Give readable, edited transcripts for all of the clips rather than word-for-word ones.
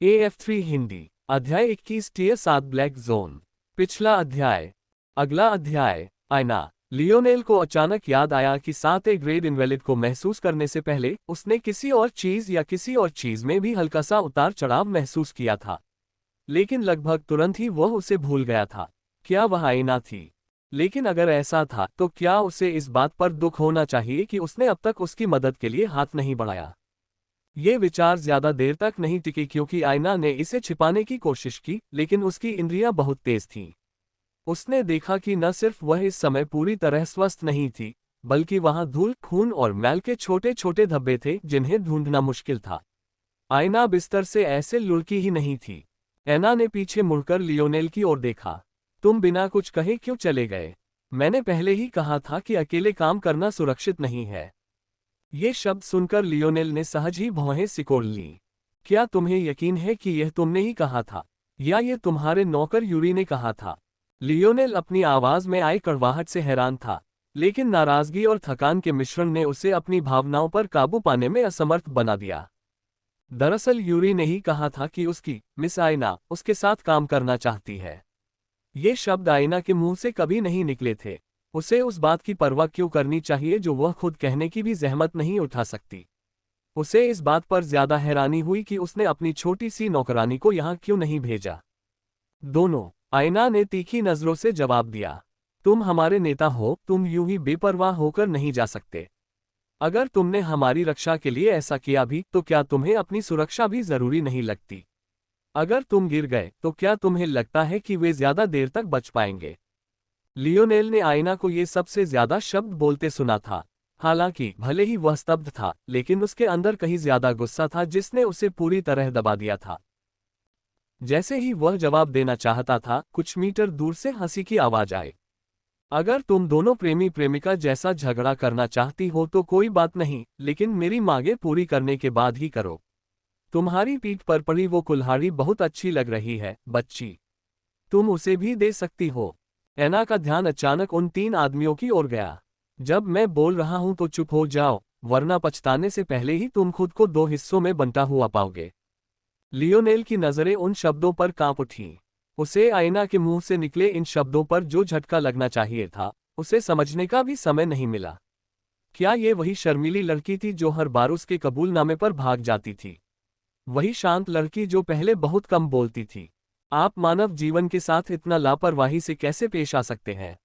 AF3 Hindi अध्याय 21 tier 7 black zone. पिछला अध्याय। अगला अध्याय। आईना। लियोनेल को अचानक याद आया कि 7A ग्रेड इनवैलिड को महसूस करने से पहले उसने किसी और चीज या किसी और चीज में भी हल्का सा उतार चढ़ाव महसूस किया था, लेकिन लगभग तुरंत ही वह उसे भूल गया था। क्या वह आईना थी? लेकिन अगर ऐसा था तो क्या उसे इस बात पर दुख होना चाहिए कि उसने अब तक उसकी मदद के लिए हाथ नहीं बढ़ाया? ये विचार ज्यादा देर तक नहीं टिके क्योंकि आईना ने इसे छिपाने की कोशिश की, लेकिन उसकी इंद्रियां बहुत तेज थीं। उसने देखा कि न सिर्फ वह इस समय पूरी तरह स्वस्थ नहीं थी, बल्कि वहां धूल, खून और मैल के छोटे छोटे धब्बे थे जिन्हें ढूंढना मुश्किल था। आईना बिस्तर से ऐसे लुढ़की ही नहीं थी। ऐना ने पीछे मुड़कर लियोनेल की ओर देखा। तुम बिना कुछ कहे क्यों चले गए? मैंने पहले ही कहा था कि अकेले काम करना सुरक्षित नहीं है। ये शब्द सुनकर लियोनेल ने सहज ही भौहें सिकोड़ लीं। क्या तुम्हें यकीन है कि यह तुमने ही कहा था, या ये तुम्हारे नौकर यूरी ने कहा था? लियोनेल अपनी आवाज में आई कड़वाहट से हैरान था, लेकिन नाराजगी और थकान के मिश्रण ने उसे अपनी भावनाओं पर काबू पाने में असमर्थ बना दिया। दरअसल यूरी ने ही कहा था कि उसकी मिस आईना उसके साथ काम करना चाहती है। ये शब्द आईना के मुंह से कभी नहीं निकले थे। उसे उस बात की परवाह क्यों करनी चाहिए जो वह खुद कहने की भी जहमत नहीं उठा सकती। उसे इस बात पर ज्यादा हैरानी हुई कि उसने अपनी छोटी सी नौकरानी को यहाँ क्यों नहीं भेजा। दोनों। आईना ने तीखी नजरों से जवाब दिया। तुम हमारे नेता हो, तुम यूं ही बेपरवाह होकर नहीं जा सकते। अगर तुमने हमारी रक्षा के लिए ऐसा किया भी तो क्या तुम्हें अपनी सुरक्षा भी जरूरी नहीं लगती? अगर तुम गिर गए तो क्या तुम्हें लगता है कि वे ज्यादा देर तक बच पाएंगे? लियोनेल ने आईना को ये सबसे ज्यादा शब्द बोलते सुना था। हालांकि भले ही वह स्तब्ध था, लेकिन उसके अंदर कहीं ज्यादा गुस्सा था जिसने उसे पूरी तरह दबा दिया था। जैसे ही वह जवाब देना चाहता था, कुछ मीटर दूर से हंसी की आवाज आई। अगर तुम दोनों प्रेमी प्रेमिका जैसा झगड़ा करना चाहती हो तो कोई बात नहीं, लेकिन मेरी मांगे पूरी करने के बाद ही करो। तुम्हारी पीठ पर पड़ी वो कुल्हाड़ी बहुत अच्छी लग रही है, बच्ची। तुम उसे भी दे सकती हो। ऐना का ध्यान अचानक उन 3 आदमियों की ओर गया। जब मैं बोल रहा हूं तो चुप हो जाओ, वरना पछताने से पहले ही तुम खुद को 2 हिस्सों में बंटा हुआ पाओगे। लियोनेल की नजरें उन शब्दों पर कांप उठीं। उसे आईना के मुंह से निकले इन शब्दों पर जो झटका लगना चाहिए था, उसे समझने का भी समय नहीं मिला। क्या ये वही शर्मीली लड़की थी जो हर बार उसके कबूलनामे पर भाग जाती थी? वही शांत लड़की जो पहले बहुत कम बोलती थी? आप मानव जीवन के साथ इतना लापरवाही से कैसे पेश आ सकते हैं?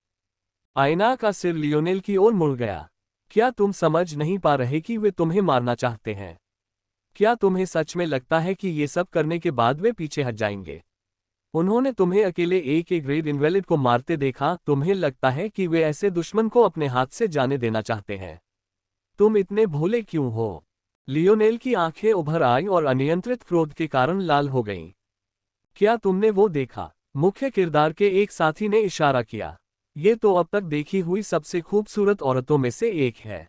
आईना का सिर लियोनेल की ओर मुड़ गया। क्या तुम समझ नहीं पा रहे कि वे तुम्हें मारना चाहते हैं? क्या तुम्हें सच में लगता है कि ये सब करने के बाद वे पीछे हट जाएंगे? उन्होंने तुम्हें अकेले एक ग्रेड इनवैलिड को मारते देखा। तुम्हें लगता है कि वे ऐसे दुश्मन को अपने हाथ से जाने देना चाहते हैं? तुम इतने भोले क्यों हो? लियोनेल की आंखें उभर आई और अनियंत्रित क्रोध के कारण लाल हो गईं। क्या तुमने वो देखा? मुख्य किरदार के एक साथी ने इशारा किया। ये तो अब तक देखी हुई सबसे खूबसूरत औरतों में से एक है।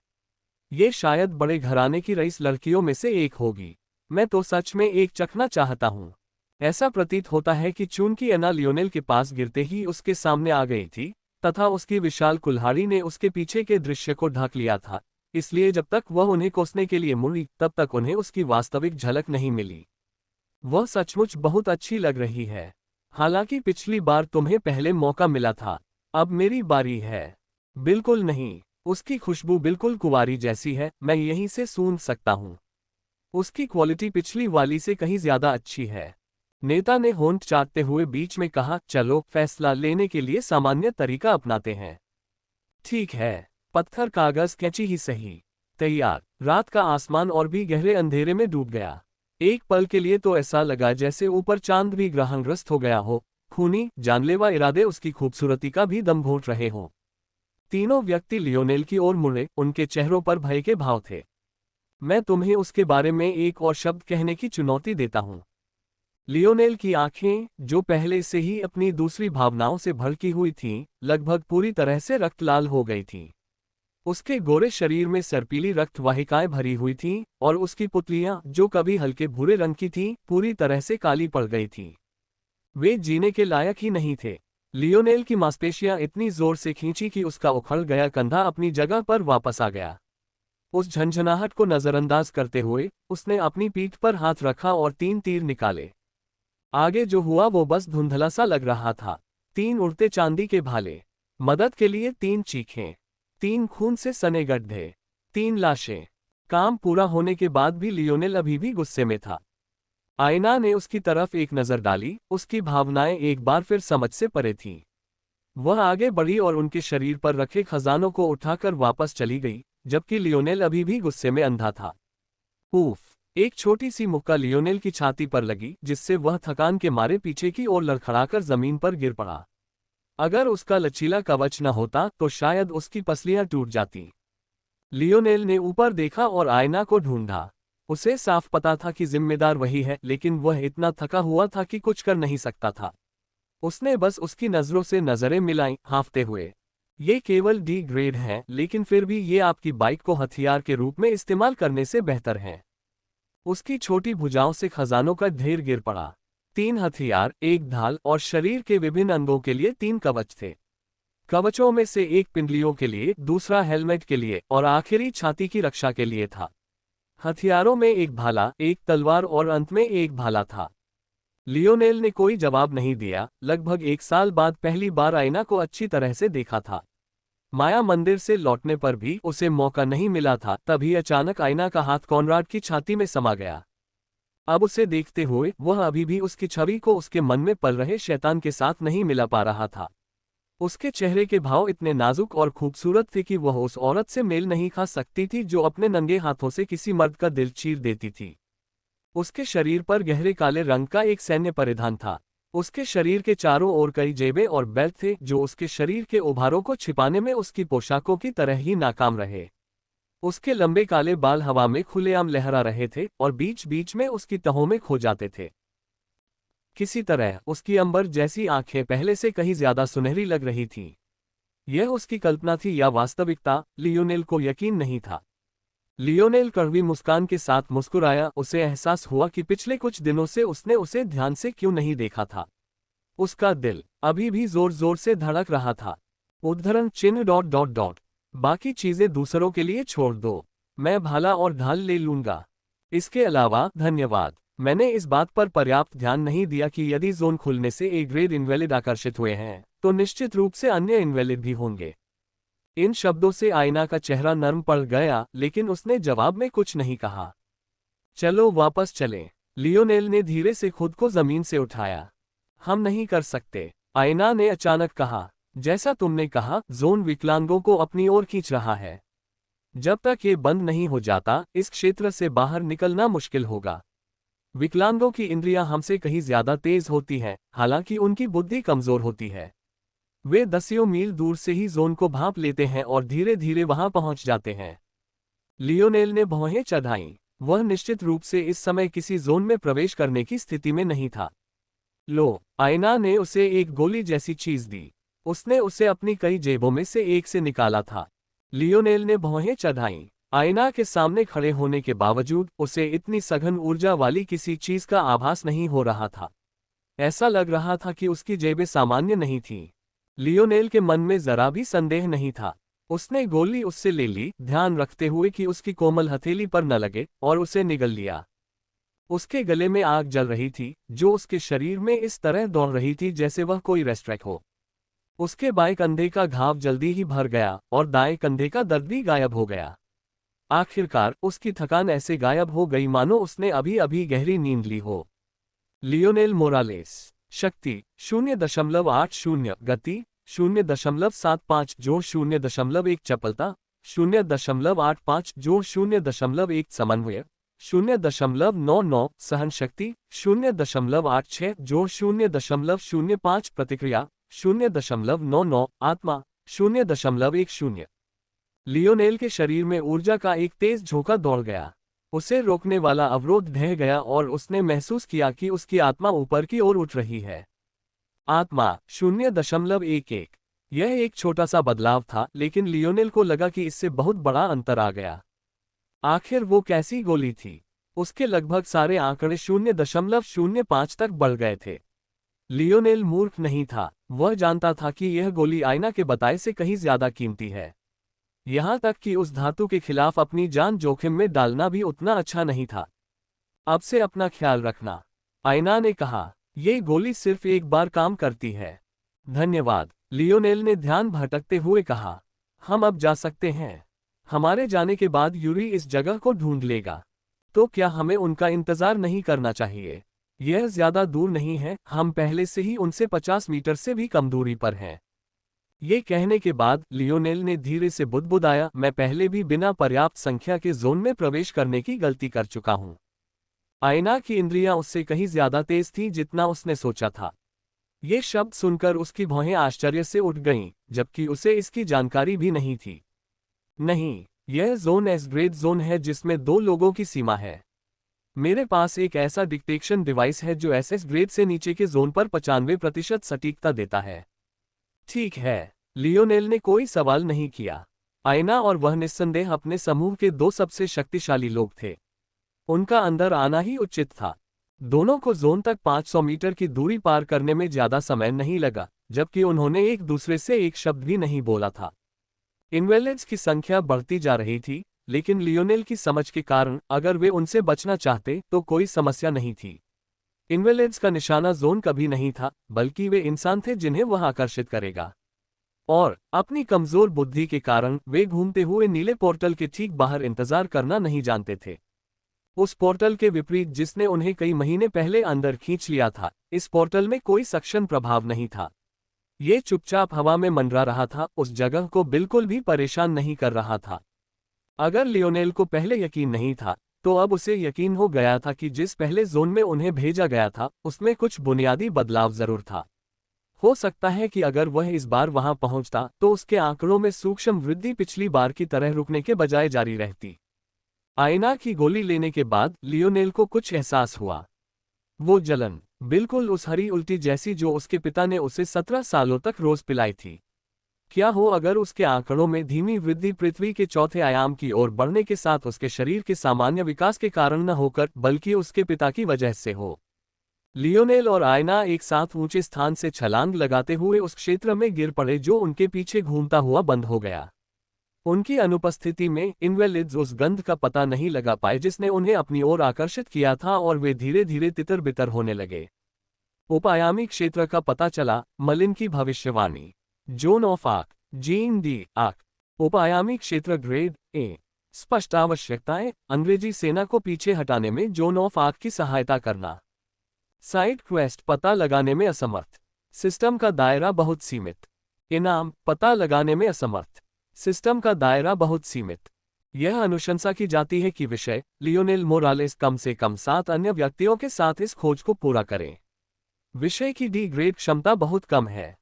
ये शायद बड़े घराने की रईस लड़कियों में से एक होगी। मैं तो सच में एक चखना चाहता हूँ। ऐसा प्रतीत होता है कि चूंकि ऐना लियोनेल के पास गिरते ही उसके सामने आ गई थी, तथा उसकी विशाल कुल्हाड़ी ने उसके पीछे के दृश्य को ढक लिया था, इसलिए जब तक वह उन्हें कोसने के लिए मुड़ी तब तक उन्हें उसकी वास्तविक झलक नहीं मिली। वह सचमुच बहुत अच्छी लग रही है। हालांकि पिछली बार तुम्हें पहले मौका मिला था, अब मेरी बारी है। बिल्कुल नहीं। उसकी खुशबू बिल्कुल कुंवारी जैसी है, मैं यहीं से सूंघ सकता हूँ। उसकी क्वालिटी पिछली वाली से कहीं ज्यादा अच्छी है। नेता ने होंठ चाटते हुए बीच में कहा, चलो फैसला लेने के लिए सामान्य तरीका अपनाते हैं। ठीक है। पत्थर कागज कैंची ही सही। तैयार। रात का आसमान और भी गहरे अंधेरे में डूब गया। एक पल के लिए तो ऐसा लगा जैसे ऊपर चांद भी ग्रहणग्रस्त हो गया हो। खूनी जानलेवा इरादे उसकी खूबसूरती का भी दम घोंट रहे हों। तीनों व्यक्ति लियोनेल की ओर मुड़े, उनके चेहरों पर भय के भाव थे। मैं तुम्हें उसके बारे में एक और शब्द कहने की चुनौती देता हूं। लियोनेल की आंखें, जो पहले से ही अपनी दूसरी भावनाओं से भड़की हुई थीं, लगभग पूरी तरह से रक्त लाल हो गई थीं। उसके गोरे शरीर में सर्पीली रक्त वाहिकाएं भरी हुई थीं, और उसकी पुतलियां, जो कभी हल्के भूरे रंग की थीं, पूरी तरह से काली पड़ गई थीं। वे जीने के लायक ही नहीं थे। लियोनेल की मांसपेशियां इतनी जोर से खींची कि उसका उखड़ गया कंधा अपनी जगह पर वापस आ गया। उस झंझनाहट को नजरअंदाज करते हुए उसने अपनी पीठ पर हाथ रखा और 3 तीर निकाले। आगे जो हुआ वो बस धुंधला सा लग रहा था। 3 उड़ते चांदी के भाले, मदद के लिए 3 चीखें, 3 खून से सने गड्ढे, 3 लाशें। काम पूरा होने के बाद भी लियोनेल अभी भी गुस्से में था। आयना ने उसकी तरफ एक नजर डाली, उसकी भावनाएं एक बार फिर समझ से परे थीं। वह आगे बढ़ी और उनके शरीर पर रखे खजानों को उठाकर वापस चली गई, जबकि लियोनेल अभी भी गुस्से में अंधा था। उफ! एक छोटी सी मुक्का लियोनेल की छाती पर लगी, जिससे वह थकान के मारे पीछे की ओर लड़खड़ाकर जमीन पर गिर पड़ा। अगर उसका लचीला कवच न होता तो शायद उसकी पसलियां टूट जाती। लियोनेल ने ऊपर देखा और आयना को ढूंढा। उसे साफ पता था कि जिम्मेदार वही है, लेकिन वह इतना थका हुआ था कि कुछ कर नहीं सकता था। उसने बस उसकी नजरों से नजरें मिलाईं, हाँफते हुए। ये केवल डी ग्रेड हैं, लेकिन फिर भी ये आपकी बाइक को हथियार के रूप में इस्तेमाल करने से बेहतर हैं। उसकी छोटी भुजाओं से खजानों का ढेर गिर पड़ा। 3 हथियार, 1 ढाल और शरीर के विभिन्न अंगों के लिए 3 कवच थे। कवचों में से एक पिंडलियों के लिए, दूसरा हेलमेट के लिए और आखिरी छाती की रक्षा के लिए था। हथियारों में एक भाला, एक तलवार और अंत में एक भाला था। लियोनेल ने कोई जवाब नहीं दिया। लगभग 1 साल बाद पहली बार आयना को अच्छी तरह से देखा था। माया मंदिर से लौटने पर भी उसे मौका नहीं मिला था, तभी अचानक आयना का हाथ कॉनराड की छाती में समा गया। अब उसे देखते हुए वह अभी भी उसकी छवि को उसके मन में पल रहे शैतान के साथ नहीं मिला पा रहा था। उसके चेहरे के भाव इतने नाजुक और खूबसूरत थे कि वह उस औरत से मेल नहीं खा सकती थी जो अपने नंगे हाथों से किसी मर्द का दिल चीर देती थी। उसके शरीर पर गहरे काले रंग का एक सैन्य परिधान था। उसके शरीर के चारों ओर कई जेबें और बेल्ट थे जो उसके शरीर के उभारों को छिपाने में उसकी पोशाकों की तरह ही नाकाम रहे। उसके लंबे काले बाल हवा में खुलेआम लहरा रहे थे और बीच बीच में उसकी तहों में खो जाते थे। किसी तरह उसकी अंबर जैसी आंखें पहले से कहीं ज्यादा सुनहरी लग रही थीं। यह उसकी कल्पना थी या वास्तविकता, लियोनेल को यकीन नहीं था। लियोनेल कड़वी मुस्कान के साथ मुस्कुराया। उसे एहसास हुआ कि पिछले कुछ दिनों से उसने उसे ध्यान से क्यों नहीं देखा था। उसका दिल अभी भी जोर जोर से धड़क रहा था। उद्धरण चिन्ह ... बाकी चीजें दूसरों के लिए छोड़ दो। मैं भाला और ढाल ले लूंगा। इसके अलावा धन्यवाद। मैंने इस बात पर पर्याप्त ध्यान नहीं दिया कि यदि जोन खुलने से ए ग्रेड इनवैलिड आकर्षित हुए हैं, तो निश्चित रूप से अन्य इनवैलिड भी होंगे। इन शब्दों से आयना का चेहरा नर्म पड़ गया, लेकिन उसने जवाब में कुछ नहीं कहा। चलो वापस चलें। लियोनेल ने धीरे से खुद को जमीन से उठाया। हम नहीं कर सकते, आयना ने अचानक कहा। जैसा तुमने कहा, जोन विकलांगों को अपनी ओर खींच रहा है। जब तक ये बंद नहीं हो जाता, इस क्षेत्र से बाहर निकलना मुश्किल होगा। विकलांगों की इंद्रियां हमसे कहीं ज्यादा तेज होती हैं, हालांकि उनकी बुद्धि कमजोर होती है। वे दसियों मील दूर से ही जोन को भांप लेते हैं और धीरे धीरे वहां पहुंच जाते हैं। लियोनेल ने भौहें चढ़ाईं। वह निश्चित रूप से इस समय किसी जोन में प्रवेश करने की स्थिति में नहीं था। लो, आयना ने उसे एक गोली जैसी चीज दी। उसने उसे अपनी कई जेबों में से एक से निकाला था। लियोनेल ने भौहें चढ़ाईं। आयना के सामने खड़े होने के बावजूद उसे इतनी सघन ऊर्जा वाली किसी चीज का आभास नहीं हो रहा था। ऐसा लग रहा था कि उसकी जेबें सामान्य नहीं थीं। लियोनेल के मन में जरा भी संदेह नहीं था। उसने गोली उससे ले ली, ध्यान रखते हुए कि उसकी कोमल हथेली पर न लगे, और उसे निगल लिया। उसके गले में आग जल रही थी, जो उसके शरीर में इस तरह दौड़ रही थी जैसे वह कोई रेस्ट्रैक हो। उसके बाएं कंधे का घाव जल्दी ही भर गया और दाएं कंधे का दर्द भी गायब हो गया। आखिरकार उसकी थकान ऐसे गायब हो गई मानो उसने अभी अभी गहरी नींद ली हो। Lionel Morales. शक्ति 0.80, गति 0.75 जोड़ 0.1, चपलता 0.85 जोड़ 0.1, समन्वय 0.99, सहन शक्ति 0.86 जोड़ 0.05, प्रतिक्रिया 0.99, आत्मा 0.10। लियोनेल के शरीर में ऊर्जा का एक तेज झोंका दौड़ गया। उसे रोकने वाला अवरोध ढह गया और उसने महसूस किया कि उसकी आत्मा ऊपर की ओर उठ रही है। आत्मा 0.11। यह एक छोटा सा बदलाव था, लेकिन लियोनेल को लगा कि इससे बहुत बड़ा अंतर आ गया। आखिर वो कैसी गोली थी? उसके लगभग सारे आंकड़े 0.05 तक बढ़ गए थे। लियोनेल मूर्ख नहीं था। वह जानता था कि यह गोली आयना के बताए से कहीं ज्यादा कीमती है। यहाँ तक कि उस धातु के खिलाफ अपनी जान जोखिम में डालना भी उतना अच्छा नहीं था। अब से अपना ख्याल रखना, आयना ने कहा। ये गोली सिर्फ एक बार काम करती है। धन्यवाद, लियोनेल ने ध्यान भटकते हुए कहा। हम अब जा सकते हैं। हमारे जाने के बाद यूरी इस जगह को ढूंढ लेगा। तो क्या हमें उनका इंतजार नहीं करना चाहिए? यह ज्यादा दूर नहीं है, हम पहले से ही उनसे 50 मीटर से भी कम दूरी पर हैं। ये कहने के बाद लियोनेल ने धीरे से बुदबुदाया, मैं पहले भी बिना पर्याप्त संख्या के जोन में प्रवेश करने की गलती कर चुका हूं। आयना की इंद्रियां उससे कहीं ज्यादा तेज थीं जितना उसने सोचा था। ये शब्द सुनकर उसकी भौहें आश्चर्य से उठ गईं, जबकि उसे इसकी जानकारी भी नहीं थी। नहीं, यह जोन एस ग्रेड जोन है जिसमें 2 लोगों की सीमा है। मेरे पास एक ऐसा डिटेक्शन डिवाइस है जो एसएस ग्रेड से नीचे के जोन पर 95% सटीकता देता है। ठीक है, लियोनेल ने कोई सवाल नहीं किया। आयना और वह निस्संदेह अपने समूह के 2 सबसे शक्तिशाली लोग थे। उनका अंदर आना ही उचित था। दोनों को जोन तक 500 मीटर की दूरी पार करने में ज्यादा समय नहीं लगा, जबकि उन्होंने एक दूसरे से एक शब्द भी नहीं बोला था। इन्वेलिड्स की संख्या बढ़ती जा रही थी, लेकिन लियोनेल की समझ के कारण अगर वे उनसे बचना चाहते तो कोई समस्या नहीं थी। इन्वेलिड्स का निशाना जोन कभी नहीं था, बल्कि वे इंसान थे जिन्हें वह आकर्षित करेगा। और अपनी कमजोर बुद्धि के कारण वे घूमते हुए नीले पोर्टल के ठीक बाहर इंतजार करना नहीं जानते थे। उस पोर्टल के विपरीत जिसने उन्हें कई महीने पहले अंदर खींच लिया था, इस पोर्टल में कोई सक्शन प्रभाव नहीं था। ये चुपचाप हवा में मंडरा रहा था, उस जगह को बिल्कुल भी परेशान नहीं कर रहा था। अगर लियोनेल को पहले यकीन नहीं था, तो अब उसे यकीन हो गया था कि जिस पहले जोन में उन्हें भेजा गया था, उसमें कुछ बुनियादी बदलाव जरूर था। हो सकता है कि अगर वह इस बार वहां पहुंचता तो उसके आंकड़ों में सूक्ष्म वृद्धि पिछली बार की तरह रुकने के बजाय जारी रहती। आयना की गोली लेने के बाद लियोनेल को कुछ एहसास हुआ। वो जलन, बिल्कुल उस हरी उल्टी जैसी जो उसके पिता ने उसे 17 सालों तक रोज पिलाई थी। क्या हो अगर उसके आंकड़ों में धीमी वृद्धि पृथ्वी के चौथे आयाम की ओर बढ़ने के साथ उसके शरीर के सामान्य विकास के कारण न होकर बल्कि उसके पिता की वजह से हो। लियोनेल और आयना एक साथ ऊंचे स्थान से छलांग लगाते हुए उस क्षेत्र में गिर पड़े जो उनके पीछे घूमता हुआ बंद हो गया। उनकी अनुपस्थिति में इन्वेलिड्स उस गंध का पता नहीं लगा पाए जिसने उन्हें अपनी ओर आकर्षित किया था और वे धीरे धीरे तितर बितर होने लगे। उपायामी क्षेत्र का पता चला, मलिन की भविष्यवाणी। Joan of Arc, Jeanne de Arc. उपायामी क्षेत्र ग्रेड ए। स्पष्ट आवश्यकताएं, अंग्रेजी सेना को पीछे हटाने में जोन ऑफ आर्क की सहायता करना। साइड क्वेस्ट, पता लगाने में असमर्थ। सिस्टम का दायरा बहुत सीमित। इनाम, पता लगाने में असमर्थ। सिस्टम का दायरा बहुत सीमित। यह अनुशंसा की जाती है कि विषय लियोनेल मोरालेस कम से कम 7 अन्य व्यक्तियों के साथ इस खोज को पूरा करें। विषय की डी ग्रेड क्षमता बहुत कम है।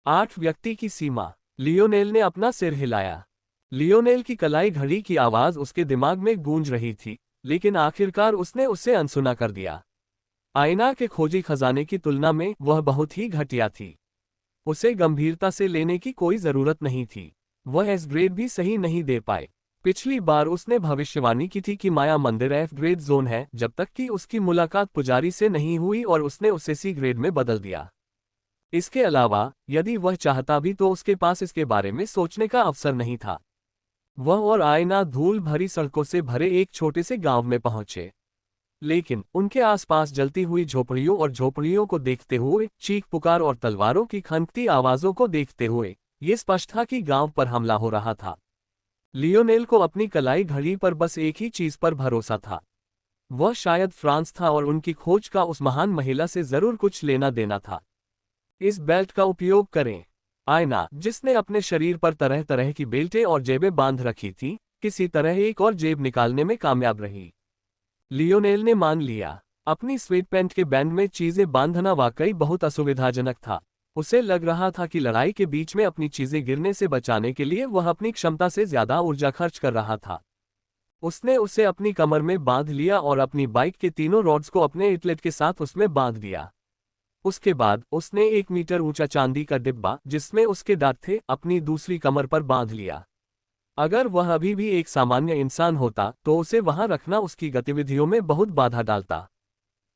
8 व्यक्ति की सीमा। लियोनेल ने अपना सिर हिलाया। लियोनेल की कलाई घड़ी की आवाज उसके दिमाग में गूंज रही थी, लेकिन आखिरकार उसने उसे अनसुना कर दिया। आयना के खोजी खजाने की तुलना में वह बहुत ही घटिया थी। उसे गंभीरता से लेने की कोई जरूरत नहीं थी। वह एस ग्रेड भी सही नहीं दे पाए। पिछली बार उसने भविष्यवाणी की थी कि माया मंदिर एफ ग्रेड जोन है, जब तक कि उसकी मुलाकात पुजारी से नहीं हुई और उसने उसे सी ग्रेड में बदल दिया। इसके अलावा यदि वह चाहता भी तो उसके पास इसके बारे में सोचने का अवसर नहीं था। वह और आयना धूल भरी सड़कों से भरे एक छोटे से गांव में पहुंचे, लेकिन उनके आसपास जलती हुई झोपड़ियों और झोपड़ियों को देखते हुए, चीख पुकार और तलवारों की खनकती आवाजों को देखते हुए ये स्पष्ट था कि गांव पर हमला हो रहा था। लियोनेल को अपनी कलाई घड़ी पर बस एक ही चीज पर भरोसा था। वह शायद फ्रांस था और उनकी खोज का उस महान महिला से जरूर कुछ लेना देना था। इस बेल्ट का उपयोग करें। आयना, जिसने अपने शरीर पर तरह तरह की बेल्टें और जेबें बांध रखी थी, किसी तरह एक और जेब निकालने में कामयाब रही। लियोनेल ने मान लिया। अपनी स्वेट पैंट के बैंड में चीजें बांधना वाकई बहुत असुविधाजनक था। उसे लग रहा था कि लड़ाई के बीच में अपनी चीजें गिरने से बचाने के लिए वह अपनी क्षमता से ज्यादा ऊर्जा खर्च कर रहा था। उसने उसे अपनी कमर में बांध लिया और अपनी बाइक के तीनों रॉड्स को अपने इटलेट के साथ उसमें बांध दिया। उसके बाद उसने 1 मीटर ऊंचा चांदी का डिब्बा, जिसमें उसके दांत थे, अपनी दूसरी कमर पर बांध लिया। अगर वह अभी भी एक सामान्य इंसान होता तो उसे वहां रखना उसकी गतिविधियों में बहुत बाधा डालता,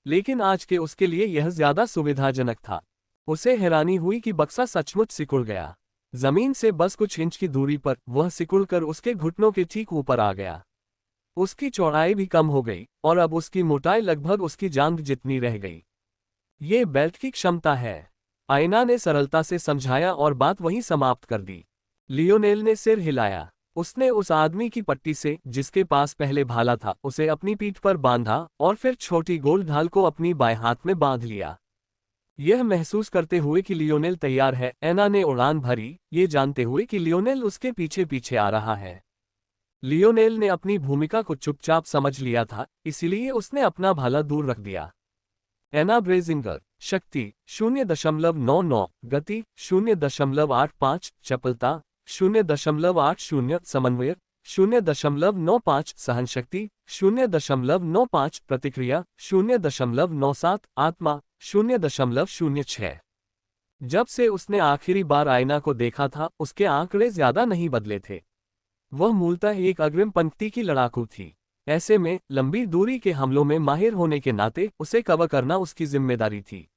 लेकिन आज के उसके लिए यह ज्यादा सुविधाजनक था। उसे हैरानी हुई कि बक्सा सचमुच सिकुड़ गया। जमीन से बस कुछ इंच की दूरी पर वह सिकुड़कर उसके घुटनों के ठीक ऊपर आ गया। उसकी चौड़ाई भी कम हो गई और अब उसकी मोटाई लगभग उसकी जांघ जितनी रह गई। ये बेल्ट की क्षमता है, आयना ने सरलता से समझाया और बात वहीं समाप्त कर दी। लियोनेल ने सिर हिलाया। उसने उस आदमी की पट्टी से, जिसके पास पहले भाला था, उसे अपनी पीठ पर बांधा और फिर छोटी गोल ढाल को अपनी बाएं हाथ में बांध लिया। यह महसूस करते हुए कि लियोनेल तैयार है, ऐना ने उड़ान भरी, ये जानते हुए कि लियोनेल उसके पीछे पीछे आ रहा है। लियोनेल ने अपनी भूमिका को चुपचाप समझ लिया था, इसीलिए उसने अपना भाला दूर रख दिया। ऐना ब्रेजिंगर, शक्ति 0.99, गति 0.85, चपलता 0.80, समन्वय 0.95, सहनशक्ति 0.95, प्रतिक्रिया 0.97, आत्मा 0.06। जब से उसने आखिरी बार आयना को देखा था, उसके आंकड़े ज्यादा नहीं बदले थे। वह मूलतः एक अग्रिम पंक्ति की लड़ाकू थी। ऐसे में लंबी दूरी के हमलों में माहिर होने के नाते उसे कवर करना उसकी जिम्मेदारी थी।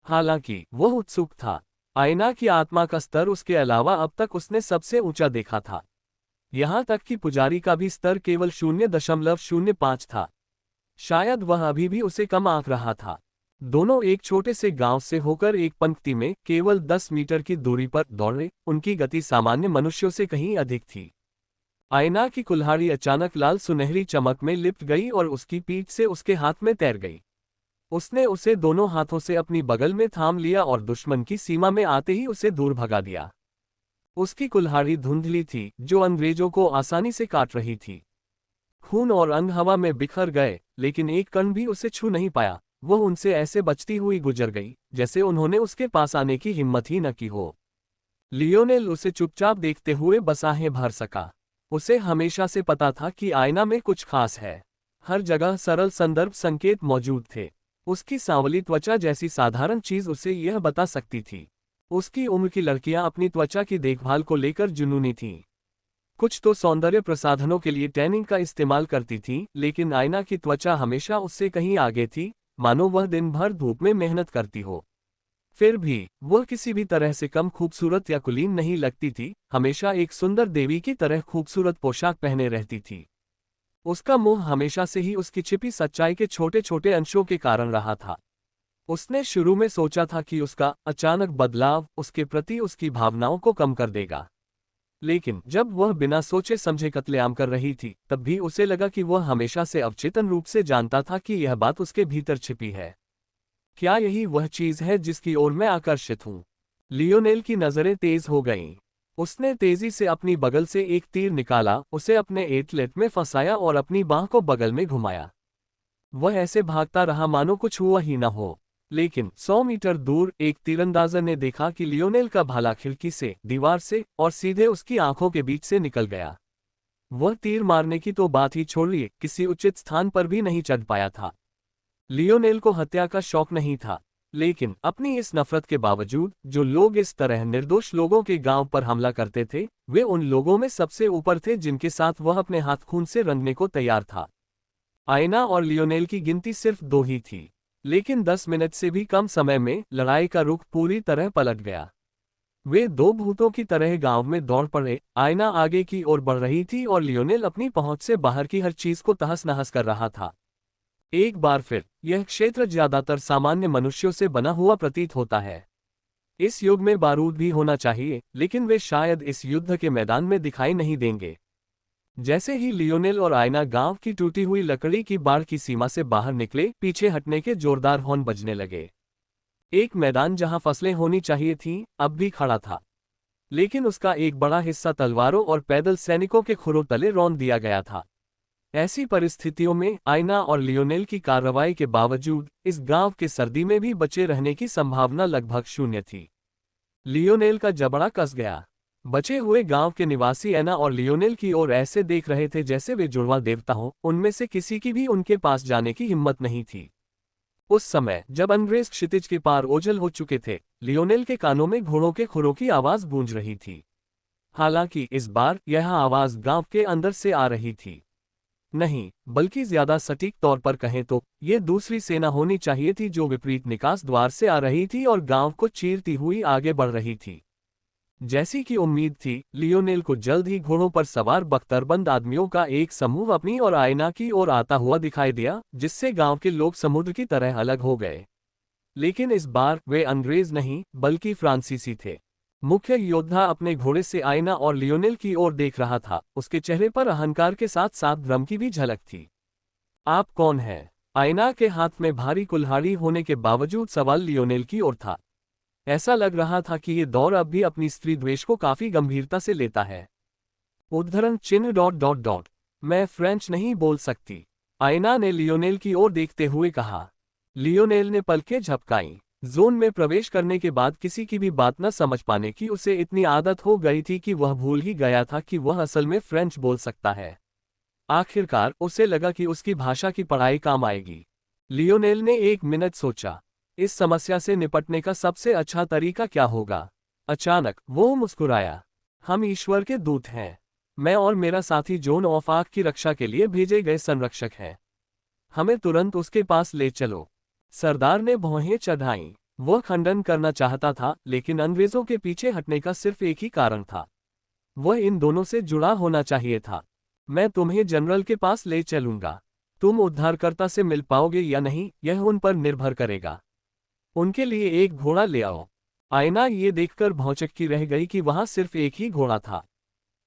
हालांकि वह उत्सुक था। आयना की आत्मा का स्तर उसके अलावा अब तक उसने सबसे ऊंचा देखा था। यहां तक कि पुजारी का भी स्तर केवल 0.05 था। शायद वह अभी भी उसे कम आंक रहा था। दोनों एक छोटे से गांव से होकर एक पंक्ति में केवल 10 मीटर की दूरी पर दौड़े। उनकी गति सामान्य मनुष्यों से कहीं अधिक थी। आयना की कुल्हाड़ी अचानक लाल सुनहरी चमक में लिपट गई और उसकी पीठ से उसके हाथ में तैर गई। उसने उसे दोनों हाथों से अपनी बगल में थाम लिया और दुश्मन की सीमा में आते ही उसे दूर भगा दिया। उसकी कुल्हाड़ी धुंधली थी, जो अंग्रेजों को आसानी से काट रही थी। खून और अंग हवा में बिखर गए, लेकिन एक कण भी उसे छू नहीं पाया। वह उनसे ऐसे बचती हुई गुजर गई जैसे उन्होंने उसके पास आने की हिम्मत ही न की हो। लियोनेल उसे चुपचाप देखते हुए बस आहें भर सका। उसे हमेशा से पता था कि आयना में कुछ खास है। हर जगह सरल संदर्भ संकेत मौजूद थे। उसकी सांवली त्वचा जैसी साधारण चीज उसे यह बता सकती थी। उसकी उम्र की लड़कियां अपनी त्वचा की देखभाल को लेकर जुनूनी थीं। कुछ तो सौंदर्य प्रसाधनों के लिए टैनिंग का इस्तेमाल करती थीं, लेकिन आयना की त्वचा हमेशा उससे कहीं आगे थी, मानो वह दिन भर धूप में मेहनत करती हो। फिर भी वह किसी भी तरह से कम खूबसूरत या कुलीन नहीं लगती थी, हमेशा एक सुंदर देवी की तरह खूबसूरत पोशाक पहने रहती थी। उसका मुंह हमेशा से ही उसकी छिपी सच्चाई के छोटे छोटे अंशों के कारण रहा था। उसने शुरू में सोचा था कि उसका अचानक बदलाव उसके प्रति उसकी भावनाओं को कम कर देगा, लेकिन जब वह बिना सोचे समझे कत्लेआम कर रही थी, तब भी उसे लगा कि वह हमेशा से अवचेतन रूप से जानता था कि यह बात उसके भीतर छिपी है। क्या यही वह चीज है जिसकी ओर मैं आकर्षित हूं? लियोनेल की नजरें तेज हो गईं। उसने तेजी से अपनी बगल से एक तीर निकाला, उसे अपने एटलेट में फंसाया और अपनी बांह को बगल में घुमाया। वह ऐसे भागता रहा मानो कुछ हुआ ही न हो। लेकिन 100 मीटर दूर एक तीरंदाज ने देखा कि लियोनेल का भाला खिड़की से, दीवार से और सीधे उसकी आंखों के बीच से निकल गया। वह तीर मारने की तो बात ही छोड़िए, किसी उचित स्थान पर भी नहीं चढ़ पाया था। लियोनेल को हत्या का शौक नहीं था, लेकिन अपनी इस नफरत के बावजूद जो लोग इस तरह निर्दोष लोगों के गांव पर हमला करते थे, वे उन लोगों में सबसे ऊपर थे जिनके साथ वह अपने हाथ खून से रंगने को तैयार था। आयना और लियोनेल की गिनती सिर्फ 2 ही थी, लेकिन 10 मिनट से भी कम समय में लड़ाई का रुख पूरी तरह पलट गया। वे 2 भूतों की तरह गांव में दौड़ पड़े। आयना आगे की ओर बढ़ रही थी और लियोनेल अपनी पहुंच से बाहर की हर चीज को तहस नहस कर रहा था। एक बार फिर यह क्षेत्र ज्यादातर सामान्य मनुष्यों से बना हुआ प्रतीत होता है। इस युग में बारूद भी होना चाहिए, लेकिन वे शायद इस युद्ध के मैदान में दिखाई नहीं देंगे। जैसे ही लियोनेल और आयना गांव की टूटी हुई लकड़ी की बाड़ की सीमा से बाहर निकले, पीछे हटने के जोरदार हॉर्न बजने लगे। एक मैदान जहां फसलें होनी चाहिए थीं, अब भी खड़ा था, लेकिन उसका एक बड़ा हिस्सा तलवारों और पैदल सैनिकों के खुरों तले रौंद दिया गया था। ऐसी परिस्थितियों में आयना और लियोनेल की कार्रवाई के बावजूद इस गांव के सर्दी में भी बचे रहने की संभावना लगभग शून्य थी। लियोनेल का जबड़ा कस गया। बचे हुए गांव के निवासी ऐना और लियोनेल की ओर ऐसे देख रहे थे जैसे वे जुड़वा देवता हों। उनमें से किसी की भी उनके पास जाने की हिम्मत नहीं थी। उस समय जब अंग्रेज क्षितिज के पार ओझल हो चुके थे, लियोनेल के कानों में घोड़ों के खुरों की आवाज गूंज रही थी। हालांकि इस बार यह आवाज गांव के अंदर से आ रही थी। नहीं, बल्कि ज्यादा सटीक तौर पर कहें तो ये दूसरी सेना होनी चाहिए थी जो विपरीत निकास द्वार से आ रही थी और गांव को चीरती हुई आगे बढ़ रही थी। जैसी कि उम्मीद थी, लियोनेल को जल्द ही घोड़ों पर सवार बख्तरबंद आदमियों का एक समूह अपनी और आयना की ओर आता हुआ दिखाई दिया, जिससे गांव के लोग समुद्र की तरह अलग हो गए। लेकिन इस बार वे अंग्रेज नहीं बल्कि फ्रांसीसी थे। मुख्य योद्धा अपने घोड़े से आयना और लियोनेल की ओर देख रहा था, उसके चेहरे पर अहंकार के साथ साथ भ्रम की भी झलक थी। आप कौन हैं? आयना के हाथ में भारी कुल्हाड़ी होने के बावजूद सवाल लियोनेल की ओर था। ऐसा लग रहा था कि ये दौर अब भी अपनी स्त्री द्वेष को काफी गंभीरता से लेता है। उद्धरण चिन्ह डॉट डॉट डॉट। मैं फ्रेंच नहीं बोल सकती, आयना ने लियोनेल की ओर देखते हुए कहा। लियोनेल ने पलकें झपकाईं। जोन में प्रवेश करने के बाद किसी की भी बात न समझ पाने की उसे इतनी आदत हो गई थी कि वह भूल ही गया था कि वह असल में फ्रेंच बोल सकता है। आखिरकार उसे लगा कि उसकी भाषा की पढ़ाई काम आएगी। लियोनेल ने 1 मिनट सोचा, इस समस्या से निपटने का सबसे अच्छा तरीका क्या होगा। अचानक वो मुस्कुराया। हम ईश्वर के दूत हैं। मैं और मेरा साथी जोन ऑफ आर्क की रक्षा के लिए भेजे गए संरक्षक हैं। हमें तुरंत उसके पास ले चलो। सरदार ने भौहें चढ़ाईं। वह खंडन करना चाहता था, लेकिन अंग्रेजों के पीछे हटने का सिर्फ एक ही कारण था। वह इन दोनों से जुड़ा होना चाहिए था। मैं तुम्हें जनरल के पास ले चलूंगा। तुम उद्धारकर्ता से मिल पाओगे या नहीं, यह उन पर निर्भर करेगा। उनके लिए एक घोड़ा ले आओ। आयना ये देखकर भौचक्की रह गई कि वहां सिर्फ एक ही घोड़ा था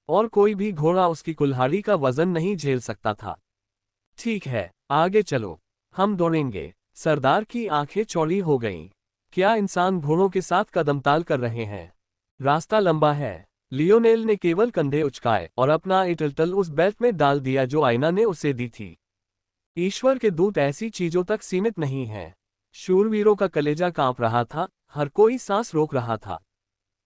और कोई भी घोड़ा उसकी कुल्हाड़ी का वजन नहीं झेल सकता था। ठीक है, आगे चलो, हम दौड़ेंगे। सरदार की आंखें चौड़ी हो गईं। क्या इंसान घोड़ों के साथ कदमताल कर रहे हैं? रास्ता लंबा है। लियोनेल ने केवल कंधे उचकाए और अपना इटलटल उस बेल्ट में डाल दिया जो आयना ने उसे दी थी। ईश्वर के दूत ऐसी चीजों तक सीमित नहीं हैं। शूरवीरों का कलेजा कांप रहा था, हर कोई सांस रोक रहा था।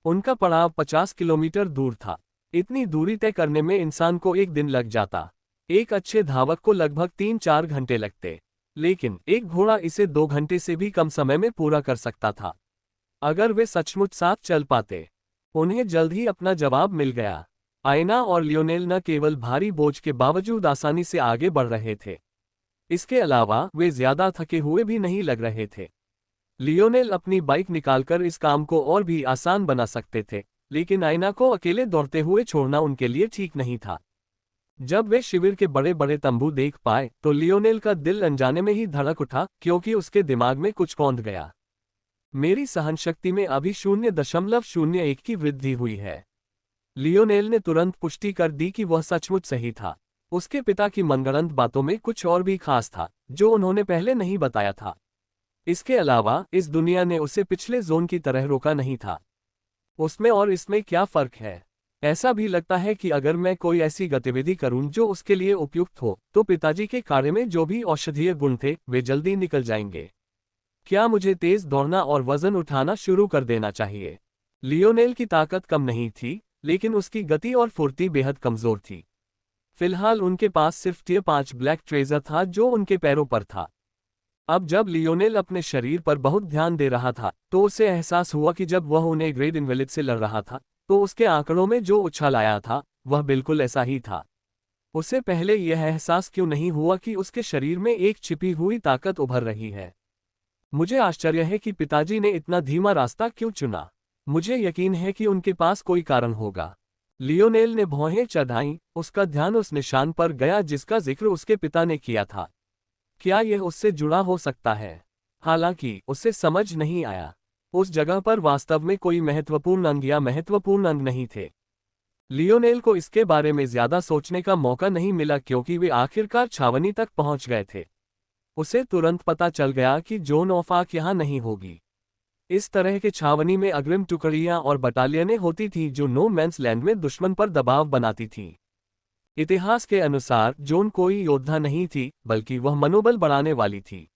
उनका पड़ाव 50 किलोमीटर दूर था। इतनी दूरी तय करने में इंसान को एक दिन लग जाता। एक अच्छे धावक को लगभग 3-4 घंटे लगते, लेकिन एक घोड़ा इसे 2 घंटे से भी कम समय में पूरा कर सकता था, अगर वे सचमुच साथ चल पाते। उन्हें जल्द ही अपना जवाब मिल गया। आयना और लियोनेल न केवल भारी बोझ के बावजूद आसानी से आगे बढ़ रहे थे, इसके अलावा वे ज्यादा थके हुए भी नहीं लग रहे थे। लियोनेल अपनी बाइक निकालकर इस काम को और भी आसान बना सकते थे, लेकिन आयना को अकेले दौड़ते हुए छोड़ना उनके लिए ठीक नहीं था। जब वे शिविर के बड़े बड़े तंबू देख पाए तो लियोनेल का दिल अनजाने में ही धड़क उठा, क्योंकि उसके दिमाग में कुछ कौंध गया। मेरी सहनशक्ति में अभी 0.01 की वृद्धि हुई है। लियोनेल ने तुरंत पुष्टि कर दी कि वह सचमुच सही था। उसके पिता की मनगढ़ंत बातों में कुछ और भी खास था, जो उन्होंने पहले नहीं बताया था। इसके अलावा इस दुनिया ने उसे पिछले जोन की तरह रोका नहीं था। उसमें और इसमें क्या फर्क है? ऐसा भी लगता है कि अगर मैं कोई ऐसी गतिविधि करूं जो उसके लिए उपयुक्त हो, तो पिताजी के कार्य में जो भी औषधीय गुण थे वे जल्दी निकल जाएंगे। क्या मुझे तेज दौड़ना और वजन उठाना शुरू कर देना चाहिए? लियोनेल की ताकत कम नहीं थी, लेकिन उसकी गति और फुर्ती बेहद कमजोर थी। फिलहाल उनके पास सिर्फ टियर 5 ब्लैक ट्रेजर था जो उनके पैरों पर था। अब जब लियोनेल अपने शरीर पर बहुत ध्यान दे रहा था, तो उसे एहसास हुआ कि जब वह उन्हें ग्रेट इनवैलिड से लड़ रहा था, तो उसके आंकड़ों में जो उछाल आया था वह बिल्कुल ऐसा ही था। उसे पहले यह एहसास क्यों नहीं हुआ कि उसके शरीर में एक छिपी हुई ताकत उभर रही है? मुझे आश्चर्य है कि पिताजी ने इतना धीमा रास्ता क्यों चुना। मुझे यकीन है कि उनके पास कोई कारण होगा। लियोनेल ने भौहें चढ़ाईं, उसका ध्यान उस निशान पर गया जिसका जिक्र उसके पिता ने किया था। क्या यह उससे जुड़ा हो सकता है? हालांकि उसे समझ नहीं आया। उस जगह पर वास्तव में कोई महत्वपूर्ण अंग या महत्वपूर्ण अंग नहीं थे। लियोनेल को इसके बारे में ज्यादा सोचने का मौका नहीं मिला, क्योंकि वे आखिरकार छावनी तक पहुंच गए थे। उसे तुरंत पता चल गया कि जोन ऑफ आर्क यहां नहीं होगी। इस तरह के छावनी में अग्रिम टुकड़ियां और बटालियनें होती थीं जो नो मैंस लैंड में दुश्मन पर दबाव बनाती थीं। इतिहास के अनुसार जोन कोई योद्धा नहीं थी, बल्कि वह मनोबल बढ़ाने वाली थी।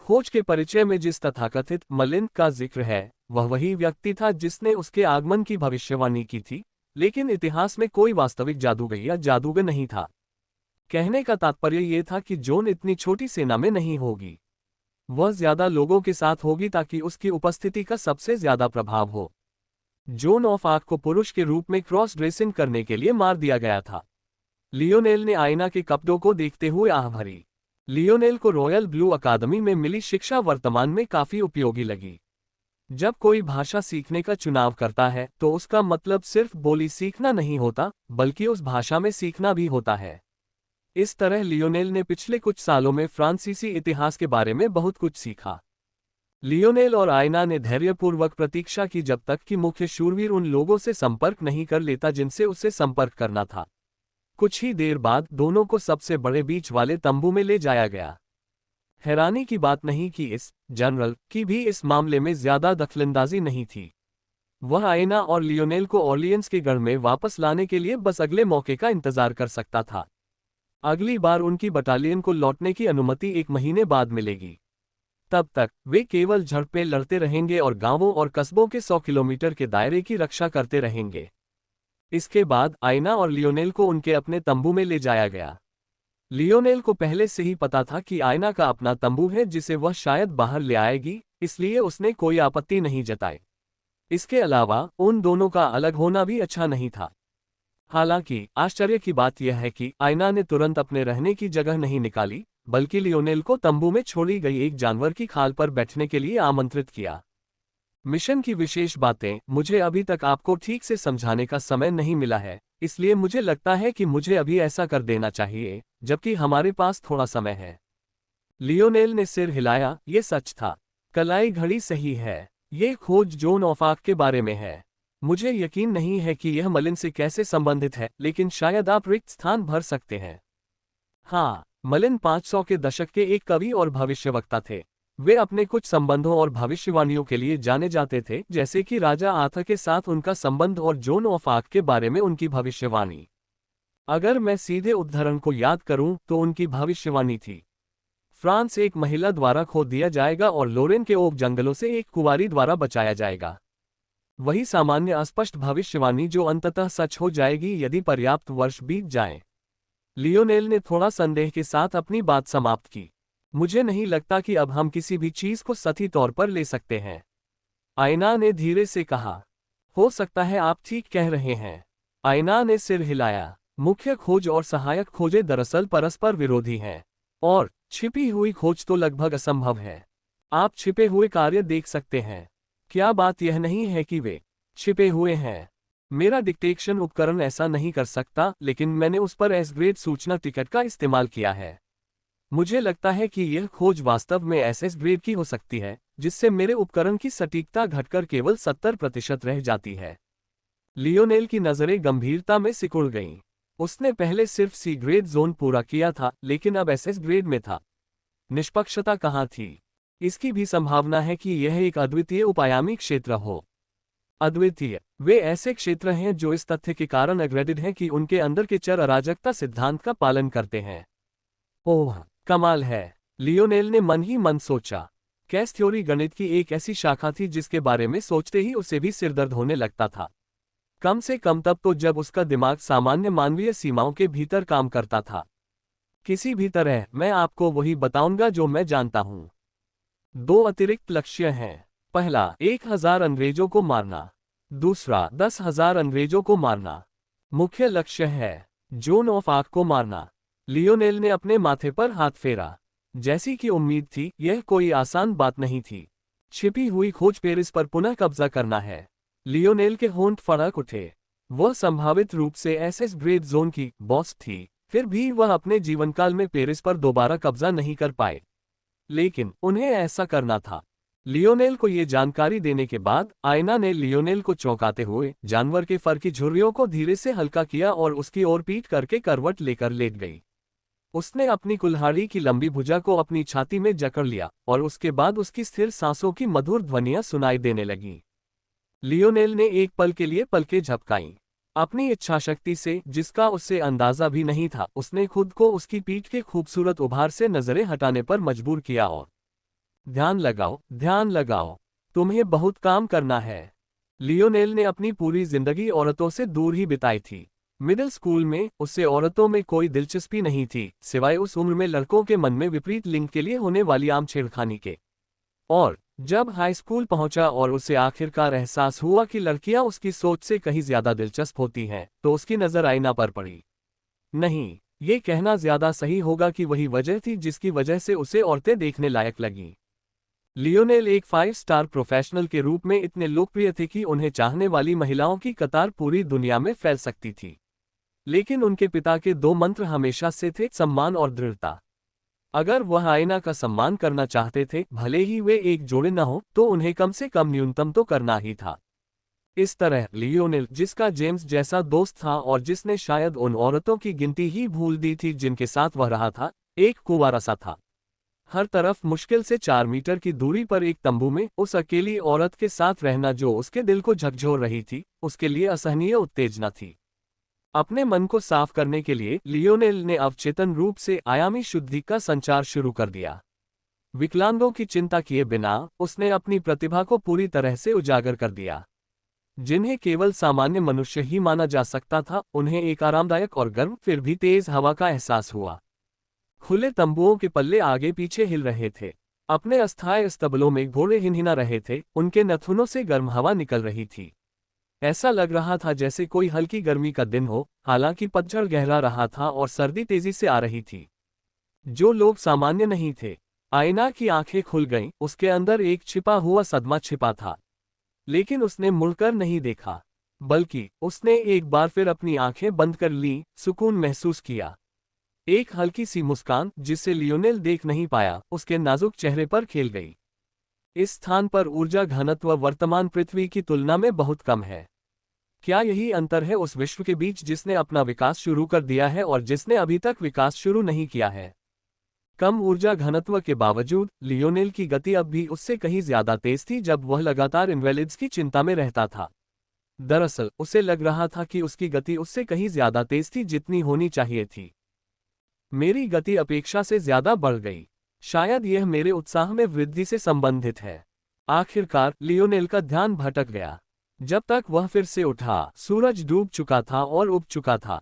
खोज के परिचय में जिस तथाकथित मलिन का जिक्र है, वह वही व्यक्ति था जिसने उसके आगमन की भविष्यवाणी की थी, लेकिन इतिहास में कोई वास्तविक जादूगर या जादूगर नहीं था। कहने का तात्पर्य यह था कि जोन इतनी छोटी सेना में नहीं होगी। वह ज्यादा लोगों के साथ होगी ताकि उसकी उपस्थिति का सबसे ज्यादा प्रभाव हो। जोन ऑफ आर्क को पुरुष के रूप में क्रॉस ड्रेसिंग करने के लिए मार दिया गया था। लियोनेल ने आईना के कपड़ों को देखते हुए आह भरी। लियोनेल को रॉयल ब्लू अकादमी में मिली शिक्षा वर्तमान में काफी उपयोगी लगी। जब कोई भाषा सीखने का चुनाव करता है तो उसका मतलब सिर्फ बोली सीखना नहीं होता, बल्कि उस भाषा में सीखना भी होता है। इस तरह लियोनेल ने पिछले कुछ सालों में फ्रांसीसी इतिहास के बारे में बहुत कुछ सीखा। लियोनेल और आयना ने धैर्यपूर्वक प्रतीक्षा की जब तक कि मुख्य शूरवीर उन लोगों से संपर्क नहीं कर लेता जिनसे उसे संपर्क करना था। कुछ ही देर बाद दोनों को सबसे बड़े बीच वाले तंबू में ले जाया गया। हैरानी की बात नहीं कि इस जनरल की भी इस मामले में ज्यादा दखलंदाजी नहीं थी। वह आयना और लियोनेल को ऑर्लियंस के गढ़ में वापस लाने के लिए बस अगले मौके का इंतजार कर सकता था। अगली बार उनकी बटालियन को लौटने की अनुमति 1 महीने बाद मिलेगी। तब तक वे केवल झड़पें लड़ते रहेंगे और गांवों और कस्बों के 100 किलोमीटर के दायरे की रक्षा करते रहेंगे। इसके बाद आयना और लियोनेल को उनके अपने तंबू में ले जाया गया। लियोनेल को पहले से ही पता था कि आयना का अपना तंबू है जिसे वह शायद बाहर ले आएगी, इसलिए उसने कोई आपत्ति नहीं जताई। इसके अलावा उन दोनों का अलग होना भी अच्छा नहीं था। हालांकि आश्चर्य की बात यह है कि आयना ने तुरंत अपने रहने की जगह नहीं निकाली, बल्कि लियोनेल को तंबू में छोड़ी गई एक जानवर की खाल पर बैठने के लिए आमंत्रित किया। मिशन की विशेष बातें मुझे अभी तक आपको ठीक से समझाने का समय नहीं मिला है, इसलिए मुझे लगता है कि मुझे अभी ऐसा कर देना चाहिए, जबकि हमारे पास थोड़ा समय है। लियोनेल ने सिर हिलाया, ये सच था। कलाई घड़ी सही है। ये खोज जोन ऑफ आर्क के बारे में है। मुझे यकीन नहीं है कि यह मलिन से कैसे संबंधित है, लेकिन शायद आप रिक्त स्थान भर सकते हैं। हाँ, मलिन 500 के दशक के एक कवि और भविष्यवक्ता थे। वे अपने कुछ संबंधों और भविष्यवाणियों के लिए जाने जाते थे, जैसे कि राजा आर्थर के साथ उनका संबंध और जोन ऑफ आर्क के बारे में उनकी भविष्यवाणी। अगर मैं सीधे उद्धरण को याद करूं तो उनकी भविष्यवाणी थी, फ्रांस एक महिला द्वारा खो दिया जाएगा और लोरेन के ओक जंगलों से एक कुंवारी द्वारा बचाया जाएगा। वही सामान्य अस्पष्ट भविष्यवाणी जो अंततः सच हो जाएगी यदि पर्याप्त वर्ष बीत जाएं। लियोनेल ने थोड़ा संदेह के साथ अपनी बात समाप्त की। मुझे नहीं लगता कि अब हम किसी भी चीज को सही तौर पर ले सकते हैं, आयना ने धीरे से कहा। हो सकता है आप ठीक कह रहे हैं, आयना ने सिर हिलाया। मुख्य खोज और सहायक खोजें दरअसल परस्पर विरोधी हैं, और छिपी हुई खोज तो लगभग असंभव है। आप छिपे हुए कार्य देख सकते हैं। क्या बात यह नहीं है कि वे छिपे हुए हैं? मेरा डिटेक्शन उपकरण ऐसा नहीं कर सकता, लेकिन मैंने उस पर एस ग्रेड सूचना टिकट का इस्तेमाल किया है। मुझे लगता है कि यह खोज वास्तव में एसएस ग्रेड की हो सकती है, जिससे मेरे उपकरण की सटीकता घटकर केवल 70% रह जाती है। लियोनेल की नजरें गंभीरता में सिकुड़ गईं। उसने पहले सिर्फ सी ग्रेड जोन पूरा किया था, लेकिन अब एसएस ग्रेड में था। निष्पक्षता कहाँ थी? इसकी भी संभावना है कि यह एक अद्वितीय उपायामी क्षेत्र हो। अद्वितीय वे ऐसे क्षेत्र हैं जो इस तथ्य के कारण अग्रेडेड हैं कि उनके अंदर के चर अराजकता सिद्धांत का पालन करते हैं। ओह, कमाल है, लियोनेल ने मन ही मन सोचा। कैस थ्योरी गणित की एक ऐसी शाखा थी जिसके बारे में सोचते ही उसे भी सिरदर्द होने लगता था। कम से कम तब तो जब उसका दिमाग सामान्य मानवीय सीमाओं के भीतर काम करता था। किसी भी तरह मैं आपको वही बताऊंगा जो मैं जानता हूं। 2 अतिरिक्त लक्ष्य हैं। पहला, 1000 अंग्रेजों को मारना। दूसरा, 10,000 अंग्रेजों को मारना। मुख्य लक्ष्य है जोन ऑफ आर्क को मारना। लियोनेल ने अपने माथे पर हाथ फेरा। जैसी कि उम्मीद थी, यह कोई आसान बात नहीं थी। छिपी हुई खोज पेरिस पर पुनः कब्जा करना है। लियोनेल के होंठ फड़क उठे। वह संभावित रूप से एसएस ग्रेड जोन की बॉस थी, फिर भी वह अपने जीवनकाल में पेरिस पर दोबारा कब्जा नहीं कर पाए, लेकिन उन्हें ऐसा करना था। लियोनेल को ये जानकारी देने के बाद आयना ने लियोनेल को चौंकाते हुए जानवर के फर की झुर्रियों को धीरे से हल्का किया और उसकी ओर पीठ करके करवट लेकर लेट गई। उसने अपनी कुल्हाड़ी की लंबी भुजा को अपनी छाती में जकड़ लिया और उसके बाद उसकी स्थिर सांसों की मधुर ध्वनियां सुनाई देने लगीं। लियोनेल ने एक पल के लिए पलकें झपकाईं। अपनी इच्छाशक्ति से, जिसका उससे अंदाजा भी नहीं था, उसने खुद को उसकी पीठ के खूबसूरत उभार से नजरें हटाने पर मजबूर किया और ध्यान लगाओ, तुम्हें बहुत काम करना है। लियोनेल ने अपनी पूरी जिंदगी औरतों से दूर ही बिताई थी। मिडिल स्कूल में उसे औरतों में कोई दिलचस्पी नहीं थी, सिवाय उस उम्र में लड़कों के मन में विपरीत लिंग के लिए होने वाली आम छेड़खानी के। और जब हाई स्कूल पहुंचा और उसे आखिरकार एहसास हुआ कि लड़कियां उसकी सोच से कहीं ज्यादा दिलचस्प होती हैं, तो उसकी नजर आईना पर पड़ी। नहीं, ये कहना ज्यादा सही होगा कि वही वजह थी जिसकी वजह से उसे औरतें देखने लायक लगीं। लियोनेल एक 5 स्टार प्रोफेशनल के रूप में इतने लोकप्रिय थे कि उन्हें चाहने वाली महिलाओं की कतार पूरी दुनिया में फैल सकती थी। लेकिन उनके पिता के 2 मंत्र हमेशा से थे, सम्मान और दृढ़ता। अगर वह आईना का सम्मान करना चाहते थे, भले ही वे एक जोड़े न हो, तो उन्हें कम से कम न्यूनतम तो करना ही था। इस तरह लियोनेल, जिसका जेम्स जैसा दोस्त था और जिसने शायद उन औरतों की गिनती ही भूल दी थी जिनके साथ वह रहा था, एक कुंवारा सा था। हर तरफ मुश्किल से 4 मीटर की दूरी पर एक तंबू में उस अकेली औरत के साथ रहना जो उसके दिल को झकझोर रही थी, उसके लिए असहनीय उत्तेजना थी। अपने मन को साफ करने के लिए लियोनेल ने अवचेतन रूप से आयामी शुद्धि का संचार शुरू कर दिया। विकलांगों की चिंता किए बिना उसने अपनी प्रतिभा को पूरी तरह से उजागर कर दिया। जिन्हें केवल सामान्य मनुष्य ही माना जा सकता था, उन्हें एक आरामदायक और गर्म फिर भी तेज हवा का एहसास हुआ। खुले तंबुओं के पल्ले आगे पीछे हिल रहे थे। अपने अस्थायी स्तबलों में घोड़े हिनहिना रहे थे, उनके नथुनों से गर्म हवा निकल रही थी। ऐसा लग रहा था जैसे कोई हल्की गर्मी का दिन हो, हालांकि पतझड़ गहरा रहा था और सर्दी तेजी से आ रही थी। जो लोग सामान्य नहीं थे। आईना की आंखें खुल गईं, उसके अंदर एक छिपा हुआ सदमा छिपा था। लेकिन उसने मुड़कर नहीं देखा, बल्कि उसने एक बार फिर अपनी आंखें बंद कर लीं, सुकून महसूस किया। एक हल्की सी मुस्कान, जिसे लियोनेल देख नहीं पाया, उसके नाजुक चेहरे पर खेल गई। इस स्थान पर ऊर्जा घनत्व वर्तमान पृथ्वी की तुलना में बहुत कम है। क्या यही अंतर है उस विश्व के बीच जिसने अपना विकास शुरू कर दिया है और जिसने अभी तक विकास शुरू नहीं किया है? कम ऊर्जा घनत्व के बावजूद लियोनेल की गति अब भी उससे कहीं ज्यादा तेज थी जब वह लगातार इनवैलिड्स की चिंता में रहता था। दरअसल उसे लग रहा था कि उसकी गति उससे कहीं ज्यादा तेज थी जितनी होनी चाहिए थी। मेरी गति अपेक्षा से ज्यादा बढ़ गई। शायद यह मेरे उत्साह में वृद्धि से संबंधित है। आखिरकार लियोनेल का ध्यान भटक गया। जब तक वह फिर से उठा, सूरज डूब चुका था और उब चुका था।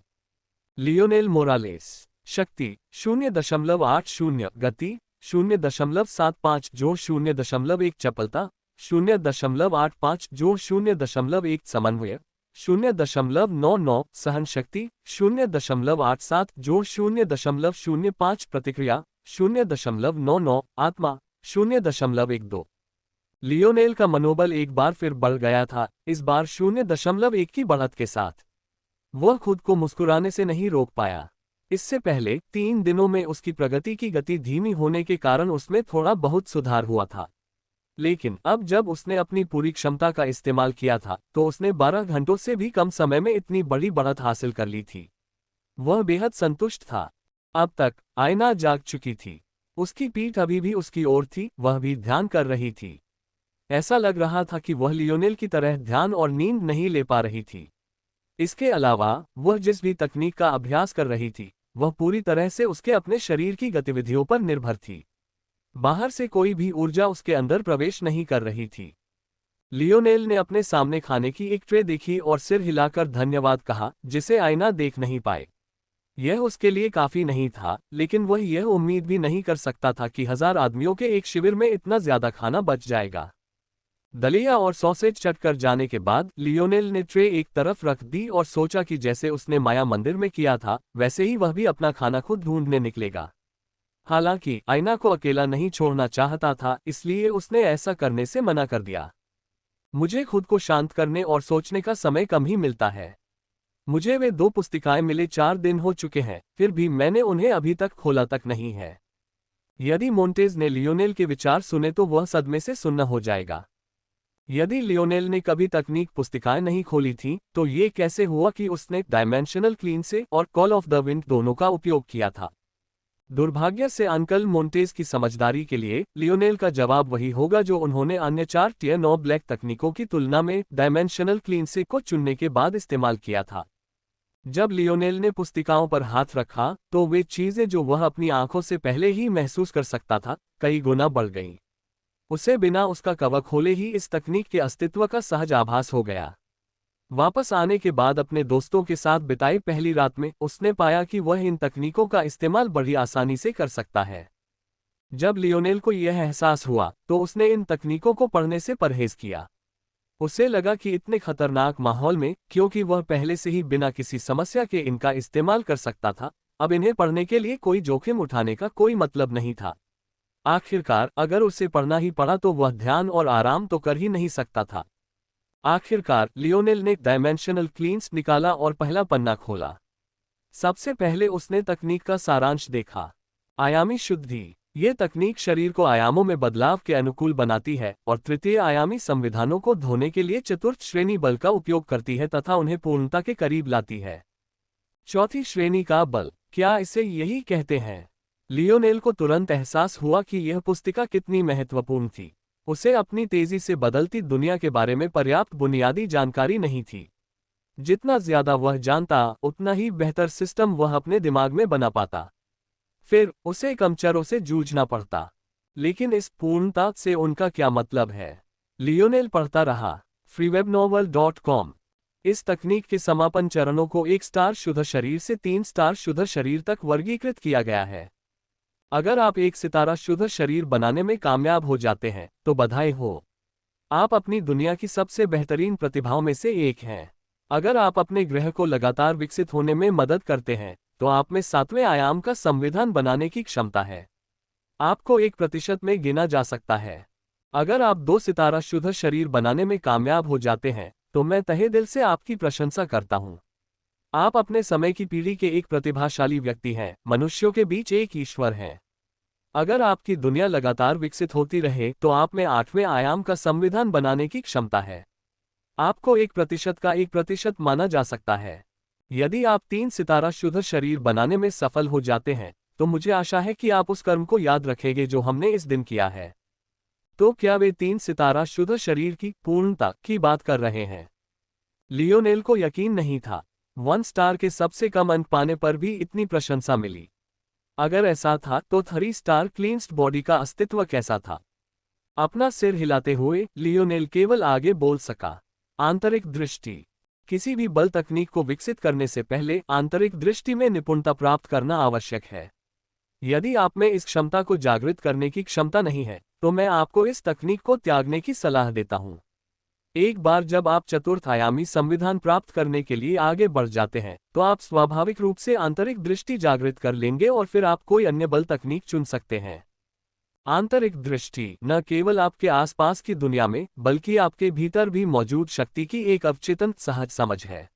Lionel Morales. शक्ति 0.80, गति 0.75 जोड़ 0.1, चपलता 0.85 जोड़ 0.1, समन्वय 0.99, सहन शक्ति 0.87 जोड़ 0.05, प्रतिक्रिया 0.99, आत्मा 0.12। लियोनेल का मनोबल एक बार फिर बढ़ गया था, इस बार 0.1 की बढ़त के साथ। वह खुद को मुस्कुराने से नहीं रोक पाया। इससे पहले 3 दिनों में उसकी प्रगति की गति धीमी होने के कारण उसमें थोड़ा बहुत सुधार हुआ था। लेकिन अब जब उसने अपनी पूरी क्षमता का इस्तेमाल किया था, तो उसने 12 घंटों से भी कम समय में इतनी बड़ी बढ़त हासिल कर ली थी। वह बेहद संतुष्ट था। अब तक आईना जाग चुकी थी। उसकी पीठ अभी भी उसकी ओर थी, वह भी ध्यान कर रही थी। ऐसा लग रहा था कि वह लियोनेल की तरह ध्यान और नींद नहीं ले पा रही थी। इसके अलावा वह जिस भी तकनीक का अभ्यास कर रही थी, वह पूरी तरह से उसके अपने शरीर की गतिविधियों पर निर्भर थी। बाहर से कोई भी ऊर्जा उसके अंदर प्रवेश नहीं कर रही थी। लियोनेल ने अपने सामने खाने की एक ट्रे देखी और सिर हिलाकर धन्यवाद कहा, जिसे आईना देख नहीं पाए। यह उसके लिए काफी नहीं था, लेकिन वह यह उम्मीद भी नहीं कर सकता था कि 1000 आदमियों के एक शिविर में इतना ज्यादा खाना बच जाएगा। दलिया और सॉसेज चटकर जाने के बाद लियोनेल ने ट्रे एक तरफ रख दी और सोचा कि जैसे उसने माया मंदिर में किया था, वैसे ही वह भी अपना खाना खुद ढूंढने निकलेगा। हालांकि आईना को अकेला नहीं छोड़ना चाहता था, इसलिए उसने ऐसा करने से मना कर दिया। मुझे खुद को शांत करने और सोचने का समय कम ही मिलता है। मुझे वे 2 पुस्तिकाएं मिले 4 दिन हो चुके हैं, फिर भी मैंने उन्हें अभी तक खोला तक नहीं है। यदि मोंटेज ने लियोनेल के विचार सुने तो वह सदमे से सुन्न हो जाएगा। यदि लियोनेल ने कभी तकनीक पुस्तिकाएं नहीं खोली थीं, तो ये कैसे हुआ कि उसने डायमेंशनल क्लींसे और कॉल ऑफ द विंड दोनों का उपयोग किया था? दुर्भाग्य से अंकल मोंटेज की समझदारी के लिए लियोनेल का जवाब वही होगा जो उन्होंने अन्य 4 टियर 9 ब्लैक तकनीकों की तुलना में डायमेंशनल क्लींसे को चुनने के बाद इस्तेमाल किया था। जब लियोनेल ने पुस्तिकाओं पर हाथ रखा, तो वे चीजें जो वह अपनी आंखों से पहले ही महसूस कर सकता था, कई गुना बढ़ गईं। उसे बिना उसका कवर खोले ही इस तकनीक के अस्तित्व का सहज आभास हो गया। वापस आने के बाद अपने दोस्तों के साथ बिताई पहली रात में उसने पाया कि वह इन तकनीकों का इस्तेमाल बड़ी आसानी से कर सकता है। जब लियोनेल को यह एहसास हुआ, तो उसने इन तकनीकों को पढ़ने से परहेज किया। उसे लगा कि इतने खतरनाक माहौल में, क्योंकि वह पहले से ही बिना किसी समस्या के इनका इस्तेमाल कर सकता था, अब इन्हें पढ़ने के लिए कोई जोखिम उठाने का कोई मतलब नहीं था। आखिरकार अगर उसे पढ़ना ही पड़ा तो वह ध्यान और आराम तो कर ही नहीं सकता था। आखिरकार लियोनेल ने डायमेंशनल क्लींस निकाला और पहला पन्ना खोला। सबसे पहले उसने तकनीक का सारांश देखा। आयामी शुद्धि। ये तकनीक शरीर को आयामों में बदलाव के अनुकूल बनाती है और तृतीय आयामी संविधानों को धोने के लिए चतुर्थ श्रेणी बल का उपयोग करती है तथा उन्हें पूर्णता के करीब लाती है। चौथी श्रेणी का बल, क्या इसे यही कहते हैं? लियोनेल को तुरंत एहसास हुआ कि यह पुस्तिका कितनी महत्वपूर्ण थी। उसे अपनी तेजी से बदलती दुनिया के बारे में पर्याप्त बुनियादी जानकारी नहीं थी। जितना ज्यादा वह जानता उतना ही बेहतर सिस्टम वह अपने दिमाग में बना पाता। फिर उसे कम चरों से जूझना पड़ता। लेकिन इस पूर्णता से उनका क्या मतलब है? लियोनेल पढ़ता रहा। freewebnovel.com। इस तकनीक के समापन चरणों को 1 स्टार शुद्ध शरीर से 3 स्टार शुद्ध शरीर तक वर्गीकृत किया गया है। अगर आप 1 सितारा शुद्ध शरीर बनाने में कामयाब हो जाते हैं तो बधाई हो, आप अपनी दुनिया की सबसे बेहतरीन प्रतिभाओं में से एक हैं। अगर आप अपने ग्रह को लगातार विकसित होने में मदद करते हैं तो आप में 7वें आयाम का संविधान बनाने की क्षमता है। आपको 1% में गिना जा सकता है। अगर आप 2 सितारा शुद्ध शरीर बनाने में कामयाब हो जाते हैं तो मैं तहे दिल से आपकी प्रशंसा करता हूं। आप अपने समय की पीढ़ी के एक प्रतिभाशाली व्यक्ति हैं, मनुष्यों के बीच एक ईश्वर हैं। अगर आपकी दुनिया लगातार विकसित होती रहे तो आप में 8वें आयाम का संविधान बनाने की क्षमता है। आपको 1% का 1% माना जा सकता है। यदि आप 3 सितारा शुद्ध शरीर बनाने में सफल हो जाते हैं तो मुझे आशा है कि आप उस कर्म को याद रखेंगे जो हमने इस दिन किया है। तो क्या वे 3 सितारा शुद्ध शरीर की पूर्णता की बात कर रहे हैं? लियोनेल को यकीन नहीं था। 1 स्टार के सबसे कम अंक पाने पर भी इतनी प्रशंसा मिली। अगर ऐसा था तो 3 स्टार क्लींस्ड बॉडी का अस्तित्व कैसा था? अपना सिर हिलाते हुए लियोनेल केवल आगे बोल सका। आंतरिक दृष्टि। किसी भी बल तकनीक को विकसित करने से पहले आंतरिक दृष्टि में निपुणता प्राप्त करना आवश्यक है। यदि आप में इस क्षमता को जागृत करने की क्षमता नहीं है तो मैं आपको इस तकनीक को त्यागने की सलाह देता हूं। एक बार जब आप चतुर्थ आयामी संविधान प्राप्त करने के लिए आगे बढ़ जाते हैं तो आप स्वाभाविक रूप से आंतरिक दृष्टि जागृत कर लेंगे और फिर आप कोई अन्य बल तकनीक चुन सकते हैं। आंतरिक दृष्टि न केवल आपके आसपास की दुनिया में बल्कि आपके भीतर भी मौजूद शक्ति की एक अवचेतन सहज समझ है।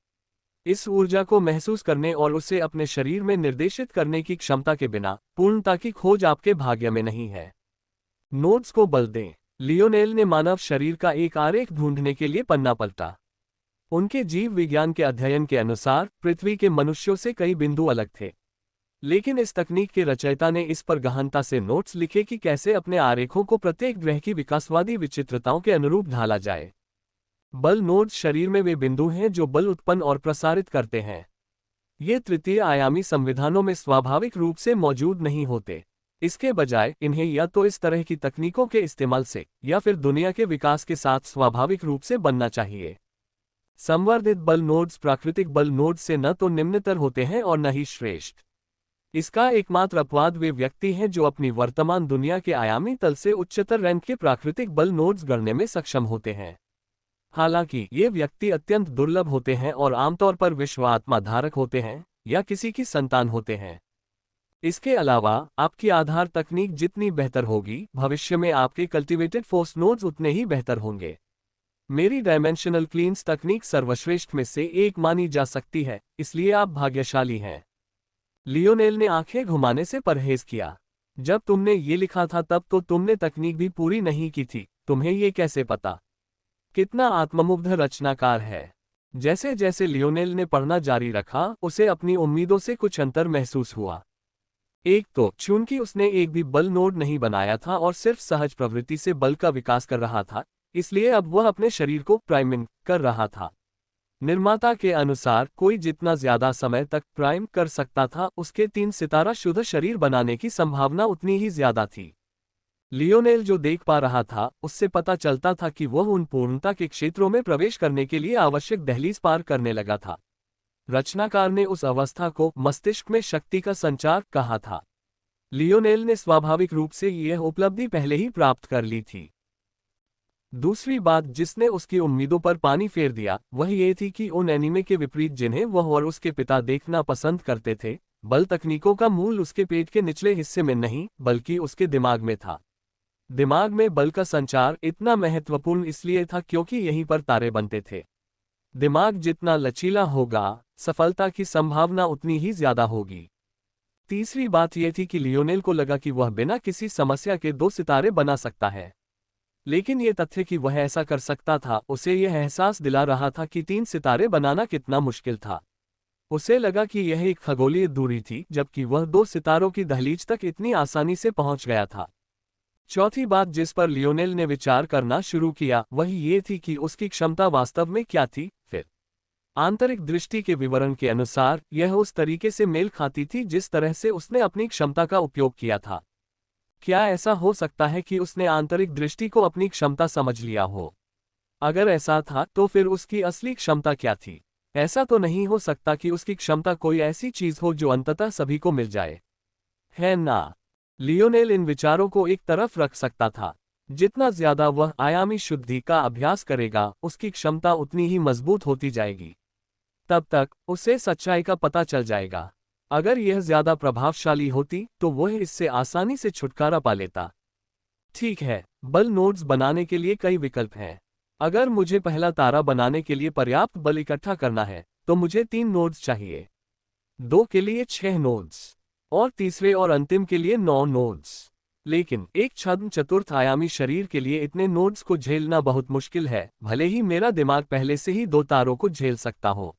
इस ऊर्जा को महसूस करने और उसे अपने शरीर में निर्देशित करने की क्षमता के बिना पूर्णता की खोज आपके भाग्य में नहीं है। नोड्स को बल दें। लियोनेल ने मानव शरीर का एक आरेख ढूंढने के लिए पन्ना पलटा। उनके जीव विज्ञान के अध्ययन के अनुसार पृथ्वी के मनुष्यों से कई बिंदु अलग थे। लेकिन इस तकनीक के रचयिता ने इस पर गहनता से नोट्स लिखे कि कैसे अपने आरेखों को प्रत्येक ग्रह की विकासवादी विचित्रताओं के अनुरूप ढाला जाए। बल नोड्स शरीर में वे बिंदु हैं जो बल उत्पन्न और प्रसारित करते हैं। ये तृतीय आयामी संविधानों में स्वाभाविक रूप से मौजूद नहीं होते। इसके बजाय इन्हें या तो इस तरह की तकनीकों के इस्तेमाल से या फिर दुनिया के विकास के साथ स्वाभाविक रूप से बनना चाहिए। संवर्धित बल नोड्स प्राकृतिक बल नोड्स से न तो निम्नतर होते हैं और न ही श्रेष्ठ। इसका एकमात्र अपवाद वे व्यक्ति हैं जो अपनी वर्तमान दुनिया के आयामी तल से उच्चतर रैंक के प्राकृतिक बल नोड्स गढ़ने में सक्षम होते हैं। हालांकि ये व्यक्ति अत्यंत दुर्लभ होते हैं और आमतौर पर विश्व आत्मा धारक होते हैं या किसी की संतान होते हैं। इसके अलावा आपकी आधार तकनीक जितनी बेहतर होगी, भविष्य में आपके कल्टीवेटेड फोर्स नोड्स उतने ही बेहतर होंगे। मेरी डायमेंशनल क्लींस तकनीक सर्वश्रेष्ठ में से एक मानी जा सकती है, इसलिए आप भाग्यशाली हैं। लियोनेल ने आंखें घुमाने से परहेज किया। जब तुमने ये लिखा था तब तो तुमने तकनीक भी पूरी नहीं की थी, तुम्हें ये कैसे पता? कितना आत्ममुग्ध रचनाकार है। जैसे जैसे लियोनेल ने पढ़ना जारी रखा, उसे अपनी उम्मीदों से कुछ अंतर महसूस हुआ। एक तो चूंकि उसने एक भी बल नोड नहीं बनाया था और सिर्फ सहज प्रवृत्ति से बल का विकास कर रहा था, इसलिए अब वह अपने शरीर को प्राइमिंग कर रहा था। निर्माता के अनुसार कोई जितना ज्यादा समय तक प्राइम कर सकता था, उसके 3 सितारा शुद्ध शरीर बनाने की संभावना उतनी ही ज्यादा थी। लियोनेल जो देख पा रहा था उससे पता चलता था कि वह उन पूर्णता के क्षेत्रों में प्रवेश करने के लिए आवश्यक दहलीज पार करने लगा था। रचनाकार ने उस अवस्था को मस्तिष्क में शक्ति का संचार कहा था। लियोनेल ने स्वाभाविक रूप से यह उपलब्धि पहले ही प्राप्त कर ली थी। दूसरी बात जिसने उसकी उम्मीदों पर पानी फेर दिया वह ये थी कि उन एनीमे के विपरीत जिन्हें वह और उसके पिता देखना पसंद करते थे, बल तकनीकों का मूल उसके पेट के निचले हिस्से में नहीं बल्कि उसके दिमाग में था। दिमाग में बल का संचार इतना महत्वपूर्ण इसलिए था क्योंकि यहीं पर तारे बनते थे। दिमाग जितना लचीला होगा, सफलता की संभावना उतनी ही ज्यादा होगी। तीसरी बात यह थी कि लियोनेल को लगा कि वह बिना किसी समस्या के 2 सितारे बना सकता है। लेकिन यह तथ्य कि वह ऐसा कर सकता था उसे यह एहसास दिला रहा था कि 3 सितारे बनाना कितना मुश्किल था। उसे लगा कि यह एक खगोलीय दूरी थी जबकि वह 2 सितारों की दहलीज तक इतनी आसानी से पहुंच गया था। चौथी बात जिस पर लियोनेल ने विचार करना शुरू किया वह ये थी कि उसकी क्षमता वास्तव में क्या थी। फिर आंतरिक दृष्टि के विवरण के अनुसार यह उस तरीके से मेल खाती थी जिस तरह से उसने अपनी क्षमता का उपयोग किया था। क्या ऐसा हो सकता है कि उसने आंतरिक दृष्टि को अपनी क्षमता समझ लिया हो? अगर ऐसा था तो फिर उसकी असली क्षमता क्या थी? ऐसा तो नहीं हो सकता कि उसकी क्षमता कोई ऐसी चीज हो जो अंततः सभी को मिल जाए, है ना? लियोनेल इन विचारों को एक तरफ रख सकता था। जितना ज्यादा वह आयामी शुद्धि का अभ्यास करेगा उसकी क्षमता उतनी ही मजबूत होती जाएगी। तब तक उसे सच्चाई का पता चल जाएगा। अगर यह ज्यादा प्रभावशाली होती तो वह इससे आसानी से छुटकारा पा लेता। ठीक है, बल नोड्स बनाने के लिए कई विकल्प हैं। अगर मुझे पहला तारा बनाने के लिए पर्याप्त बल इकट्ठा करना है तो मुझे 3 नोड्स चाहिए, 2 के लिए 6 नोड्स और तीसरे और अंतिम के लिए 9 नोड्स। लेकिन एक छद्म चतुर्थ आयामी शरीर के लिए इतने नोड्स को झेलना बहुत मुश्किल है, भले ही मेरा दिमाग पहले से ही 2 तारों को झेल सकता हो।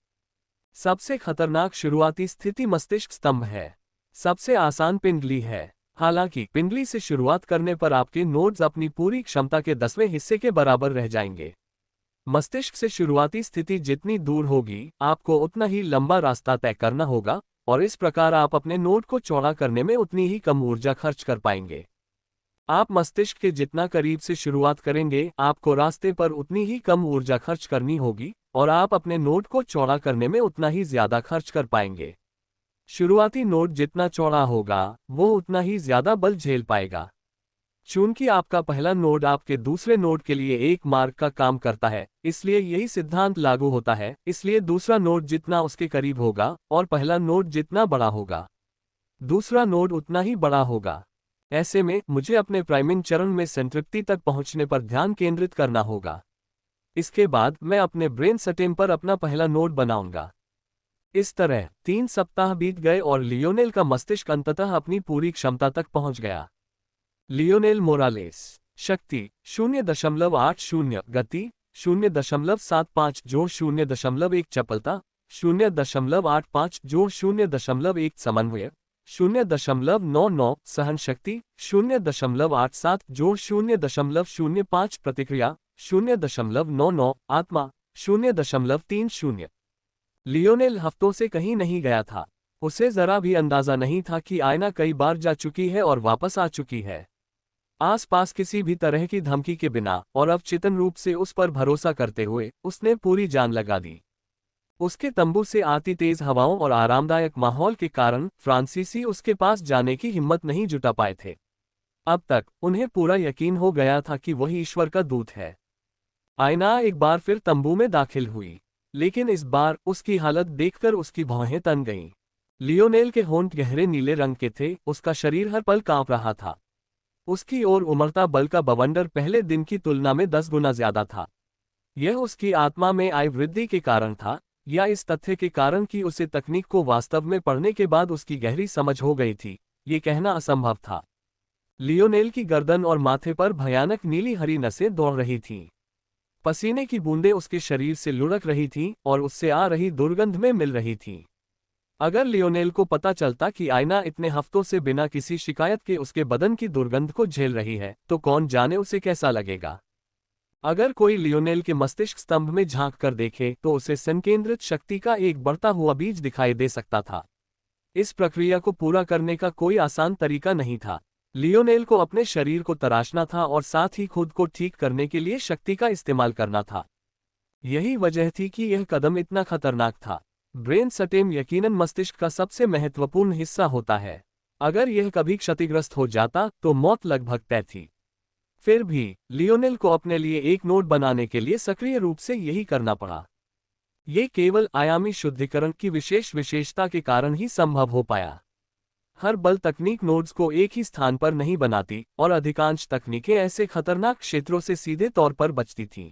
सबसे खतरनाक शुरुआती स्थिति मस्तिष्क स्तंभ है। सबसे आसान पिंडली है। हालांकि पिंडली से शुरुआत करने पर आपके नोड्स अपनी पूरी क्षमता के 10वें हिस्से के बराबर रह जाएंगे। मस्तिष्क से शुरुआती स्थिति जितनी दूर होगी आपको उतना ही लंबा रास्ता तय करना होगा और इस प्रकार आप अपने नोड को चौड़ा करने में उतनी ही कम ऊर्जा खर्च कर पाएंगे। आप मस्तिष्क के जितना करीब से शुरुआत करेंगे आपको रास्ते पर उतनी ही कम ऊर्जा खर्च करनी होगी और आप अपने नोड को चौड़ा करने में उतना ही ज्यादा खर्च कर पाएंगे। शुरुआती नोड जितना चौड़ा होगा वो उतना ही ज्यादा बल झेल पाएगा। चूंकि आपका पहला नोड आपके दूसरे नोड के लिए एक मार्ग का काम करता है, इसलिए यही सिद्धांत लागू होता है। इसलिए दूसरा नोड जितना उसके करीब होगा और पहला नोड जितना बड़ा होगा, दूसरा नोड उतना ही बड़ा होगा। ऐसे में मुझे अपने प्राइमिंग चरण में संतृप्ति तक पहुंचने पर ध्यान केंद्रित करना होगा। इसके बाद मैं अपने ब्रेन स्टेम पर अपना पहला नोड बनाऊंगा। इस तरह 3 सप्ताह बीत गए और लियोनेल का मस्तिष्क अंततः अपनी पूरी क्षमता तक पहुंच गया। Lionel Morales. शक्ति 0.80, गति 0.75 जोड़ 0.1, चपलता 0.85 जोड़ 0.1, समन्वय 0.99, सहन शक्ति 0.87 जोड़ 0.05, प्रतिक्रिया 0.99, आत्मा 0.30। लियोनेल हफ्तों से कहीं नहीं गया था। उसे जरा भी अंदाजा नहीं था कि आयना कई बार जा चुकी है और वापस आ चुकी है। आसपास किसी भी तरह की धमकी के बिना और अवचेतन रूप से उस पर भरोसा करते हुए उसने पूरी जान लगा दी। उसके तंबू से आती तेज हवाओं और आरामदायक माहौल के कारण फ्रांसीसी उसके पास जाने की हिम्मत नहीं जुटा पाए थे। अब तक उन्हें पूरा यकीन हो गया था कि वही ईश्वर का दूत है। आयना एक बार फिर तंबू में दाखिल हुई, लेकिन इस बार उसकी हालत देखकर उसकी भौहें तन गईं। लियोनेल के होंठ गहरे नीले रंग के थे, उसका शरीर हर पल कांप रहा था। उसकी ओर उमड़ता बल का बवंडर पहले दिन की तुलना में 10 गुना ज्यादा था। यह उसकी आत्मा में आई वृद्धि के कारण था या इस तथ्य के कारण कि उसे तकनीक को वास्तव में पढ़ने के बाद उसकी गहरी समझ हो गई थी, ये कहना असंभव था। लियोनेल की गर्दन और माथे पर भयानक नीली हरी नसें दौड़ रही थीं। पसीने की बूंदें उसके शरीर से लुढ़क रही थीं और उससे आ रही दुर्गंध में मिल रही थीं। अगर लियोनेल को पता चलता कि आयना इतने हफ्तों से बिना किसी शिकायत के उसके बदन की दुर्गंध को झेल रही है तो कौन जाने उसे कैसा लगेगा। अगर कोई लियोनेल के मस्तिष्क स्तंभ में झांक कर देखे तो उसे संकेंद्रित शक्ति का एक बढ़ता हुआ बीज दिखाई दे सकता था। इस प्रक्रिया को पूरा करने का कोई आसान तरीका नहीं था। लियोनेल को अपने शरीर को तराशना था और साथ ही खुद को ठीक करने के लिए शक्ति का इस्तेमाल करना था। यही वजह थी कि यह कदम इतना खतरनाक था। ब्रेन स्टेम यकीनन मस्तिष्क का सबसे महत्वपूर्ण हिस्सा होता है। अगर यह कभी क्षतिग्रस्त हो जाता तो मौत लगभग तय थी। फिर भी लियोनेल को अपने लिए एक नोड बनाने के लिए सक्रिय रूप से यही करना पड़ा। ये केवल आयामी शुद्धिकरण की विशेष विशेषता के कारण ही संभव हो पाया। हर बल तकनीक नोड्स को एक ही स्थान पर नहीं बनाती और अधिकांश तकनीकें ऐसे खतरनाक क्षेत्रों से सीधे तौर पर बचती थीं।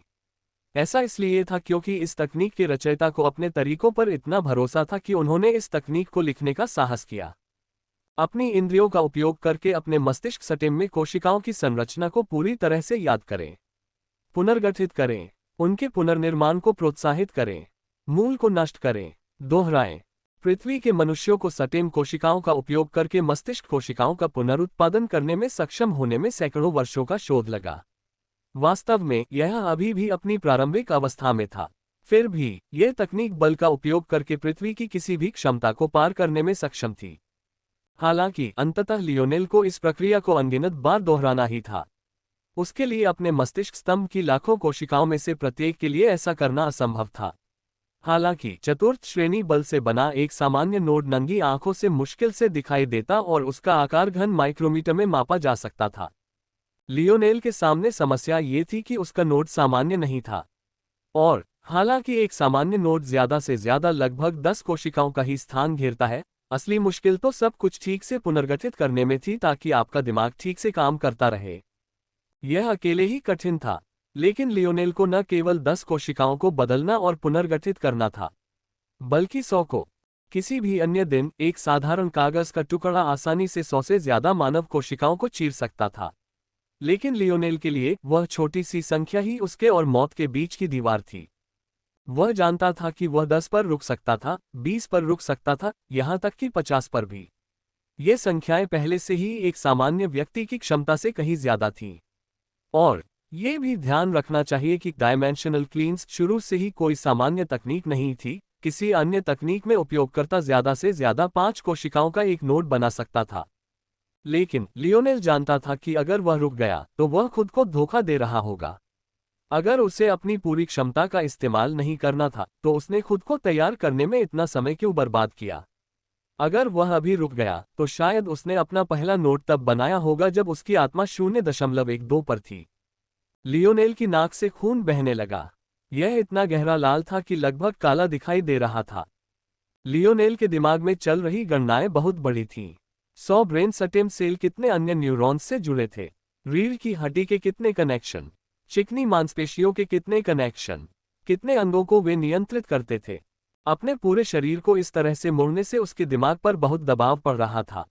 ऐसा इसलिए था क्योंकि इस तकनीक के रचयिता को अपने तरीकों पर इतना भरोसा था कि उन्होंने इस तकनीक को लिखने का साहस किया। अपनी इंद्रियों का उपयोग करके अपने मस्तिष्क सटेम में कोशिकाओं की संरचना को पूरी तरह से याद करें, पुनर्गठित करें, उनके पुनर्निर्माण को प्रोत्साहित करें, मूल को नष्ट करें, दोहराएं। पृथ्वी के मनुष्यों को सटेम कोशिकाओं का उपयोग करके मस्तिष्क कोशिकाओं का पुनरुत्पादन करने में सक्षम होने में सैकड़ों वर्षों का शोध लगा। वास्तव में यह अभी भी अपनी प्रारंभिक अवस्था में था। फिर भी यह तकनीक बल का उपयोग करके पृथ्वी की किसी भी क्षमता को पार करने में सक्षम थी। हालांकि अंततः लियोनेल को इस प्रक्रिया को अनगिनत बार दोहराना ही था। उसके लिए अपने मस्तिष्क स्तंभ की लाखों कोशिकाओं में से प्रत्येक के लिए ऐसा करना असंभव था। हालांकि चतुर्थ श्रेणी बल से बना एक सामान्य नोड नंगी आंखों से मुश्किल से दिखाई देता और उसका आकार घन माइक्रोमीटर में मापा जा सकता था। लियोनेल के सामने समस्या ये थी कि उसका नोड सामान्य नहीं था, और हालांकि एक सामान्य नोड ज्यादा से ज्यादा लगभग 10 कोशिकाओं का ही स्थान घेरता है, असली मुश्किल तो सब कुछ ठीक से पुनर्गठित करने में थी ताकि आपका दिमाग ठीक से काम करता रहे। यह अकेले ही कठिन था, लेकिन लियोनेल को न केवल 10 कोशिकाओं को बदलना और पुनर्गठित करना था, बल्कि 100 को। किसी भी अन्य दिन एक साधारण कागज का टुकड़ा आसानी से 100 से ज्यादा मानव कोशिकाओं को चीर सकता था, लेकिन लियोनेल के लिए वह छोटी सी संख्या ही उसके और मौत के बीच की दीवार थी। वह जानता था कि वह 10 पर रुक सकता था, 20 पर रुक सकता था, यहां तक कि 50 पर भी। ये संख्याएं पहले से ही एक सामान्य व्यक्ति की क्षमता से कहीं ज्यादा थीं। और ये भी ध्यान रखना चाहिए कि डायमेंशनल क्लींस शुरू से ही कोई सामान्य तकनीक नहीं थी। किसी अन्य तकनीक में उपयोगकर्ता ज्यादा से ज्यादा 5 कोशिकाओं का एक नोड बना सकता था, लेकिन लियोनेल जानता था कि अगर वह रुक गया तो वह खुद को धोखा दे रहा होगा। अगर उसे अपनी पूरी क्षमता का इस्तेमाल नहीं करना था तो उसने खुद को तैयार करने में इतना समय क्यों बर्बाद किया। अगर वह अभी रुक गया तो शायद उसने अपना पहला नोट तब बनाया होगा जब उसकी आत्मा 0.12 पर थी। लियोनेल की नाक से खून बहने लगा। यह इतना गहरा लाल था कि लगभग काला दिखाई दे रहा था। लियोनेल के दिमाग में चल रही गणनाएं बहुत बड़ी थीं। 100 ब्रेन स्टेम सेल कितने अन्य न्यूरॉन्स से जुड़े थे, रीढ़ की हड्डी के कितने कनेक्शन, चिकनी मांसपेशियों के कितने कनेक्शन, कितने अंगों को वे नियंत्रित करते थे। अपने पूरे शरीर को इस तरह से मोड़ने से उसके दिमाग पर बहुत दबाव पड़ रहा था।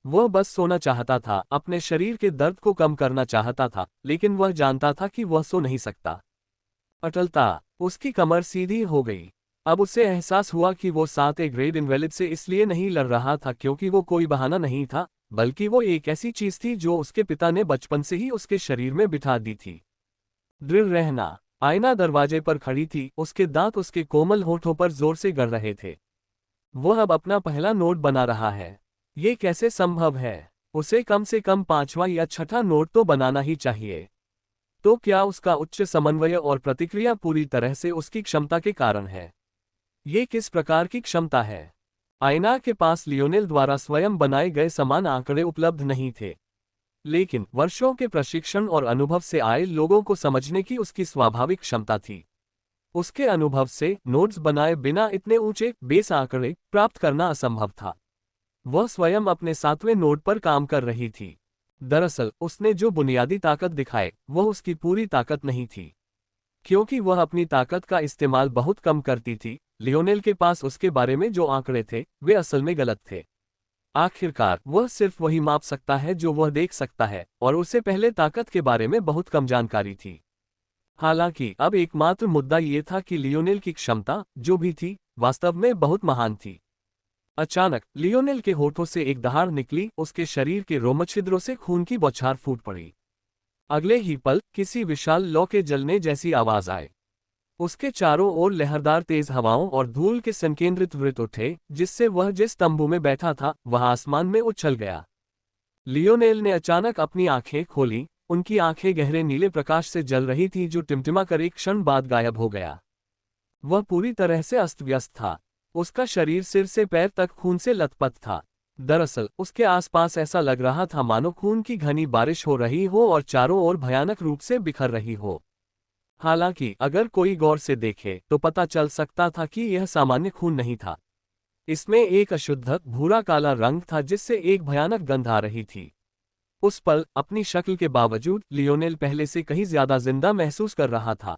वह बस सोना चाहता था, अपने शरीर के दर्द को कम करना चाहता था, लेकिन वह जानता था कि वह सो नहीं सकता। अटलता, उसकी कमर सीधी हो गई। अब उसे एहसास हुआ कि वो 7 ग्रेड इनवैलिड से इसलिए नहीं लड़ रहा था क्योंकि वो कोई बहाना नहीं था, बल्कि वो एक ऐसी चीज थी जो उसके पिता ने बचपन से ही उसके शरीर में बिठा दी थी। दृढ़ रहना। आईना दरवाजे पर खड़ी थी, उसके दांत उसके कोमल होठों पर जोर से गड़ रहे थे। वह अब अपना पहला नोट बना रहा है। ये कैसे संभव है? उसे कम से कम 5वां या 6ठा नोट तो बनाना ही चाहिए। तो क्या उसका उच्च समन्वय और प्रतिक्रिया पूरी तरह से उसकी क्षमता के कारण है? ये किस प्रकार की क्षमता है? आईना के पास लियोनेल द्वारा स्वयं बनाए गए समान आंकड़े उपलब्ध नहीं थे, लेकिन वर्षों के प्रशिक्षण और अनुभव से आए लोगों को समझने की उसकी स्वाभाविक क्षमता थी। उसके अनुभव से नोट्स बनाए बिना इतने ऊंचे बेस आंकड़े प्राप्त करना असंभव था। वह स्वयं अपने 7वें नोट पर काम कर रही थी। दरअसल उसने जो बुनियादी ताकत दिखाए वह उसकी पूरी ताकत नहीं थी, क्योंकि वह अपनी ताकत का इस्तेमाल बहुत कम करती थी। लियोनेल के पास उसके बारे में जो आंकड़े थे वे असल में गलत थे। आखिरकार वह सिर्फ वही माप सकता है जो वह देख सकता है, और उसे पहले ताकत के बारे में बहुत कम जानकारी थी। हालांकि अब एकमात्र मुद्दा ये था कि लियोनेल की क्षमता जो भी थी वास्तव में बहुत महान थी। अचानक लियोनेल के होठों से एक दहाड़ निकली, उसके शरीर के रोमछिद्रों से खून की बौछार फूट पड़ी। अगले ही पल किसी विशाल लौ के जलने जैसी आवाज आई। उसके चारों ओर लहरदार तेज हवाओं और धूल के संकेंद्रित वृत्त उठे, जिससे वह जिस तंबू में बैठा था वह आसमान में उछल गया। लियोनेल ने अचानक अपनी आंखें खोली। उनकी आंखें गहरे नीले प्रकाश से जल रही थी जो टिमटिमा कर एक क्षण बाद गायब हो गया। वह पूरी तरह से अस्त व्यस्त था। उसका शरीर सिर से पैर तक खून से लथपथ था। दरअसल उसके आसपास ऐसा लग रहा था मानो खून की घनी बारिश हो रही हो और चारों ओर भयानक रूप से बिखर रही हो। हालांकि अगर कोई गौर से देखे तो पता चल सकता था कि यह सामान्य खून नहीं था। इसमें एक अशुद्ध भूरा काला रंग था जिससे एक भयानक गंध आ रही थी। उस पल अपनी शक्ल के बावजूद लियोनेल पहले से कहीं ज्यादा जिंदा महसूस कर रहा था।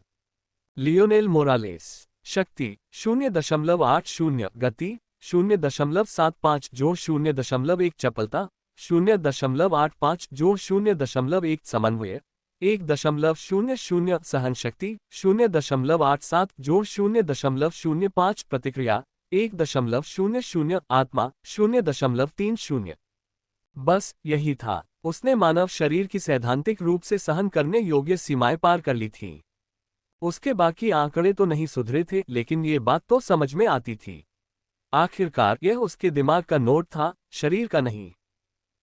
Lionel Morales. शक्ति 0.80, गति 0.75 जोड़ 0.1, चपलता 0.85 जोड़ 0.1, समन्वय 1.00, सहन शक्ति 0.87 जोड़ 0.05, प्रतिक्रिया 1.00, आत्मा 0.30। बस यही था, उसने मानव शरीर की सैद्धांतिक रूप से सहन करने योग्य सीमाएं पार कर ली थीं। उसके बाकी आंकड़े तो नहीं सुधरे थे, लेकिन ये बात तो समझ में आती थी। आखिरकार यह उसके दिमाग का नोड था, शरीर का नहीं।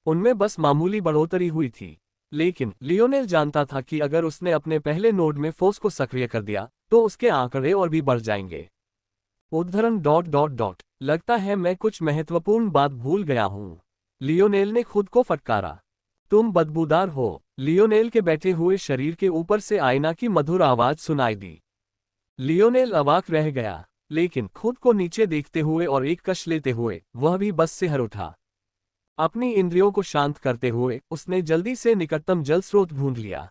उनमें बस मामूली बढ़ोतरी हुई थी, लेकिन लियोनेल जानता था कि अगर उसने अपने पहले नोड में फोर्स को सक्रिय कर दिया तो उसके आंकड़े और भी बढ़ जाएंगे। उद्धरण ... लगता है मैं कुछ महत्वपूर्ण बात भूल गया हूं। लियोनेल ने खुद को फटकारा। तुम बदबूदार हो। लियोनेल के बैठे हुए शरीर के ऊपर से आयना की मधुर आवाज सुनाई दी। लियोनेल अवाक रह गया, लेकिन खुद को नीचे देखते हुए और एक कश लेते हुए वह भी बस से हर उठा। अपनी इंद्रियों को शांत करते हुए उसने जल्दी से निकटतम जल स्रोत ढूंढ लिया।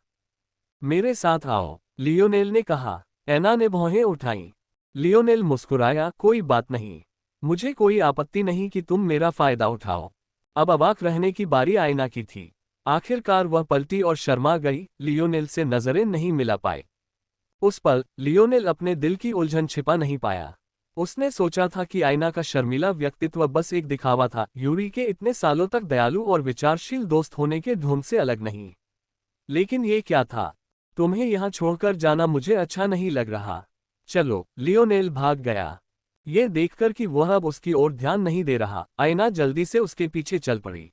मेरे साथ आओ, लियोनेल ने कहा। ऐना ने भौहें उठाईं। लियोनेल मुस्कुराया, कोई बात नहीं, मुझे कोई आपत्ति नहीं कि तुम मेरा फायदा उठाओ। अब अवाक रहने की बारी आयना की थी। आखिरकार वह पलटी और शर्मा गई, लियोनेल से नजरें नहीं मिला पाए। उस पल लियोनेल अपने दिल की उलझन छिपा नहीं पाया। उसने सोचा था कि आयना का शर्मीला व्यक्तित्व बस एक दिखावा था, यूरी के इतने सालों तक दयालु और विचारशील दोस्त होने के ढोंग से अलग नहीं। लेकिन ये क्या था? तुम्हें यहाँ छोड़कर जाना मुझे अच्छा नहीं लग रहा। चलो, लियोनेल भाग गया। ये देखकर कि वह अब उसकी ओर ध्यान नहीं दे रहा, आयना जल्दी से उसके पीछे चल पड़ी।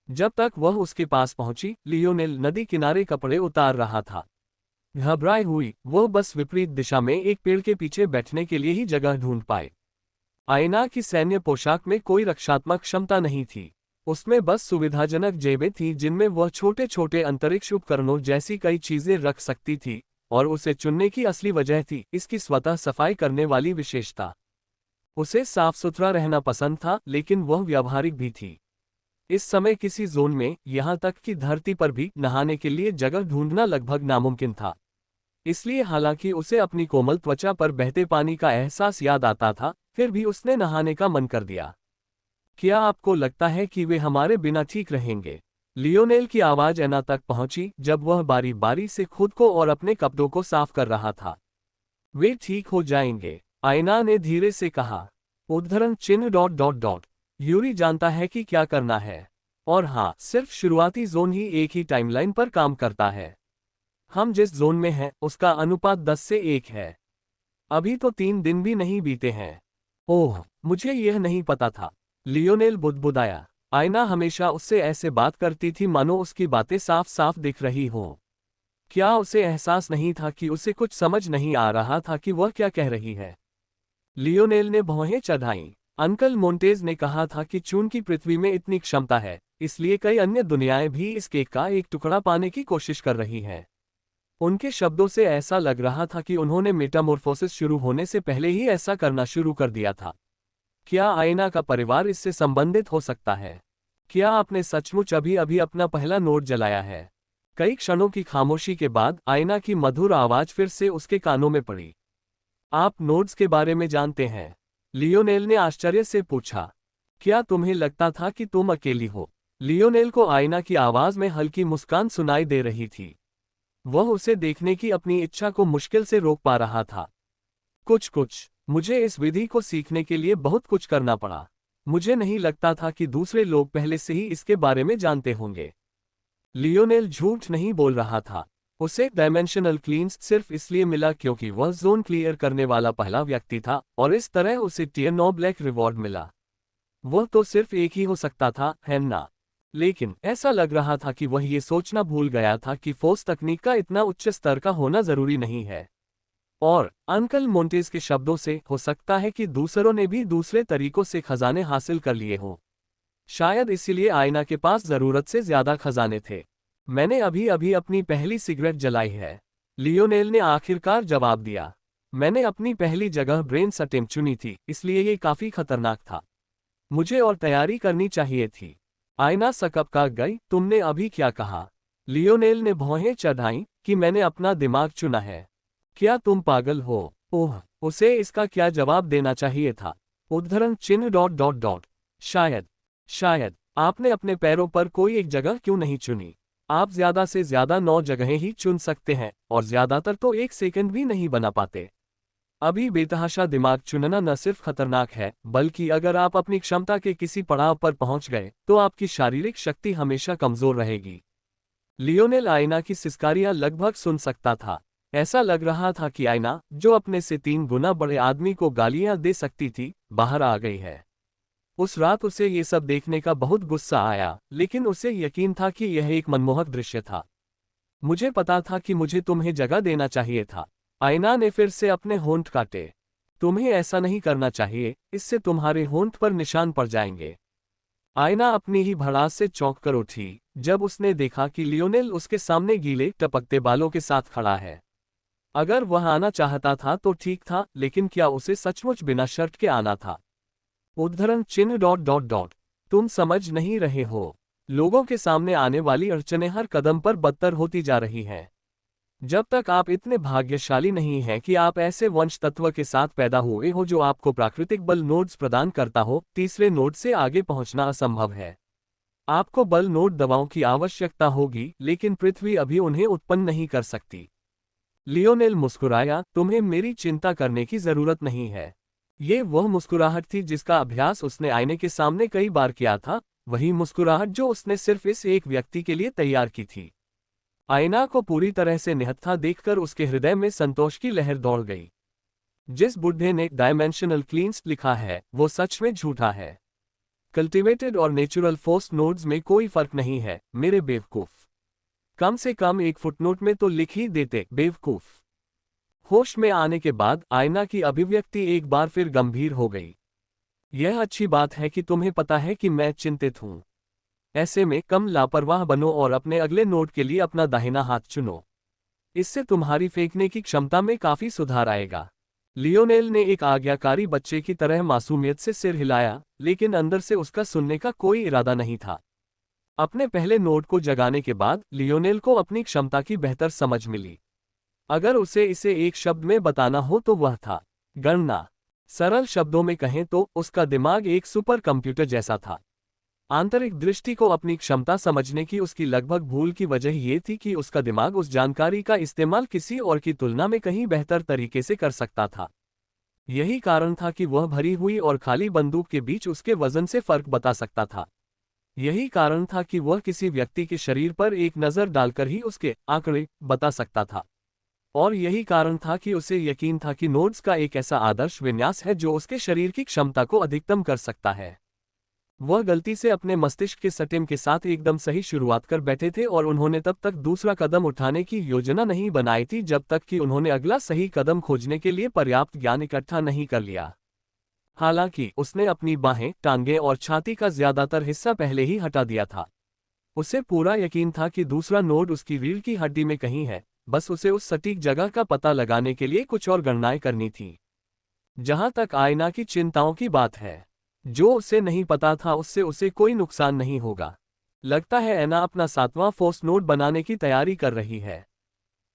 जब तक वह उसके पास पहुंची, लियोनेल नदी किनारे कपड़े उतार रहा था। घबराई हुई वह बस विपरीत दिशा में एक पेड़ के पीछे बैठने के लिए ही जगह ढूंढ पाए। आयना की सैन्य पोशाक में कोई रक्षात्मक क्षमता नहीं थी। उसमें बस सुविधाजनक जेबें थीं जिनमें वह छोटे छोटे अंतरिक्ष उपकरणों जैसी कई चीजें रख सकती थी, और उसे चुनने की असली वजह थी इसकी स्वतः सफाई करने वाली विशेषता। उसे साफ सुथरा रहना पसंद था, लेकिन वह व्यावहारिक भी थी। इस समय किसी जोन में, यहां तक कि धरती पर भी, नहाने के लिए जगह ढूंढना लगभग नामुमकिन था। इसलिए हालांकि उसे अपनी कोमल त्वचा पर बहते पानी का एहसास याद आता था, फिर भी उसने नहाने का मन कर दिया। क्या आपको लगता है कि वे हमारे बिना ठीक रहेंगे? लियोनेल की आवाज ऐना तक पहुंची जब वह बारी बारी से खुद को और अपने कपड़ों को साफ कर रहा था। वे ठीक हो जाएंगे, आयना ने धीरे से कहा। उद्धरण चिन्ह ... यूरी जानता है कि क्या करना है। और हाँ, सिर्फ शुरुआती जोन ही एक ही टाइमलाइन पर काम करता है। हम जिस जोन में हैं उसका अनुपात 10 से 1 है। अभी तो 3 दिन भी नहीं बीते हैं। ओह, मुझे यह नहीं पता था। लियोनेल बुदबुदाया। आयना हमेशा उससे ऐसे बात करती थी मानो उसकी बातें साफ साफ दिख रही हों। क्या उसे एहसास नहीं था कि उसे कुछ समझ नहीं आ रहा था कि वह क्या कह रही है? लियोनेल ने भौहें चढ़ाईं। अंकल मोंटेज ने कहा था कि चूंकि पृथ्वी में इतनी क्षमता है, इसलिए कई अन्य दुनियाएं भी इस केक का एक टुकड़ा पाने की कोशिश कर रही हैं। उनके शब्दों से ऐसा लग रहा था कि उन्होंने मेटामॉर्फोसिस शुरू होने से पहले ही ऐसा करना शुरू कर दिया था। क्या आयना का परिवार इससे संबंधित हो सकता है? क्या आपने सचमुच अभी अभी अपना पहला नोट जलाया है? कई क्षणों की खामोशी के बाद आयना की मधुर आवाज फिर से उसके कानों में पड़ी। आप नोड्स के बारे में जानते हैं? लियोनेल ने आश्चर्य से पूछा। क्या तुम्हें लगता था कि तुम अकेली हो? लियोनेल को आयना की आवाज में हल्की मुस्कान सुनाई दे रही थी। वह उसे देखने की अपनी इच्छा को मुश्किल से रोक पा रहा था। कुछ मुझे इस विधि को सीखने के लिए बहुत कुछ करना पड़ा। मुझे नहीं लगता था कि दूसरे लोग पहले से ही इसके बारे में जानते होंगे। लियोनेल झूठ नहीं बोल रहा था। उसे डायमेंशनल क्लींस सिर्फ इसलिए मिला क्योंकि वह जोन क्लियर करने वाला पहला व्यक्ति था, और इस तरह उसे टियर 9 ब्लैक रिवॉर्ड मिला। वह तो सिर्फ एक ही हो सकता था, है ना? लेकिन ऐसा लग रहा था कि वह ये सोचना भूल गया था कि फोर्स तकनीक का इतना उच्च स्तर का होना जरूरी नहीं है। और अंकल मोंटेज के शब्दों से, हो सकता है कि दूसरों ने भी दूसरे तरीकों से खजाने हासिल कर लिए हों। शायद इसीलिए आयना के पास जरूरत से ज्यादा खजाने थे। मैंने अभी अभी अपनी पहली सिगरेट जलाई है। लियोनेल ने आखिरकार जवाब दिया। मैंने अपनी पहली जगह ब्रेन अटेम्प्ट चुनी थी, इसलिए ये काफी खतरनाक था। मुझे और तैयारी करनी चाहिए थी। आयना सकपका गई, तुमने अभी क्या कहा? लियोनेल ने भौहें चढ़ाई कि मैंने अपना दिमाग चुना है। क्या तुम पागल हो? ओह, उसे इसका क्या जवाब देना चाहिए था? उद्धरण चिन्ह डॉट डॉट डॉट। शायद आपने अपने पैरों पर कोई एक जगह क्यों नहीं चुनी? आप ज्यादा से ज्यादा 9 जगहें ही चुन सकते हैं, और ज्यादातर तो 1 सेकंड भी नहीं बना पाते। अभी बेतहाशा दिमाग चुनना न सिर्फ खतरनाक है, बल्कि अगर आप अपनी क्षमता के किसी पड़ाव पर पहुंच गए, तो आपकी शारीरिक शक्ति हमेशा कमजोर रहेगी। लियोनेल आयना की सिसकारियां लगभग सुन सकता था। ऐसा लग रहा था कि आयना, जो अपने से 3 गुना बड़े आदमी को गालियां दे सकती थी, बाहर आ गई है। उस रात उसे ये सब देखने का बहुत गुस्सा आया, लेकिन उसे यकीन था कि यह एक मनमोहक दृश्य था। मुझे पता था कि मुझे तुम्हें जगह देना चाहिए था। आयना ने फिर से अपने होंठ काटे। तुम्हें ऐसा नहीं करना चाहिए, इससे तुम्हारे होंठ पर निशान पड़ जाएंगे। आयना अपनी ही भड़ास से चौंक कर उठी जब उसने देखा कि लियोनेल उसके सामने गीले टपकते बालों के साथ खड़ा है। अगर वह आना चाहता था तो ठीक था, लेकिन क्या उसे सचमुच बिना शर्ट के आना था? उद्धरण चिन्ह डॉट डॉट डॉट। तुम समझ नहीं रहे हो। लोगों के सामने आने वाली अड़चनें हर कदम पर बदतर होती जा रही हैं। जब तक आप इतने भाग्यशाली नहीं हैं कि आप ऐसे वंश तत्व के साथ पैदा हुए हो जो आपको प्राकृतिक बल नोड्स प्रदान करता हो, तीसरे नोड से आगे पहुंचना असंभव है। आपको बल नोड दवाओं की आवश्यकता होगी, लेकिन पृथ्वी अभी उन्हें उत्पन्न नहीं कर सकती। लियोनेल मुस्कुराया, तुम्हें मेरी चिंता करने की जरूरत नहीं है। ये वह मुस्कुराहट थी जिसका अभ्यास उसने आईने के सामने कई बार किया था, वही मुस्कुराहट जो उसने सिर्फ इस एक व्यक्ति के लिए तैयार की थी। आयना को पूरी तरह से निहत्था देखकर उसके हृदय में संतोष की लहर दौड़ गई। जिस बुढ़े ने डायमेंशनल क्लींस लिखा है, वो सच में झूठा है। कल्टिवेटेड और नेचुरल फोर्स नोड्स में कोई फर्क नहीं है, मेरे बेवकूफ। कम से कम एक फुटनोट में तो लिख ही देते, बेवकूफ। होश में आने के बाद आयना की अभिव्यक्ति एक बार फिर गंभीर हो गई। यह अच्छी बात है कि तुम्हें पता है कि मैं चिंतित हूं। ऐसे में कम लापरवाह बनो और अपने अगले नोट के लिए अपना दाहिना हाथ चुनो। इससे तुम्हारी फेंकने की क्षमता में काफी सुधार आएगा। लियोनेल ने एक आज्ञाकारी बच्चे की तरह मासूमियत से सिर हिलाया, लेकिन अंदर से उसका सुनने का कोई इरादा नहीं था। अपने पहले नोट को जगाने के बाद लियोनेल को अपनी क्षमता की बेहतर समझ मिली। अगर उसे इसे एक शब्द में बताना हो तो वह था गणना। सरल शब्दों में कहें तो उसका दिमाग एक सुपर कंप्यूटर जैसा था। आंतरिक दृष्टि को अपनी क्षमता समझने की उसकी लगभग भूल की वजह ये थी कि उसका दिमाग उस जानकारी का इस्तेमाल किसी और की तुलना में कहीं बेहतर तरीके से कर सकता था। यही कारण था कि वह भरी हुई और खाली बंदूक के बीच उसके वजन से फर्क बता सकता था। यही कारण था कि वह किसी व्यक्ति के शरीर पर एक नज़र डालकर ही उसके आंकड़े बता सकता था। और यही कारण था कि उसे यकीन था कि नोड्स का एक ऐसा आदर्श विन्यास है जो उसके शरीर की क्षमता को अधिकतम कर सकता है। वह गलती से अपने मस्तिष्क के सटिम के साथ एकदम सही शुरुआत कर बैठे थे और उन्होंने तब तक दूसरा कदम उठाने की योजना नहीं बनाई थी जब तक कि उन्होंने अगला सही कदम खोजने के लिए पर्याप्त ज्ञान इकट्ठा नहीं कर लिया। हालांकि उसने अपनी बाहें, टांगें और छाती का ज्यादातर हिस्सा पहले ही हटा दिया था। उसे पूरा यकीन था कि दूसरा नोड उसकी रीढ़ की हड्डी में कहीं है, बस उसे उस सटीक जगह का पता लगाने के लिए कुछ और गणनाएं करनी थी। जहां तक आयना की चिंताओं की बात है, जो उसे नहीं पता था उससे उसे कोई नुकसान नहीं होगा। लगता है ऐना अपना 7वां फोर्स नोड बनाने की तैयारी कर रही है।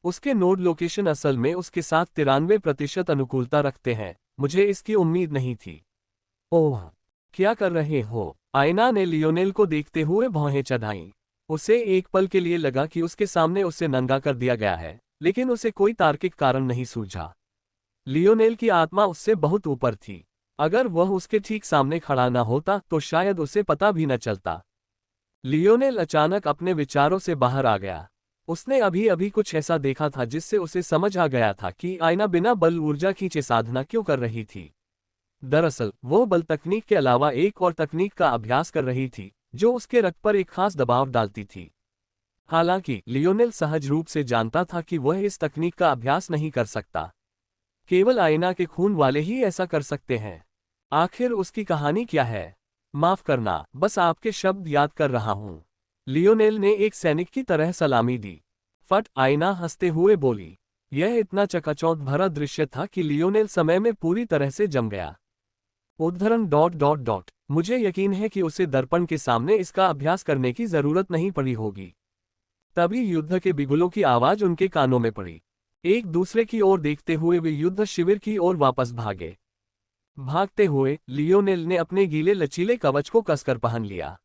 उसके नोड लोकेशन असल में उसके साथ 93% अनुकूलता रखते हैं। मुझे इसकी उम्मीद नहीं थी। ओह, क्या कर रहे हो? आयना ने लियोनेल को देखते हुए भौहें चढ़ाईं। उसे एक पल के लिए लगा कि उसके सामने उसे नंगा कर दिया गया है, लेकिन उसे कोई तार्किक कारण नहीं सूझा। लियोनेल की आत्मा उससे बहुत ऊपर थी। अगर वह उसके ठीक सामने खड़ा न होता तो शायद उसे पता भी न चलता। लियोनेल अचानक अपने विचारों से बाहर आ गया। उसने अभी अभी कुछ ऐसा देखा था जिससे उसे समझ आ गया था कि आयना बिना बल ऊर्जा खींचे साधना क्यों कर रही थी। दरअसल वो बल तकनीक के अलावा एक और तकनीक का अभ्यास कर रही थी, जो उसके रक्त पर एक खास दबाव डालती थी। हालांकि लियोनेल सहज रूप से जानता था कि वह इस तकनीक का अभ्यास नहीं कर सकता। केवल आयना के खून वाले ही ऐसा कर सकते हैं। आखिर उसकी कहानी क्या है? माफ करना, बस आपके शब्द याद कर रहा हूं। लियोनेल ने एक सैनिक की तरह सलामी दी। फट, आयना हंसते हुए बोली। यह इतना चकाचौंध भरा दृश्य था कि लियोनेल समय में पूरी तरह से जम गया। उद्धरण। मुझे यकीन है कि उसे दर्पण के सामने इसका अभ्यास करने की जरूरत नहीं पड़ी होगी। तभी युद्ध के बिगुलों की आवाज उनके कानों में पड़ी। एक दूसरे की ओर देखते हुए वे युद्ध शिविर की ओर वापस भागे। भागते हुए लियोनेल ने अपने गीले लचीले कवच को कसकर पहन लिया।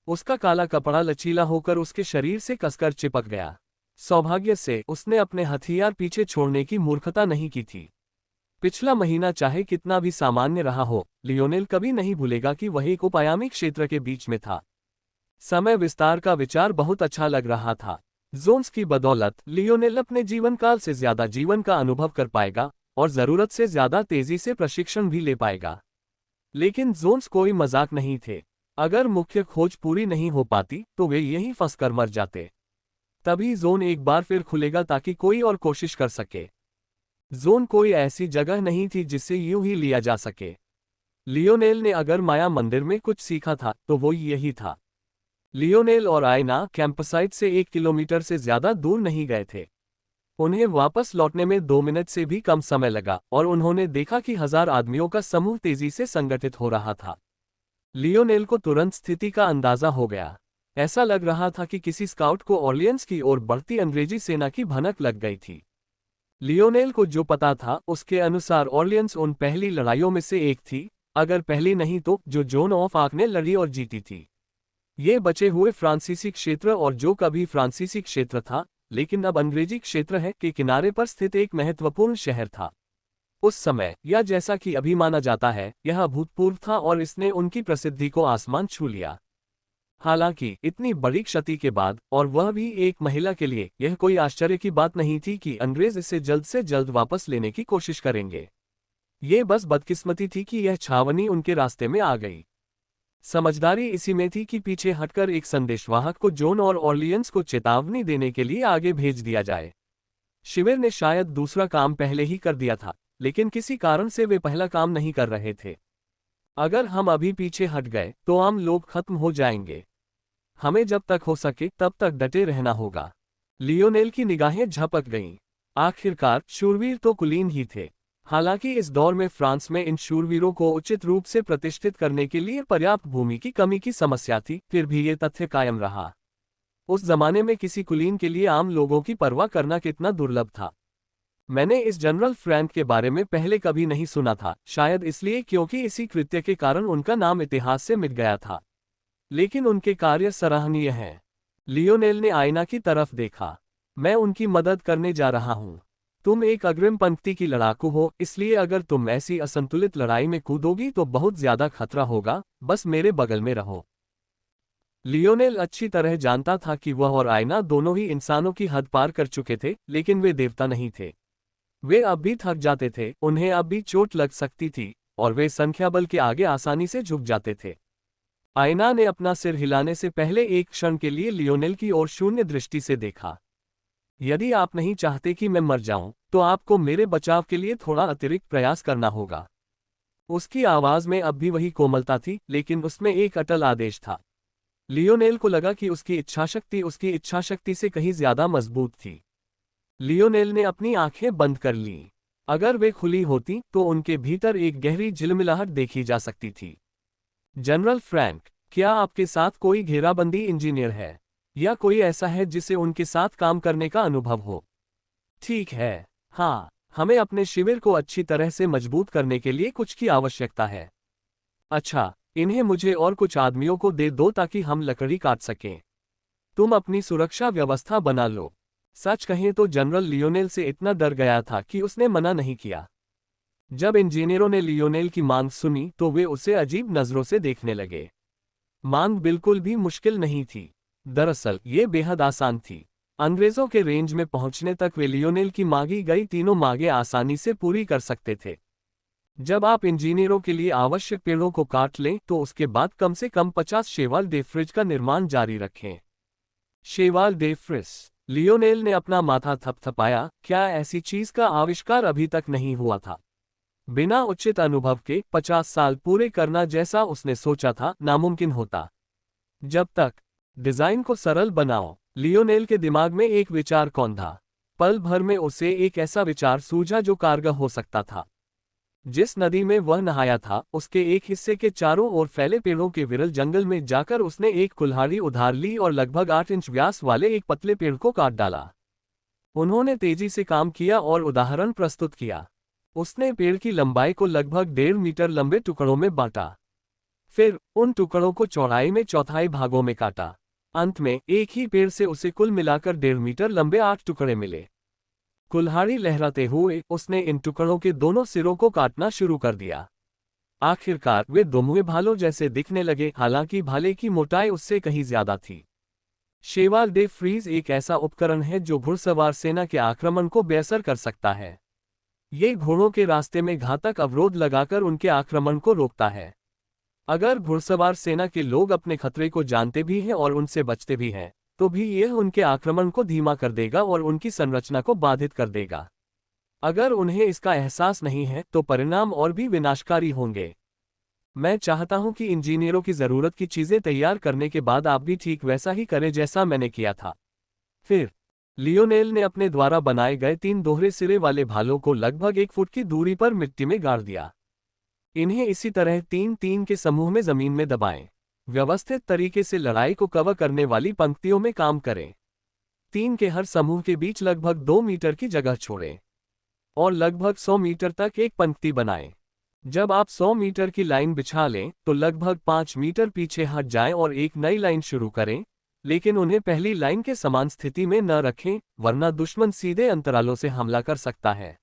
उसका काला कपड़ा लचीला होकर उसके शरीर से कसकर चिपक गया। सौभाग्य से उसने अपने हथियार पीछे छोड़ने की मूर्खता नहीं की थी। पिछला महीना चाहे कितना भी सामान्य रहा हो, लियोनेल कभी नहीं भूलेगा कि वह एक उपायामी क्षेत्र के बीच में था। समय विस्तार का विचार बहुत अच्छा लग रहा था। जोन्स की बदौलत लियोनेल अपने जीवन काल से ज्यादा जीवन का अनुभव कर पाएगा और जरूरत से ज्यादा तेजी से प्रशिक्षण भी ले पाएगा। लेकिन जोन्स कोई मजाक नहीं थे। अगर मुख्य खोज पूरी नहीं हो पाती तो वे यहीं फंसकर मर जाते। तभी जोन एक बार फिर खुलेगा ताकि कोई और कोशिश कर सके। जोन कोई ऐसी जगह नहीं थी जिसे यूं ही लिया जा सके। लियोनेल ने अगर माया मंदिर में कुछ सीखा था तो वो यही था। लियोनेल और आयना कैंपसाइट से 1 किलोमीटर से ज्यादा दूर नहीं गए थे। उन्हें वापस लौटने में 2 मिनट से भी कम समय लगा और उन्होंने देखा कि 1000 आदमियों का समूह तेजी से संगठित हो रहा था। लियोनेल को तुरंत स्थिति का अंदाजा हो गया। ऐसा लग रहा था कि किसी स्काउट को ऑर्लियंस की ओर बढ़ती अंग्रेजी सेना की भनक लग गई थी। लियोनेल को जो पता था उसके अनुसार ऑर्लियंस उन पहली लड़ाइयों में से एक थी, अगर पहली नहीं तो जो जोन ऑफ आर्क ने लड़ी और जीती थी। ये बचे हुए फ्रांसीसी क्षेत्र और जो कभी फ्रांसीसी क्षेत्र था लेकिन अब अंग्रेजी क्षेत्र है के किनारे पर स्थित एक महत्वपूर्ण शहर था। उस समय या जैसा कि अभी माना जाता है यह अभूतपूर्व था और इसने उनकी प्रसिद्धि को आसमान छू लिया। हालांकि इतनी बड़ी क्षति के बाद और वह भी एक महिला के लिए यह कोई आश्चर्य की बात नहीं थी कि अंग्रेज इसे जल्द से जल्द वापस लेने की कोशिश करेंगे। ये बस बदकिस्मती थी कि यह छावनी उनके रास्ते में आ गई। समझदारी इसी में थी कि पीछे हटकर एक संदेशवाहक को जोन और ऑर्लियंस को चेतावनी देने के लिए आगे भेज दिया जाए। शिविर ने शायद दूसरा काम पहले ही कर दिया था, लेकिन किसी कारण से वे पहला काम नहीं कर रहे थे। अगर हम अभी पीछे हट गए तो आम लोग खत्म हो जाएंगे। हमें जब तक हो सके तब तक डटे रहना होगा। लियोनेल की निगाहें झपक गईं। आखिरकार शूरवीर तो कुलीन ही थे। हालांकि इस दौर में फ्रांस में इन शूरवीरों को उचित रूप से प्रतिष्ठित करने के लिए पर्याप्त भूमि की कमी की समस्या थी, फिर भी ये तथ्य कायम रहा। उस जमाने में किसी कुलीन के लिए आम लोगों की परवाह करना कितना दुर्लभ था। मैंने इस जनरल फ्रैंक के बारे में पहले कभी नहीं सुना था, शायद इसलिए क्योंकि इसी कृत्य के कारण उनका नाम इतिहास से मिट गया था। लेकिन उनके कार्य सराहनीय हैं। लियोनेल ने आईना की तरफ देखा। मैं उनकी मदद करने जा रहा हूं। तुम एक अग्रिम पंक्ति की लड़ाकू हो, इसलिए अगर तुम ऐसी असंतुलित लड़ाई में कूदोगी तो बहुत ज्यादा खतरा होगा, बस मेरे बगल में रहो। लियोनेल अच्छी तरह जानता था कि वह और आयना दोनों ही इंसानों की हद पार कर चुके थे, लेकिन वे देवता नहीं थे। वे अब भी थक जाते थे, उन्हें अब भी चोट लग सकती थी और वे संख्याबल के आगे आसानी से झुक जाते थे। आयना ने अपना सिर हिलाने से पहले एक क्षण के लिए लियोनेल की ओर शून्य दृष्टि से देखा। यदि आप नहीं चाहते कि मैं मर जाऊं, तो आपको मेरे बचाव के लिए थोड़ा अतिरिक्त प्रयास करना होगा। उसकी आवाज में अब भी वही कोमलता थी, लेकिन उसमें एक अटल आदेश था। लियोनेल को लगा कि उसकी इच्छाशक्ति से कहीं ज्यादा मजबूत थी। लियोनेल ने अपनी आंखें बंद कर लीं। अगर वे खुली होती तो उनके भीतर एक गहरी झिलमिलाहट देखी जा सकती थी। जनरल फ्रैंक, क्या आपके साथ कोई घेराबंदी इंजीनियर है या कोई ऐसा है जिसे उनके साथ काम करने का अनुभव हो? ठीक है, हाँ, हमें अपने शिविर को अच्छी तरह से मजबूत करने के लिए कुछ की आवश्यकता है। अच्छा, इन्हें मुझे और कुछ आदमियों को दे दो ताकि हम लकड़ी काट सकें। तुम अपनी सुरक्षा व्यवस्था बना लो। सच कहें तो जनरल लियोनेल से इतना डर गया था कि उसने मना नहीं किया। जब इंजीनियरों ने लियोनेल की मांग सुनी तो वे उसे अजीब नजरों से देखने लगे। मांग बिल्कुल भी मुश्किल नहीं थी। दरअसल ये बेहद आसान थी। अंग्रेजों के रेंज में पहुंचने तक वे लियोनेल की मांगी गई तीनों मांगें आसानी से पूरी कर सकते थे। जब आप इंजीनियरों के लिए आवश्यक पेड़ों को काट लें तो उसके बाद कम से कम 50 शेवाल डे फ्रिज का निर्माण जारी रखें। शेवाल डे फ्रिज। लियोनेल ने अपना माथा थपथपाया। क्या ऐसी चीज का आविष्कार अभी तक नहीं हुआ था? बिना उचित अनुभव के 50 साल पूरे करना, जैसा उसने सोचा था, नामुमकिन होता। जब तक डिजाइन को सरल बनाओ। लियोनेल के दिमाग में एक विचार कौंधा। पल भर में उसे एक ऐसा विचार सूझा जो कारगर हो सकता था। जिस नदी में वह नहाया था, उसके एक हिस्से के चारों ओर फैले पेड़ों के विरल जंगल में जाकर उसने एक कुल्हाड़ी उधार ली और लगभग 8 इंच व्यास वाले एक पतले पेड़ को काट डाला। उन्होंने तेजी से काम किया और उदाहरण प्रस्तुत किया। उसने पेड़ की लंबाई को लगभग 1.5 मीटर लंबे टुकड़ों में बांटा। फिर उन टुकड़ों को चौड़ाई में चौथाई भागों में काटा। अंत में एक ही पेड़ से उसे कुल मिलाकर 1.5 मीटर लंबे 8 टुकड़े मिले। कुल्हाड़ी लहराते हुए उसने इन टुकड़ों के दोनों सिरों को काटना शुरू कर दिया। आखिरकार वे दोमुए भालों जैसे दिखने लगे, हालांकि भाले की मोटाई उससे कहीं ज्यादा थी। शेवाल डे फ्रीज एक ऐसा उपकरण है जो घुड़सवार सेना के आक्रमण को बेअसर कर सकता है। ये घोड़ों के रास्ते में घातक अवरोध लगाकर उनके आक्रमण को रोकता है। अगर घुड़सवार सेना के लोग अपने खतरे को जानते भी हैं और उनसे बचते भी हैं, तो भी यह उनके आक्रमण को धीमा कर देगा और उनकी संरचना को बाधित कर देगा। अगर उन्हें इसका एहसास नहीं है तो परिणाम और भी विनाशकारी होंगे। मैं चाहता हूं कि इंजीनियरों की जरूरत की चीजें तैयार करने के बाद आप भी ठीक वैसा ही करें जैसा मैंने किया था। फिर लियोनेल ने अपने द्वारा बनाए गए 3 दोहरे सिरे वाले भालों को लगभग 1 फुट की दूरी पर मिट्टी में गाड़ दिया। इन्हें इसी तरह 3-3 के समूह में जमीन में दबाएं। व्यवस्थित तरीके से लड़ाई को कवर करने वाली पंक्तियों में काम करें। 3 के हर समूह के बीच लगभग 2 मीटर की जगह छोड़ें और लगभग 100 मीटर तक एक पंक्ति बनाएं। जब आप 100 मीटर की लाइन बिछा लें तो लगभग 5 मीटर पीछे हट जाएं और एक नई लाइन शुरू करें, लेकिन उन्हें पहली लाइन के समान स्थिति में न रखें, वरना दुश्मन सीधे अंतरालों से हमला कर सकता है।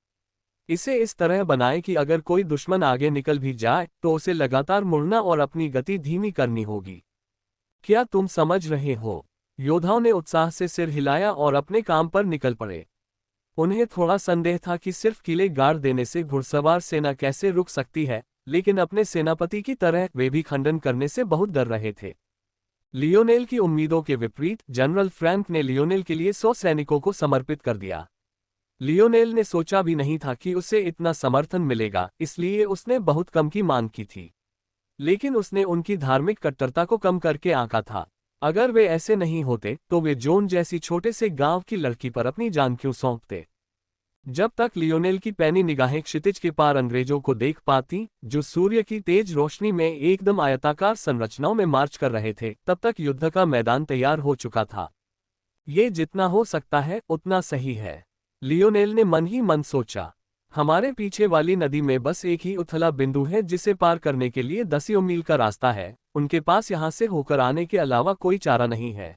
इसे इस तरह बनाएं कि अगर कोई दुश्मन आगे निकल भी जाए तो उसे लगातार मुड़ना और अपनी गति धीमी करनी होगी। क्या तुम समझ रहे हो? योद्धाओं ने उत्साह से सिर हिलाया और अपने काम पर निकल पड़े। उन्हें थोड़ा संदेह था कि सिर्फ किले गाड़ देने से घुड़सवार सेना कैसे रुक सकती है, लेकिन अपने सेनापति की तरह वे भी खंडन करने से बहुत डर रहे थे। लियोनेल की उम्मीदों के विपरीत जनरल फ्रैंक ने लियोनेल के लिए 100 सैनिकों को समर्पित कर दिया। लियोनेल ने सोचा भी नहीं था कि उसे इतना समर्थन मिलेगा, इसलिए उसने बहुत कम की मांग की थी। लेकिन उसने उनकी धार्मिक कट्टरता को कम करके आंका था। अगर वे ऐसे नहीं होते तो वे जोन जैसी छोटे से गांव की लड़की पर अपनी जान क्यों सौंपते? जब तक लियोनेल की पैनी निगाहें क्षितिज के पार अंग्रेजों को देख पाती, जो सूर्य की तेज रोशनी में एकदम आयताकार संरचनाओं में मार्च कर रहे थे, तब तक युद्ध का मैदान तैयार हो चुका था। ये जितना हो सकता है उतना सही है, लियोनेल ने मन ही मन सोचा। हमारे पीछे वाली नदी में बस एक ही उथला बिंदु है जिसे पार करने के लिए 10 मील का रास्ता है। उनके पास यहां से होकर आने के अलावा कोई चारा नहीं है।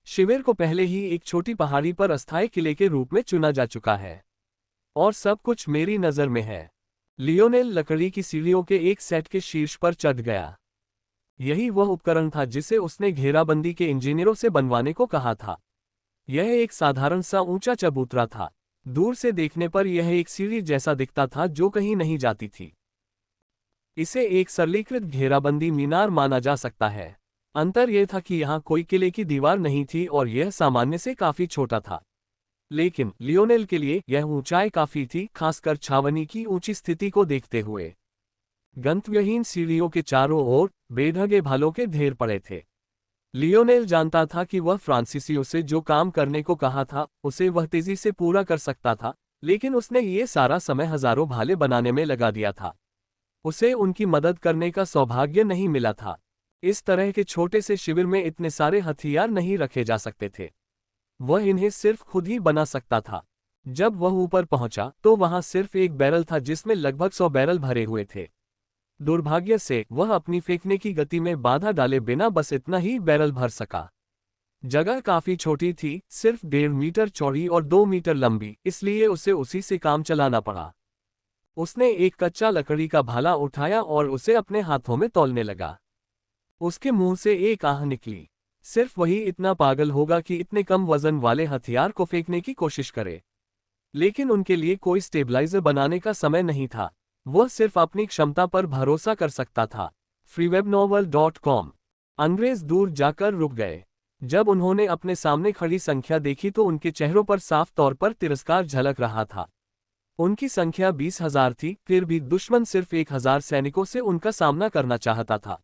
शिविर को पहले ही एक छोटी पहाड़ी पर अस्थायी किले के रूप में चुना जा चुका है और सब कुछ मेरी नजर में है। लियोनेल लकड़ी की सीढ़ियों के एक सेट के शीर्ष पर चढ़ गया। यही वह उपकरण था जिसे उसने घेराबंदी के इंजीनियरों से बनवाने को कहा था। यह एक साधारण सा ऊंचा चबूतरा था। दूर से देखने पर यह एक सीढ़ी जैसा दिखता था जो कहीं नहीं जाती थी। इसे एक सरलीकृत घेराबंदी मीनार माना जा सकता है। अंतर यह था कि यहाँ कोई किले की दीवार नहीं थी और यह सामान्य से काफी छोटा था। लेकिन लियोनेल के लिए यह ऊंचाई काफी थी, खासकर छावनी की ऊंची स्थिति को देखते हुए। गंतव्यहीन सीढ़ियों के चारों ओर बेढंगे भालों के ढेर पड़े थे। लियोनेल जानता था कि वह फ्रांसीसियों से जो काम करने को कहा था उसे वह तेजी से पूरा कर सकता था, लेकिन उसने ये सारा समय हजारों भाले बनाने में लगा दिया था। उसे उनकी मदद करने का सौभाग्य नहीं मिला था। इस तरह के छोटे से शिविर में इतने सारे हथियार नहीं रखे जा सकते थे। वह इन्हें सिर्फ खुद ही बना सकता था। जब वह ऊपर पहुंचा तो वहां सिर्फ एक बैरल था जिसमें लगभग 100 बैरल भरे हुए थे। दुर्भाग्य से वह अपनी फेंकने की गति में बाधा डाले बिना बस इतना ही बैरल भर सका। जगह काफी छोटी थी, सिर्फ 1.5 मीटर चौड़ी और 2 मीटर लंबी, इसलिए उसे उसी से काम चलाना पड़ा। उसने एक कच्चा लकड़ी का भाला उठाया और उसे अपने हाथों में तौलने लगा। उसके मुंह से एक आह निकली। सिर्फ वही इतना पागल होगा कि इतने कम वजन वाले हथियार को फेंकने की कोशिश करे। लेकिन उनके लिए कोई स्टेबलाइजर बनाने का समय नहीं था। वह सिर्फ अपनी क्षमता पर भरोसा कर सकता था। freewebnovel.com। अंग्रेज दूर जाकर रुक गए। जब उन्होंने अपने सामने खड़ी संख्या देखी तो उनके चेहरों पर साफ तौर पर तिरस्कार झलक रहा था। उनकी संख्या 20,000 थी, फिर भी दुश्मन सिर्फ 1,000 सैनिकों से उनका सामना करना चाहता था।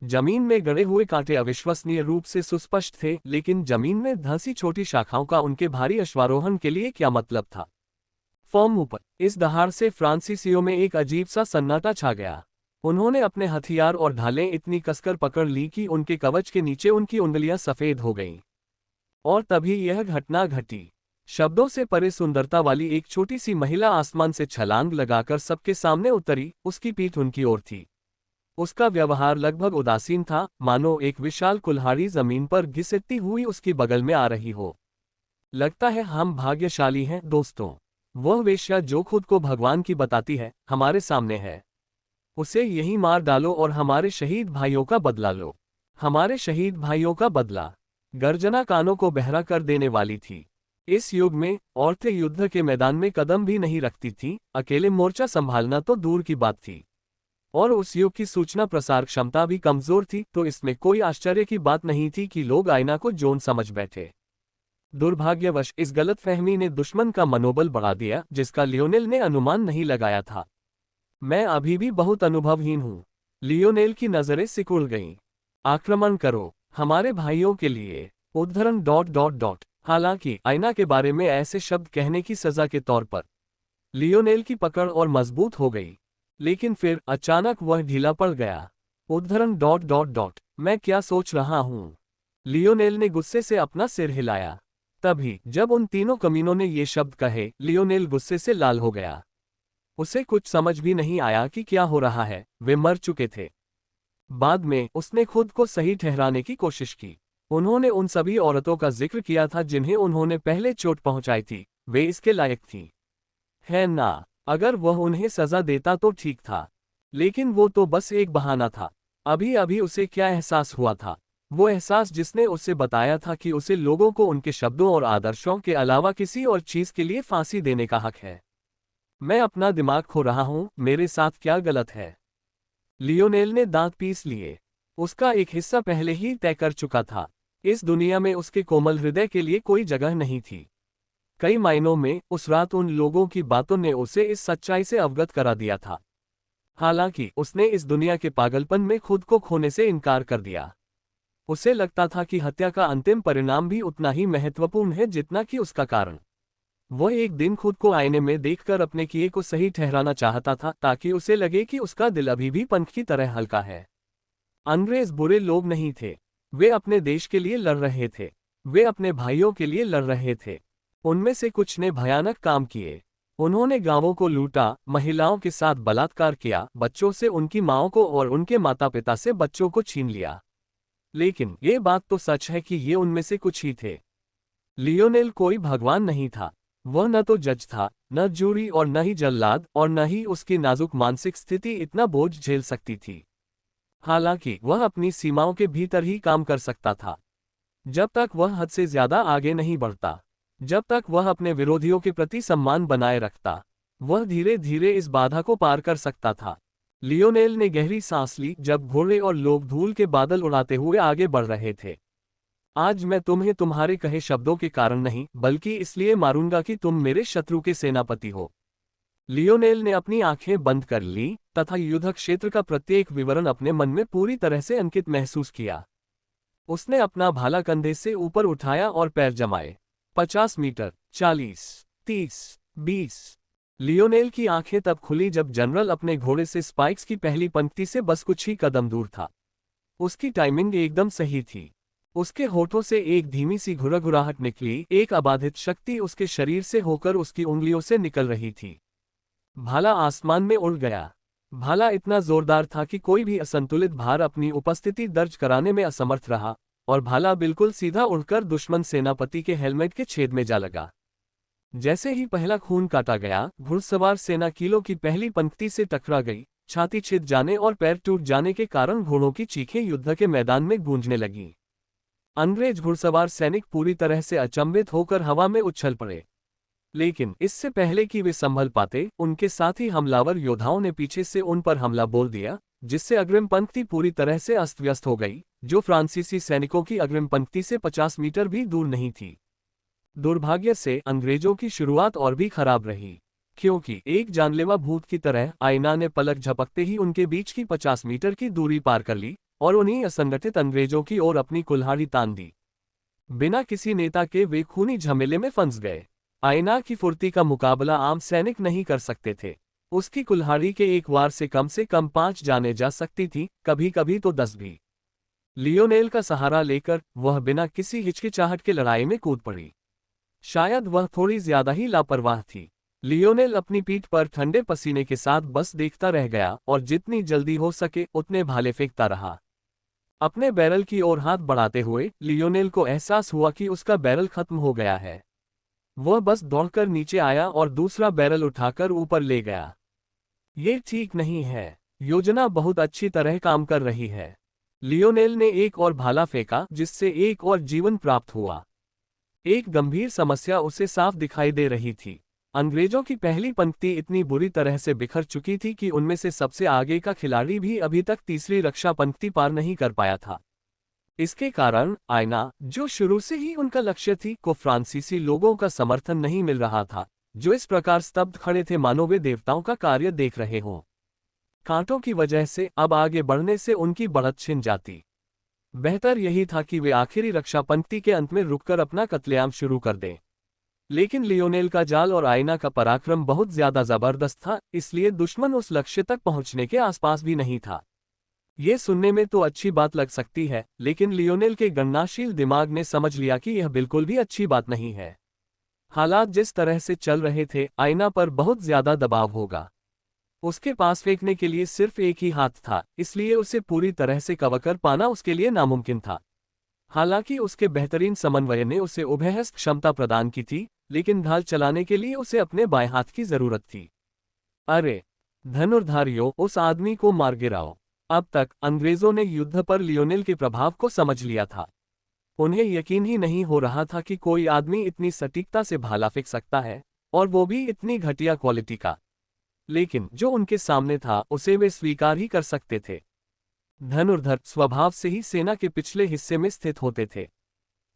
जमीन में गड़े हुए कांटे अविश्वसनीय रूप से सुस्पष्ट थे, लेकिन जमीन में धंसी छोटी शाखाओं का उनके भारी अश्वारोहण के लिए क्या मतलब था? फॉर्म ऊपर। इस दहाड़ से फ्रांसीसियों में एक अजीब सा सन्नाटा छा गया। उन्होंने अपने हथियार और ढालें इतनी कसकर पकड़ ली कि उनके कवच के नीचे उनकी उंगलियां सफेद हो गईं। और तभी यह घटना घटी। शब्दों से परे सुंदरता वाली एक छोटी सी महिला आसमान से छलांग लगाकर सबके सामने उतरी। उसकी पीठ उनकी ओर थी। उसका व्यवहार लगभग उदासीन था, मानो एक विशाल कुल्हाड़ी जमीन पर घिसटती हुई उसकी बगल में आ रही हो। लगता है हम भाग्यशाली हैं दोस्तों। वह वेश्या जो खुद को भगवान की बताती है, हमारे सामने है। उसे यहीं मार डालो और हमारे शहीद भाइयों का बदला लो। हमारे शहीद भाइयों का बदला। गर्जना कानों को बहरा कर देने वाली थी। इस युग में औरतें युद्ध के मैदान में कदम भी नहीं रखती थीं, अकेले मोर्चा संभालना तो दूर की बात थी। और उस युग की सूचना प्रसार क्षमता भी कमजोर थी, तो इसमें कोई आश्चर्य की बात नहीं थी कि लोग आईना को जोन समझ बैठे। दुर्भाग्यवश इस गलतफहमी ने दुश्मन का मनोबल बढ़ा दिया, जिसका लियोनेल ने अनुमान नहीं लगाया था। मैं अभी भी बहुत अनुभवहीन हूं। लियोनेल की नजरें सिकुड़ गईं। आक्रमण करो, हमारे भाइयों के लिए। उद्धरण। हालांकि आईना के बारे में ऐसे शब्द कहने की सजा के तौर पर लियोनेल की पकड़ और मजबूत हो गई, लेकिन फिर अचानक वह ढीला पड़ गया। उद्धरण। मैं क्या सोच रहा हूं? लियोनेल ने गुस्से से अपना सिर हिलाया। तभी जब उन तीनों कमीनों ने ये शब्द कहे, लियोनेल गुस्से से लाल हो गया। उसे कुछ समझ भी नहीं आया कि क्या हो रहा है। वे मर चुके थे। बाद में उसने खुद को सही ठहराने की कोशिश की। उन्होंने उन सभी औरतों का जिक्र किया था जिन्हें उन्होंने पहले चोट पहुंचाई थी। वे इसके लायक थीं, है ना? अगर वह उन्हें सजा देता तो ठीक था, लेकिन वो तो बस एक बहाना था। अभी अभी उसे क्या एहसास हुआ था? वो एहसास जिसने उसे बताया था कि उसे लोगों को उनके शब्दों और आदर्शों के अलावा किसी और चीज के लिए फांसी देने का हक है। मैं अपना दिमाग खो रहा हूं, मेरे साथ क्या गलत है? लियोनेल ने दांत पीस लिए। उसका एक हिस्सा पहले ही तय कर चुका था। इस दुनिया में उसके कोमल हृदय के लिए कोई जगह नहीं थी। कई मायनों में उस रात उन लोगों की बातों ने उसे इस सच्चाई से अवगत करा दिया था। हालांकि उसने इस दुनिया के पागलपन में खुद को खोने से इनकार कर दिया। उसे लगता था कि हत्या का अंतिम परिणाम भी उतना ही महत्वपूर्ण है जितना कि उसका कारण। वह एक दिन खुद को आईने में देखकर अपने किए को सही ठहराना चाहता था, ताकि उसे लगे कि उसका दिल अभी भी पंख की तरह हल्का है। अंग्रेज बुरे लोग नहीं थे। वे अपने देश के लिए लड़ रहे थे। वे अपने भाइयों के लिए लड़ रहे थे। उनमें से कुछ ने भयानक काम किए। उन्होंने गांवों को लूटा, महिलाओं के साथ बलात्कार किया, बच्चों से उनकी माओं को और उनके माता पिता से बच्चों को छीन लिया। लेकिन ये बात तो सच है कि ये उनमें से कुछ ही थे। लियोनेल कोई भगवान नहीं था। वह न तो जज था, न जूरी और न ही जल्लाद, और न ही उसकी नाजुक मानसिक स्थिति इतना बोझ झेल सकती थी। हालांकि वह अपनी सीमाओं के भीतर ही काम कर सकता था। जब तक वह हद से ज्यादा आगे नहीं बढ़ता, जब तक वह अपने विरोधियों के प्रति सम्मान बनाए रखता, वह धीरे धीरे इस बाधा को पार कर सकता था। लियोनेल ने गहरी सांस ली जब घोड़े और लोग धूल के बादल उड़ाते हुए आगे बढ़ रहे थे। आज मैं तुम्हें तुम्हारे कहे शब्दों के कारण नहीं, बल्कि इसलिए मारूंगा कि तुम मेरे शत्रु के सेनापति हो। लियोनेल ने अपनी आंखें बंद कर ली तथा युद्ध क्षेत्र का प्रत्येक विवरण अपने मन में पूरी तरह से अंकित महसूस किया। उसने अपना भाला कंधे से ऊपर उठाया और पैर जमाए। 50 मीटर, 40, 30, 20। लियोनेल की आंखें तब खुली जब जनरल अपने घोड़े से स्पाइक्स की पहली पंक्ति से बस कुछ ही कदम दूर था। उसकी टाइमिंग एकदम सही थी। उसके होठों से एक धीमी सी घुरघुराहट निकली, एक अबाधित शक्ति उसके शरीर से होकर उसकी उंगलियों से निकल रही थी। भाला आसमान में उड़ गया। भाला इतना जोरदार था कि कोई भी असंतुलित भार अपनी उपस्थिति दर्ज कराने में असमर्थ रहा, और भाला बिल्कुल सीधा उड़कर दुश्मन सेनापति के हेलमेट के छेद में जा लगा। जैसे ही पहला खून काटा गया, घुड़सवार सेना कीलों की पहली पंक्ति से टकरा गई। छाती छिद जाने और पैर टूट जाने के कारण घोड़ों की चीखें युद्ध के मैदान में गूंजने लगीं। अंग्रेज घुड़सवार सैनिक पूरी तरह से अचंभित होकर हवा में उछल पड़े। लेकिन इससे पहले कि वे संभल पाते, उनके साथी हमलावर योद्धाओं ने पीछे से उन पर हमला बोल दिया, जिससे अग्रिम पंक्ति पूरी तरह से अस्त व्यस्त हो गई, जो फ्रांसीसी सैनिकों की अग्रिम पंक्ति से 50 मीटर भी दूर नहीं थी। दुर्भाग्य से अंग्रेजों की शुरुआत और भी खराब रही, क्योंकि एक जानलेवा भूत की तरह आईना ने पलक झपकते ही उनके बीच की 50 मीटर की दूरी पार कर ली, और उन्हीं असंगठित अंग्रेजों की ओर अपनी कुल्हाड़ी तान दी। बिना किसी नेता के वे खूनी झमेले में फंस गए। आयना की फुर्ती का मुकाबला आम सैनिक नहीं कर सकते थे। उसकी कुल्हाड़ी के एक वार से कम 5 जाने जा सकती थी, कभी कभी तो 10 भी। लियोनेल का सहारा लेकर वह बिना किसी हिचकिचाहट के लड़ाई में कूद पड़ी। शायद वह थोड़ी ज्यादा ही लापरवाह थी। लियोनेल अपनी पीठ पर ठंडे पसीने के साथ बस देखता रह गया और जितनी जल्दी हो सके उतने भाले फेंकता रहा। अपने बैरल की ओर हाथ बढ़ाते हुए लियोनेल को एहसास हुआ कि उसका बैरल खत्म हो गया है। वह बस दौड़कर नीचे आया और दूसरा बैरल उठाकर ऊपर ले गया। ये ठीक नहीं है। योजना बहुत अच्छी तरह काम कर रही है। लियोनेल ने एक और भाला फेंका जिससे एक और जीवन प्राप्त हुआ। एक गंभीर समस्या उसे साफ दिखाई दे रही थी। अंग्रेजों की पहली पंक्ति इतनी बुरी तरह से बिखर चुकी थी कि उनमें से सबसे आगे का खिलाड़ी भी अभी तक तीसरी रक्षा पंक्ति पार नहीं कर पाया था। इसके कारण आयना, जो शुरू से ही उनका लक्ष्य थी, को फ्रांसीसी लोगों का समर्थन नहीं मिल रहा था, जो इस प्रकार स्तब्ध खड़े थे मानो वे देवताओं का कार्य देख रहे हों। कांटों की वजह से अब आगे बढ़ने से उनकी बढ़त छिन जाती। बेहतर यही था कि वे आखिरी रक्षा पंक्ति के अंत में रुककर अपना कत्लेआम शुरू कर दें। लेकिन लियोनेल का जाल और आयना का पराक्रम बहुत ज्यादा जबरदस्त था, इसलिए दुश्मन उस लक्ष्य तक पहुंचने के आसपास भी नहीं था। ये सुनने में तो अच्छी बात लग सकती है, लेकिन लियोनेल के गणनाशील दिमाग ने समझ लिया कि यह बिल्कुल भी अच्छी बात नहीं है। हालात जिस तरह से चल रहे थे, आयना पर बहुत ज्यादा दबाव होगा। उसके पास फेंकने के लिए सिर्फ एक ही हाथ था, इसलिए उसे पूरी तरह से कवर कर पाना उसके लिए नामुमकिन था। हालांकि उसके बेहतरीन समन्वय ने उसे उभयहस्त क्षमता प्रदान की थी, लेकिन ढाल चलाने के लिए उसे अपने बाएं हाथ की जरूरत थी। अरे धनुर्धारियों, उस आदमी को मार गिराओ। अब तक अंग्रेजों ने युद्ध पर लियोनेल के प्रभाव को समझ लिया था। उन्हें यकीन ही नहीं हो रहा था कि कोई आदमी इतनी सटीकता से भाला फेंक सकता है, और वो भी इतनी घटिया क्वालिटी का। लेकिन जो उनके सामने था उसे वे स्वीकार ही कर सकते थे। धनुर्धर स्वभाव से ही सेना के पिछले हिस्से में स्थित होते थे,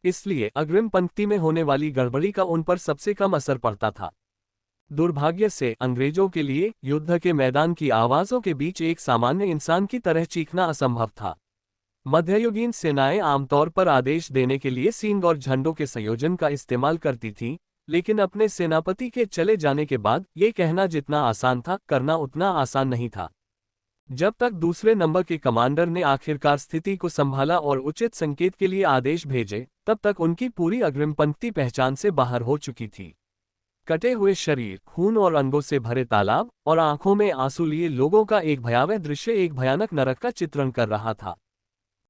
इसलिए अग्रिम पंक्ति में होने वाली गड़बड़ी का उन पर सबसे कम असर पड़ता था। दुर्भाग्य से अंग्रेजों के लिए युद्ध के मैदान की आवाजों के बीच एक सामान्य इंसान की तरह चीखना असंभव था। मध्ययुगीन सेनाएं आमतौर पर आदेश देने के लिए सींग और झंडों के संयोजन का इस्तेमाल करती थीं, लेकिन अपने सेनापति के चले जाने के बाद ये कहना जितना आसान था, करना उतना आसान नहीं था। जब तक दूसरे नंबर के कमांडर ने आखिरकार स्थिति को संभाला और उचित संकेत के लिए आदेश भेजे, तब तक उनकी पूरी अग्रिम पंक्ति पहचान से बाहर हो चुकी थी। कटे हुए शरीर, खून और अंगों से भरे तालाब और आंखों में आंसू लिए लोगों का एक भयावह दृश्य एक भयानक नरक का चित्रण कर रहा था।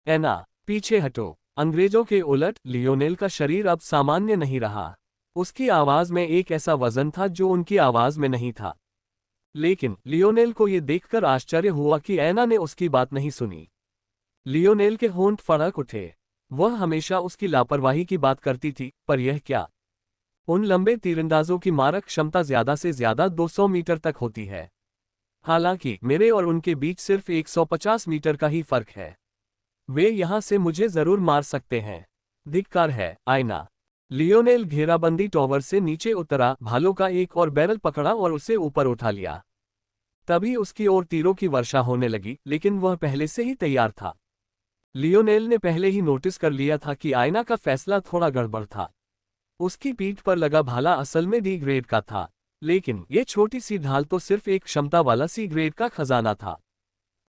ऐना, पीछे हटो। अंग्रेजों के उलट लियोनेल का शरीर अब सामान्य नहीं रहा। उसकी आवाज में एक ऐसा वजन था जो उनकी आवाज में नहीं था। लेकिन लियोनेल को यह देखकर आश्चर्य हुआ कि ऐना ने उसकी बात नहीं सुनी। लियोनेल के होंठ फड़क उठे। वह हमेशा उसकी लापरवाही की बात करती थी, पर यह क्या? उन लंबे तीरंदाजों की मारक क्षमता ज्यादा से ज्यादा 200 मीटर तक होती है। हालांकि मेरे और उनके बीच सिर्फ 150 मीटर का ही फर्क है। वे यहां से मुझे जरूर मार सकते हैं। धिक्कार है, आयना। लियोनेल घेराबंदी टॉवर से नीचे उतरा, भालों का एक और बैरल पकड़ा और उसे ऊपर उठा लिया। तभी उसकी ओर तीरों की वर्षा होने लगी, लेकिन वह पहले से ही तैयार था। लियोनेल ने पहले ही नोटिस कर लिया था कि आयना का फैसला थोड़ा गड़बड़ था। उसकी पीठ पर लगा भाला असल में डी ग्रेड का था, लेकिन यह छोटी सी ढाल तो सिर्फ एक क्षमता वाला सी ग्रेड का खजाना था।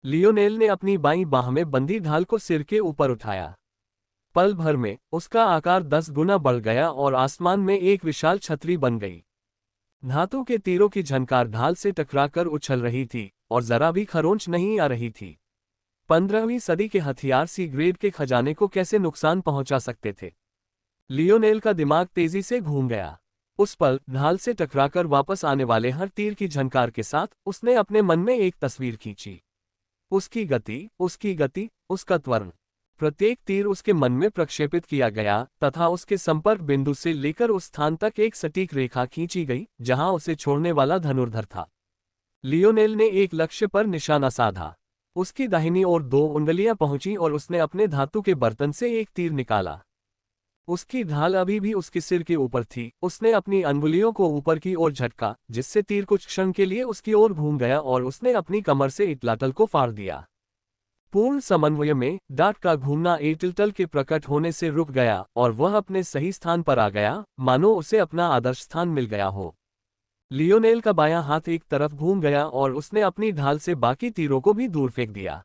लियोनेल ने अपनी बाईं बाह में बंधी ढाल को सिर के ऊपर उठाया। पल भर में उसका आकार 10 गुना बढ़ गया और आसमान में एक विशाल छतरी बन गई। धातु के तीरों की झनकार ढाल से टकराकर उछल रही थी और जरा भी खरोंच नहीं आ रही थी। 15वीं सदी के हथियार सी ग्रेड के खजाने को कैसे नुकसान पहुंचा सकते थे? लियोनेल का दिमाग तेजी से घूम गया। उस पल ढाल से टकराकर वापस आने वाले हर तीर की झनकार के साथ उसने अपने मन में एक तस्वीर खींची। उसकी गति, उसका त्वरण। प्रत्येक तीर उसके मन में प्रक्षेपित किया गया तथा उसके संपर्क बिंदु से लेकर उस स्थान तक एक सटीक रेखा खींची गई जहां उसे छोड़ने वाला धनुर्धर था। लियोनेल ने एक लक्ष्य पर निशाना साधा। उसकी दाहिनी ओर 2 उंगलियां पहुंची और उसने अपने धातु के बर्तन से एक तीर निकाला। उसकी ढाल अभी भी उसके सिर के ऊपर थी। उसने अपनी अंगुलियों को ऊपर की ओर झटका, जिससे तीर कुछ क्षण के लिए उसकी ओर घूम गया और उसने अपनी कमर से इटलाटल को फाड़ दिया। पूर्ण समन्वय में डार्ट का घूमना एटिलटल के प्रकट होने से रुक गया और वह अपने सही स्थान पर आ गया, मानो उसे अपना आदर्श स्थान मिल गया हो। लियोनेल का बायां हाथ एक तरफ घूम गया और उसने अपनी ढाल से बाकी तीरों को भी दूर फेंक दिया।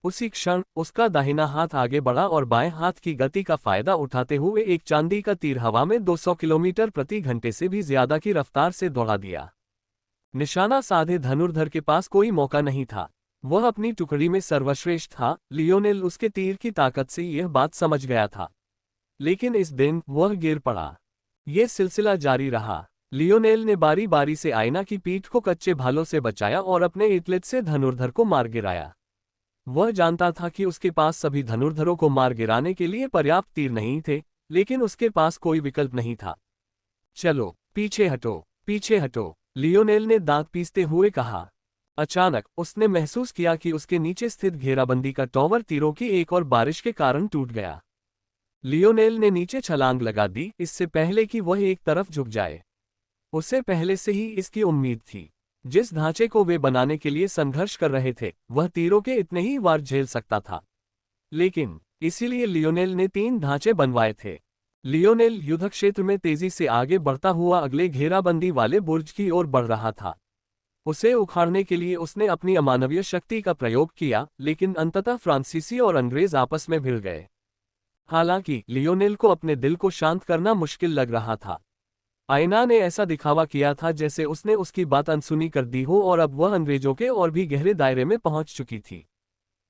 उसी क्षण उसका दाहिना हाथ आगे बढ़ा और बाएं हाथ की गति का फायदा उठाते हुए एक चांदी का तीर हवा में 200 किलोमीटर प्रति घंटे से भी ज्यादा की रफ्तार से दौड़ा दिया। निशाना साधे धनुर्धर के पास कोई मौका नहीं था। वह अपनी टुकड़ी में सर्वश्रेष्ठ था। लियोनेल उसके तीर की ताकत से यह बात समझ गया था। लेकिन इस दिन वह गिर पड़ा। यह सिलसिला जारी रहा। लियोनेल ने बारी बारी से आयना की पीठ को कच्चे भालों से बचाया और अपने एटलेट से धनुर्धर को मार गिराया। वह जानता था कि उसके पास सभी धनुर्धरों को मार गिराने के लिए पर्याप्त तीर नहीं थे, लेकिन उसके पास कोई विकल्प नहीं था। चलो पीछे हटो, पीछे हटो, लियोनेल ने दांत पीसते हुए कहा। अचानक उसने महसूस किया कि उसके नीचे स्थित घेराबंदी का टॉवर तीरों की एक और बारिश के कारण टूट गया। लियोनेल ने नीचे छलांग लगा दी, इससे पहले कि वह एक तरफ झुक जाए। उसे पहले से ही इसकी उम्मीद थी। जिस ढांचे को वे बनाने के लिए संघर्ष कर रहे थे, वह तीरों के इतने ही वार झेल सकता था। लेकिन इसीलिए लियोनेल ने 3 ढांचे बनवाए थे। लियोनेल युद्ध क्षेत्र में तेजी से आगे बढ़ता हुआ अगले घेराबंदी वाले बुर्ज की ओर बढ़ रहा था। उसे उखाड़ने के लिए उसने अपनी अमानवीय शक्ति का प्रयोग किया, लेकिन अंततः फ्रांसीसी और अंग्रेज आपस में भिड़ गए। हालांकि लियोनेल को अपने दिल को शांत करना मुश्किल लग रहा था। आयना ने ऐसा दिखावा किया था जैसे उसने उसकी बात अनसुनी कर दी हो और अब वह अंग्रेजों के और भी गहरे दायरे में पहुंच चुकी थी।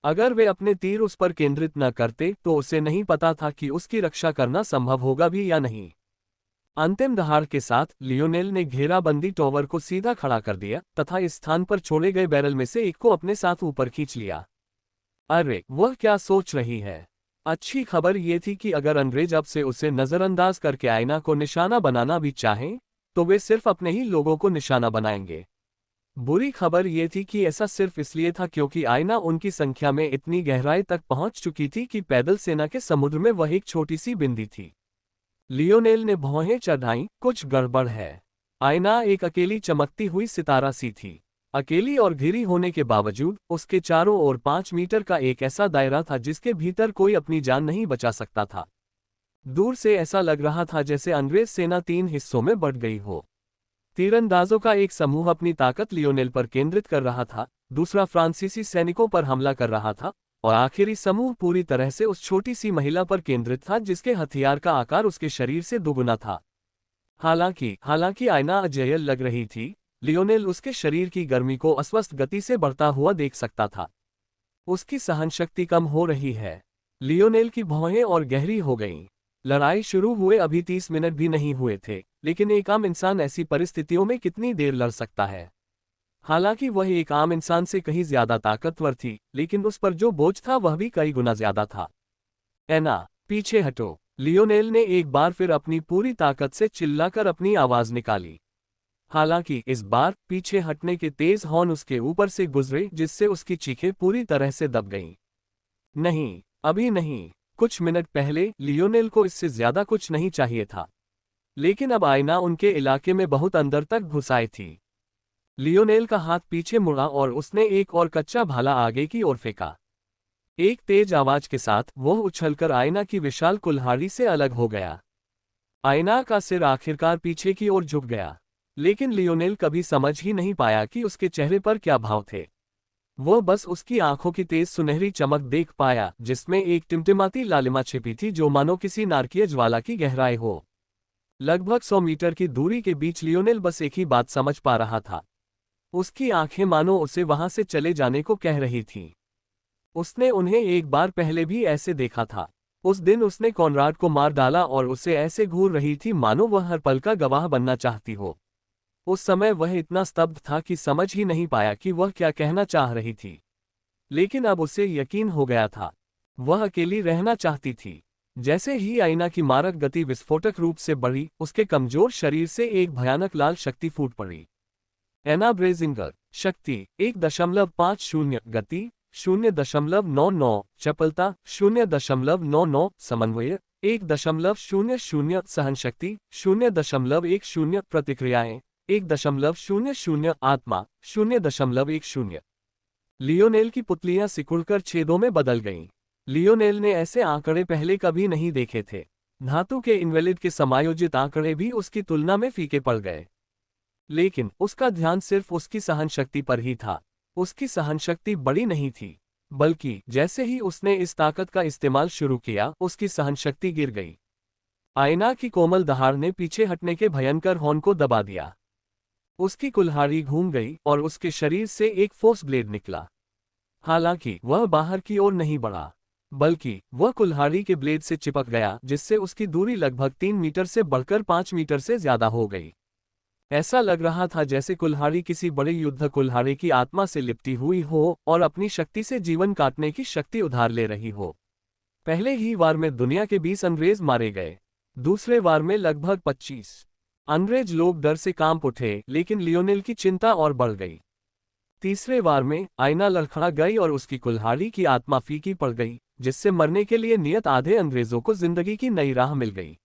अगर वे अपने तीर उस पर केंद्रित न करते तो उसे नहीं पता था कि उसकी रक्षा करना संभव होगा भी या नहीं। अंतिम दहाड़ के साथ लियोनेल ने घेराबंदी टॉवर को सीधा खड़ा कर दिया तथा इस स्थान पर छोड़े गए बैरल में से एक को अपने साथ ऊपर खींच लिया। अरे वह क्या सोच रही है। अच्छी खबर यह थी कि अगर अंग्रेज अब से उसे नजरअंदाज करके आयना को निशाना बनाना भी चाहें, तो वे सिर्फ अपने ही लोगों को निशाना बनाएंगे। बुरी खबर यह थी कि ऐसा सिर्फ इसलिए था क्योंकि आयना उनकी संख्या में इतनी गहराई तक पहुंच चुकी थी कि पैदल सेना के समुद्र में वह एक छोटी सी बिंदी थी। लियोनेल ने भौहें चढ़ाईं, कुछ गड़बड़ है। आयना एक अकेली चमकती हुई सितारा सी थी। अकेली और घिरी होने के बावजूद उसके चारों ओर 5 मीटर का एक ऐसा दायरा था जिसके भीतर कोई अपनी जान नहीं बचा सकता था। दूर से ऐसा लग रहा था जैसे अंग्रेज सेना 3 हिस्सों में बंट गई हो। तीरंदाजों का एक समूह अपनी ताकत लियोनेल पर केंद्रित कर रहा था, दूसरा फ्रांसीसी सैनिकों पर हमला कर रहा था और आखिरी समूह पूरी तरह से उस छोटी सी महिला पर केंद्रित था जिसके हथियार का आकार उसके शरीर से दुगुना था। हालांकि आयना अजेय लग रही थी, लियोनेल उसके शरीर की गर्मी को अस्वस्थ गति से बढ़ता हुआ देख सकता था। उसकी सहनशक्ति कम हो रही है। लियोनेल की भौहें और गहरी हो गईं। लड़ाई शुरू हुए अभी 30 मिनट भी नहीं हुए थे, लेकिन एक आम इंसान ऐसी परिस्थितियों में कितनी देर लड़ सकता है। हालांकि वह एक आम इंसान से कहीं ज्यादा ताकतवर थी, लेकिन उस पर जो बोझ था वह भी कई गुना ज्यादा था। एना, पीछे हटो, लियोनेल ने एक बार फिर अपनी पूरी ताकत से चिल्लाकर अपनी आवाज निकाली। हालांकि इस बार पीछे हटने के तेज हॉर्न उसके ऊपर से गुजरे जिससे उसकी चीखें पूरी तरह से दब गईं। नहीं, अभी नहीं। कुछ मिनट पहले लियोनेल को इससे ज्यादा कुछ नहीं चाहिए था, लेकिन अब आयना उनके इलाके में बहुत अंदर तक घुस आई थी। लियोनेल का हाथ पीछे मुड़ा और उसने एक और कच्चा भाला आगे की ओर फेंका। एक तेज आवाज के साथ वह उछलकर आयना की विशाल कुल्हाड़ी से अलग हो गया। आयना का सिर आखिरकार पीछे की ओर झुक गया, लेकिन लियोनेल कभी समझ ही नहीं पाया कि उसके चेहरे पर क्या भाव थे। वह बस उसकी आंखों की तेज सुनहरी चमक देख पाया, जिसमें एक टिमटिमाती लालिमा छिपी थी जो मानो किसी नारकीय ज्वाला की गहराई हो। लगभग 100 मीटर की दूरी के बीच लियोनेल बस एक ही बात समझ पा रहा था। उसकी आंखें मानो उसे वहां से चले जाने को कह रही थीं। उसने उन्हें एक बार पहले भी ऐसे देखा था। उस दिन उसने कॉनराड को मार डाला और उसे ऐसे घूर रही थी मानो वह हर पल का गवाह बनना चाहती हो। उस समय वह इतना स्तब्ध था कि समझ ही नहीं पाया कि वह क्या कहना चाह रही थी। लेकिन अब उसे यकीन हो गया था, वह अकेली रहना चाहती थी। जैसे ही आईना की मारक गति विस्फोटक रूप से बढ़ी, उसके कमजोर शरीर से एक भयानक लाल शक्ति फूट पड़ी। एना ब्रेजिंगर, शक्ति 1.50, गति 0.99, चपलता 0.99, समन्वय 1.00, सहनशक्ति 0.10, प्रतिक्रियाएं 1.00, आत्मा 0.10। लियोनेल की पुतलियां सिकुड़कर छेदों में बदल गईं। लियोनेल ने ऐसे आंकड़े पहले कभी नहीं देखे थे। धातु के इनवेलिड के समायोजित आंकड़े भी उसकी तुलना में फीके पड़ गए। लेकिन उसका ध्यान सिर्फ उसकी सहनशक्ति पर ही था। उसकी सहनशक्ति बड़ी नहीं थी, बल्कि जैसे ही उसने इस ताकत का इस्तेमाल शुरू किया, उसकी सहनशक्ति गिर गई। आईना की कोमल दहाड़ ने पीछे हटने के भयंकर हॉर्न को दबा दिया। उसकी कुल्हाड़ी घूम गई और उसके शरीर से एक फोर्स ब्लेड निकला। हालांकि वह बाहर की ओर नहीं बढ़ा, बल्कि वह कुल्हाड़ी के ब्लेड से चिपक गया, जिससे उसकी दूरी लगभग 3 मीटर से बढ़कर 5 मीटर से ज्यादा हो गई। ऐसा लग रहा था जैसे कुल्हाड़ी किसी बड़े युद्ध कुल्हाड़ी की आत्मा से लिपटी हुई हो और अपनी शक्ति से जीवन काटने की शक्ति उधार ले रही हो। पहले ही वार में दुनिया के 20 अंग्रेज मारे गए। दूसरे वार में लगभग 25 अंग्रेज लोग डर से कांप उठे, लेकिन लियोनेल की चिंता और बढ़ गई। तीसरे वार में आईना लड़खड़ा गई और उसकी कुल्हाड़ी की आत्मा फीकी पड़ गई, जिससे मरने के लिए नियत आधे अंग्रेजों को जिंदगी की नई राह मिल गई।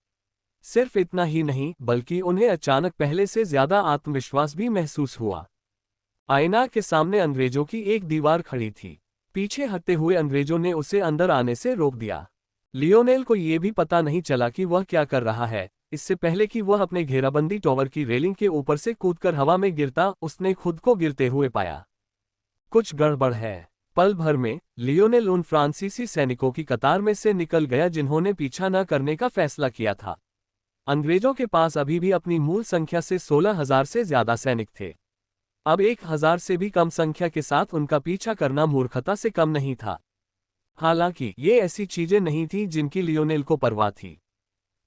सिर्फ इतना ही नहीं, बल्कि उन्हें अचानक पहले से ज्यादा आत्मविश्वास भी महसूस हुआ। आईना के सामने अंग्रेजों की एक दीवार खड़ी थी। पीछे हटते हुए अंग्रेजों ने उसे अंदर आने से रोक दिया। लियोनेल को यह भी पता नहीं चला कि वह क्या कर रहा है। इससे पहले कि वह अपने घेराबंदी टॉवर की रेलिंग के ऊपर से कूदकर हवा में गिरता, उसने खुद को गिरते हुए पाया। कुछ गड़बड़ है। पल भर में लियोनेल उन फ्रांसीसी सैनिकों की कतार में से निकल गया जिन्होंने पीछा न करने का फैसला किया था। अंग्रेजों के पास अभी भी अपनी मूल संख्या से 16,000 से ज्यादा सैनिक थे। अब 1,000 से भी कम संख्या के साथ उनका पीछा करना मूर्खता से कम नहीं था। हालांकि ये ऐसी चीजें नहीं थी जिनकी लियोनेल को परवाह थी।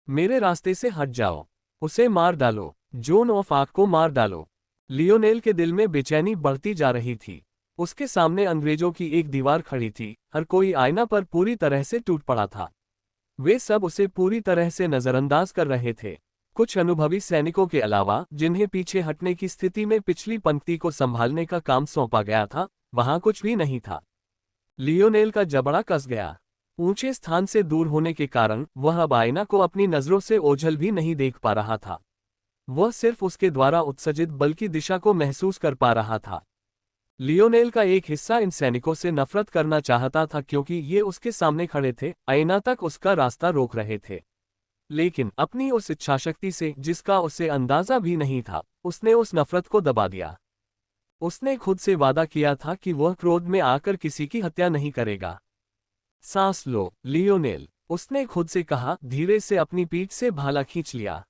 मेरे रास्ते से हट जाओ, उसे मार डालो, जोन ऑफ आर्क को मार डालो। लियोनेल के दिल में बेचैनी बढ़ती जा रही थी। उसके सामने अंग्रेजों की एक दीवार खड़ी थी। हर कोई आईना पर पूरी तरह से टूट पड़ा था। वे सब उसे पूरी तरह से नजरअंदाज कर रहे थे। कुछ अनुभवी सैनिकों के अलावा, जिन्हें पीछे हटने की स्थिति में पिछली पंक्ति को संभालने का काम सौंपा गया था, वहां कुछ भी नहीं था। लियोनेल का जबड़ा कस गया। ऊंचे स्थान से दूर होने के कारण वह अब आईना को अपनी नजरों से ओझल भी नहीं देख पा रहा था। वह सिर्फ उसके द्वारा उत्सर्जित बल की दिशा को महसूस कर पा रहा था। लियोनेल का एक हिस्सा इन सैनिकों से नफरत करना चाहता था, क्योंकि ये उसके सामने खड़े थे, आईना तक उसका रास्ता रोक रहे थे। लेकिन अपनी उस इच्छाशक्ति से, जिसका उसे अंदाजा भी नहीं था, उसने उस नफरत को दबा दिया। उसने खुद से वादा किया था कि वह क्रोध में आकर किसी की हत्या नहीं करेगा। सांस लो, लियोनेल, उसने खुद से कहा। धीरे से अपनी पीठ से भाला खींच लिया।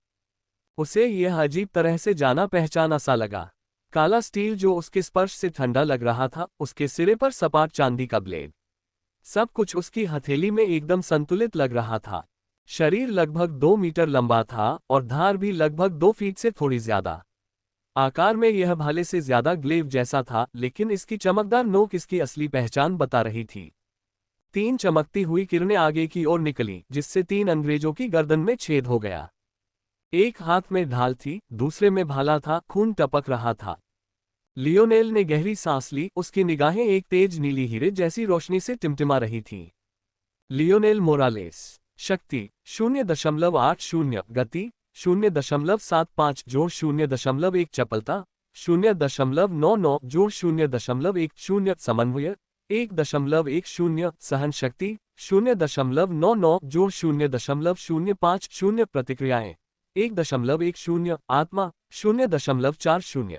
उसे यह अजीब तरह से जाना पहचाना सा लगा। काला स्टील जो उसके स्पर्श से ठंडा लग रहा था, उसके सिरे पर सपाट चांदी का ब्लेड, सब कुछ उसकी हथेली में एकदम संतुलित लग रहा था। शरीर लगभग 2 मीटर लंबा था और धार भी लगभग 2 फीट से थोड़ी ज्यादा। आकार में यह भाले से ज्यादा ग्लेव जैसा था, लेकिन इसकी चमकदार नोक इसकी असली पहचान बता रही थी। 3 चमकती हुई किरणें आगे की ओर निकली, जिससे 3 अंग्रेजों की गर्दन में छेद हो गया। एक हाथ में ढाल थी, दूसरे में भाला था, खून टपक रहा था। लियोनेल ने गहरी सांस ली। उसकी निगाहें एक तेज नीली हीरे जैसी रोशनी से टिमटिमा रही थीं। Lionel Morales. शक्ति 0.80, गति 0.75 जोड़ 0.1, चपलता 0.99 जोड़ 0.10, समन्वय 1.10, सहन शक्ति 0.99 जोड़ 0.05, प्रतिक्रियाएं 1.10, आत्मा 0.40।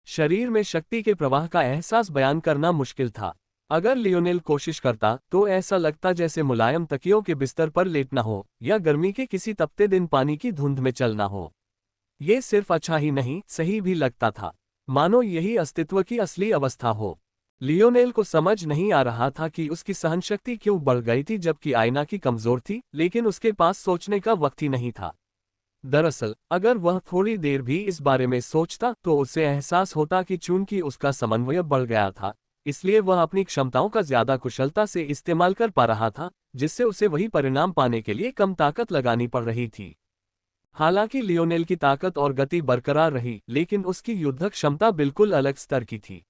शरीर में शक्ति के प्रवाह का एहसास बयान करना मुश्किल था। अगर लियोनेल कोशिश करता तो ऐसा लगता जैसे मुलायम तकियों के बिस्तर पर लेटना हो या गर्मी के किसी तपते दिन पानी की धुंध में चलना हो। ये सिर्फ अच्छा ही नहीं, सही भी लगता था, मानो यही अस्तित्व की असली अवस्था हो। लियोनेल को समझ नहीं आ रहा था कि उसकी सहनशक्ति क्यों बढ़ गई थी जबकि आईना की कमजोर थी, लेकिन उसके पास सोचने का वक्त ही नहीं था। दरअसल अगर वह थोड़ी देर भी इस बारे में सोचता तो उसे एहसास होता कि चूंकि उसका समन्वय बढ़ गया था, इसलिए वह अपनी क्षमताओं का ज्यादा कुशलता से इस्तेमाल कर पा रहा था, जिससे उसे वही परिणाम पाने के लिए कम ताकत लगानी पड़ रही थी। हालांकि लियोनेल की ताकत और गति बरकरार रही, लेकिन उसकी युद्ध क्षमता बिल्कुल अलग स्तर की थी।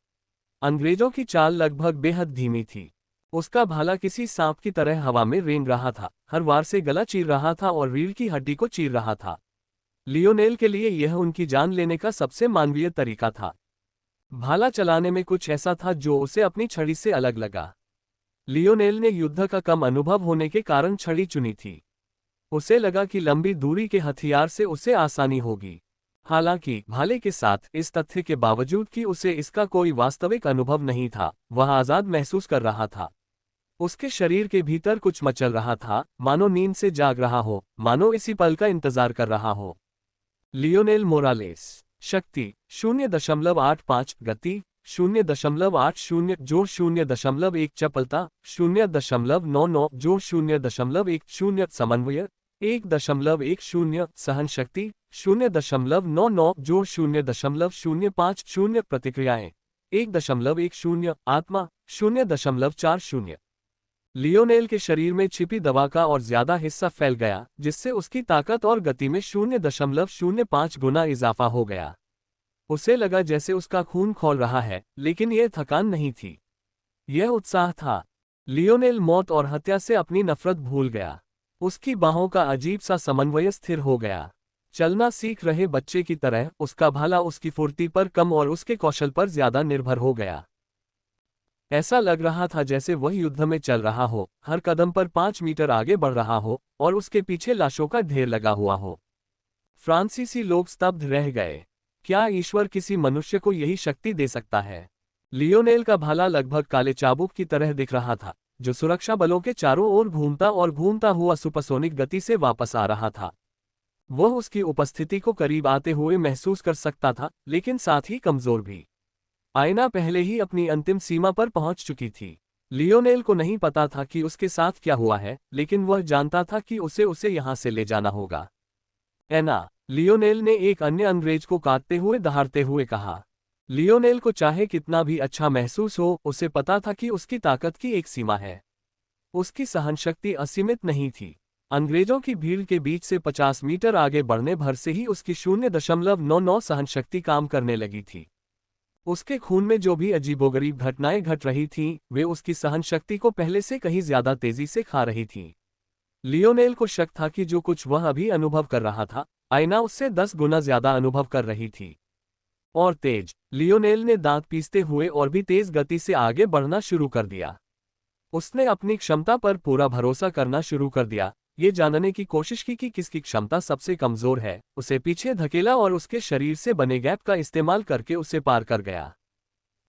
अंग्रेजों की चाल लगभग बेहद धीमी थी। उसका भाला किसी सांप की तरह हवा में रेंग रहा था, हर वार से गला चीर रहा था और रीढ़ की हड्डी को चीर रहा था। लियोनेल के लिए यह उनकी जान लेने का सबसे मानवीय तरीका था। भाला चलाने में कुछ ऐसा था जो उसे अपनी छड़ी से अलग लगा। लियोनेल ने युद्ध का कम अनुभव होने के कारण छड़ी चुनी थी। उसे लगा कि लंबी दूरी के हथियार से उसे आसानी होगी। हालांकि भाले के साथ इस तथ्य के बावजूद कि उसे इसका कोई वास्तविक अनुभव नहीं था, वह आज़ाद महसूस कर रहा था। उसके शरीर के भीतर कुछ मचल रहा था, मानो नींद से जाग रहा हो, मानो इसी पल का इंतजार कर रहा हो। Lionel Morales. शक्ति 0.85, गति 0.80 जोड़ 0.1, चपलता 0.99 जोड़ 0.10, समन्वय 1.10, सहन शक्ति 0.99 जोड़ 0.05, प्रतिक्रियाएं 1.10, आत्मा 0.40। लियोनेल के शरीर में छिपी दवा का और ज्यादा हिस्सा फैल गया, जिससे उसकी ताकत और गति में 0.05 गुना इजाफा हो गया। उसे लगा जैसे उसका खून खौल रहा है, लेकिन यह थकान नहीं थी, यह उत्साह था। लियोनेल मौत और हत्या से अपनी नफरत भूल गया। उसकी बाहों का अजीब सा समन्वय स्थिर हो गया। चलना सीख रहे बच्चे की तरह उसका भाला उसकी फुर्ती पर कम और उसके कौशल पर ज्यादा निर्भर हो गया। ऐसा लग रहा था जैसे वह युद्ध में चल रहा हो, हर कदम पर 5 मीटर आगे बढ़ रहा हो और उसके पीछे लाशों का ढेर लगा हुआ हो। फ्रांसीसी लोग स्तब्ध रह गए। क्या ईश्वर किसी मनुष्य को यही शक्ति दे सकता है? लियोनेल का भाला लगभग काले चाबुक की तरह दिख रहा था, जो सुरक्षा बलों के चारों ओर घूमता और घूमता हुआ सुपरसोनिक गति से वापस आ रहा था। वह उसकी उपस्थिति को करीब आते हुए महसूस कर सकता था, लेकिन साथ ही कमजोर भी। आयना पहले ही अपनी अंतिम सीमा पर पहुंच चुकी थी। लियोनेल को नहीं पता था कि उसके साथ क्या हुआ है, लेकिन वह जानता था कि उसे यहां से ले जाना होगा। ऐना, लियोनेल ने एक अन्य अंग्रेज को काटते हुए दहाड़ते हुए कहा। लियोनेल को चाहे कितना भी अच्छा महसूस हो, उसे पता था कि उसकी ताकत की एक सीमा है। उसकी सहनशक्ति असीमित नहीं थी। अंग्रेजों की भीड़ के बीच से 50 मीटर आगे बढ़ने भर से ही उसकी 0.99 सहनशक्ति काम करने लगी थी। उसके खून में जो भी अजीबोगरीब घटनाएं घट रही थीं, वे उसकी सहनशक्ति को पहले से कहीं ज्यादा तेजी से खा रही थीं। लियोनेल को शक था कि जो कुछ वह अभी अनुभव कर रहा था, आयना उससे 10 गुना ज्यादा अनुभव कर रही थी। और तेज, लियोनेल ने दांत पीसते हुए और भी तेज गति से आगे बढ़ना शुरू कर दिया। उसने अपनी क्षमता पर पूरा भरोसा करना शुरू कर दिया, ये जानने की कोशिश की कि किसकी क्षमता सबसे कमजोर है, उसे पीछे धकेला और उसके शरीर से बने गैप का इस्तेमाल करके उसे पार कर गया।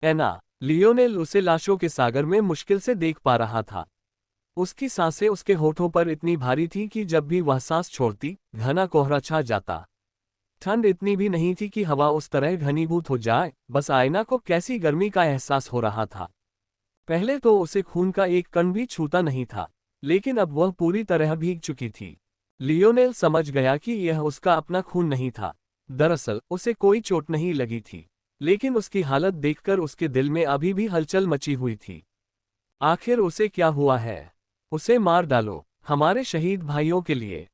ऐना, लियोनेल उसे लाशों के सागर में मुश्किल से देख पा रहा था। उसकी सांसें उसके होठों पर इतनी भारी थीं कि जब भी वह सांस छोड़ती, घना कोहरा छा जाता। ठंड इतनी भी नहीं थी कि हवा उस तरह घनीभूत हो जाए, बस आयना को कैसी गर्मी का एहसास हो रहा था। पहले तो उसे खून का एक कण भी छूता नहीं था, लेकिन अब वह पूरी तरह भीग चुकी थी। लियोनेल समझ गया कि यह उसका अपना खून नहीं था। दरअसल उसे कोई चोट नहीं लगी थी, लेकिन उसकी हालत देखकर उसके दिल में अभी भी हलचल मची हुई थी। आखिर उसे क्या हुआ है? उसे मार डालो, हमारे शहीद भाइयों के लिए,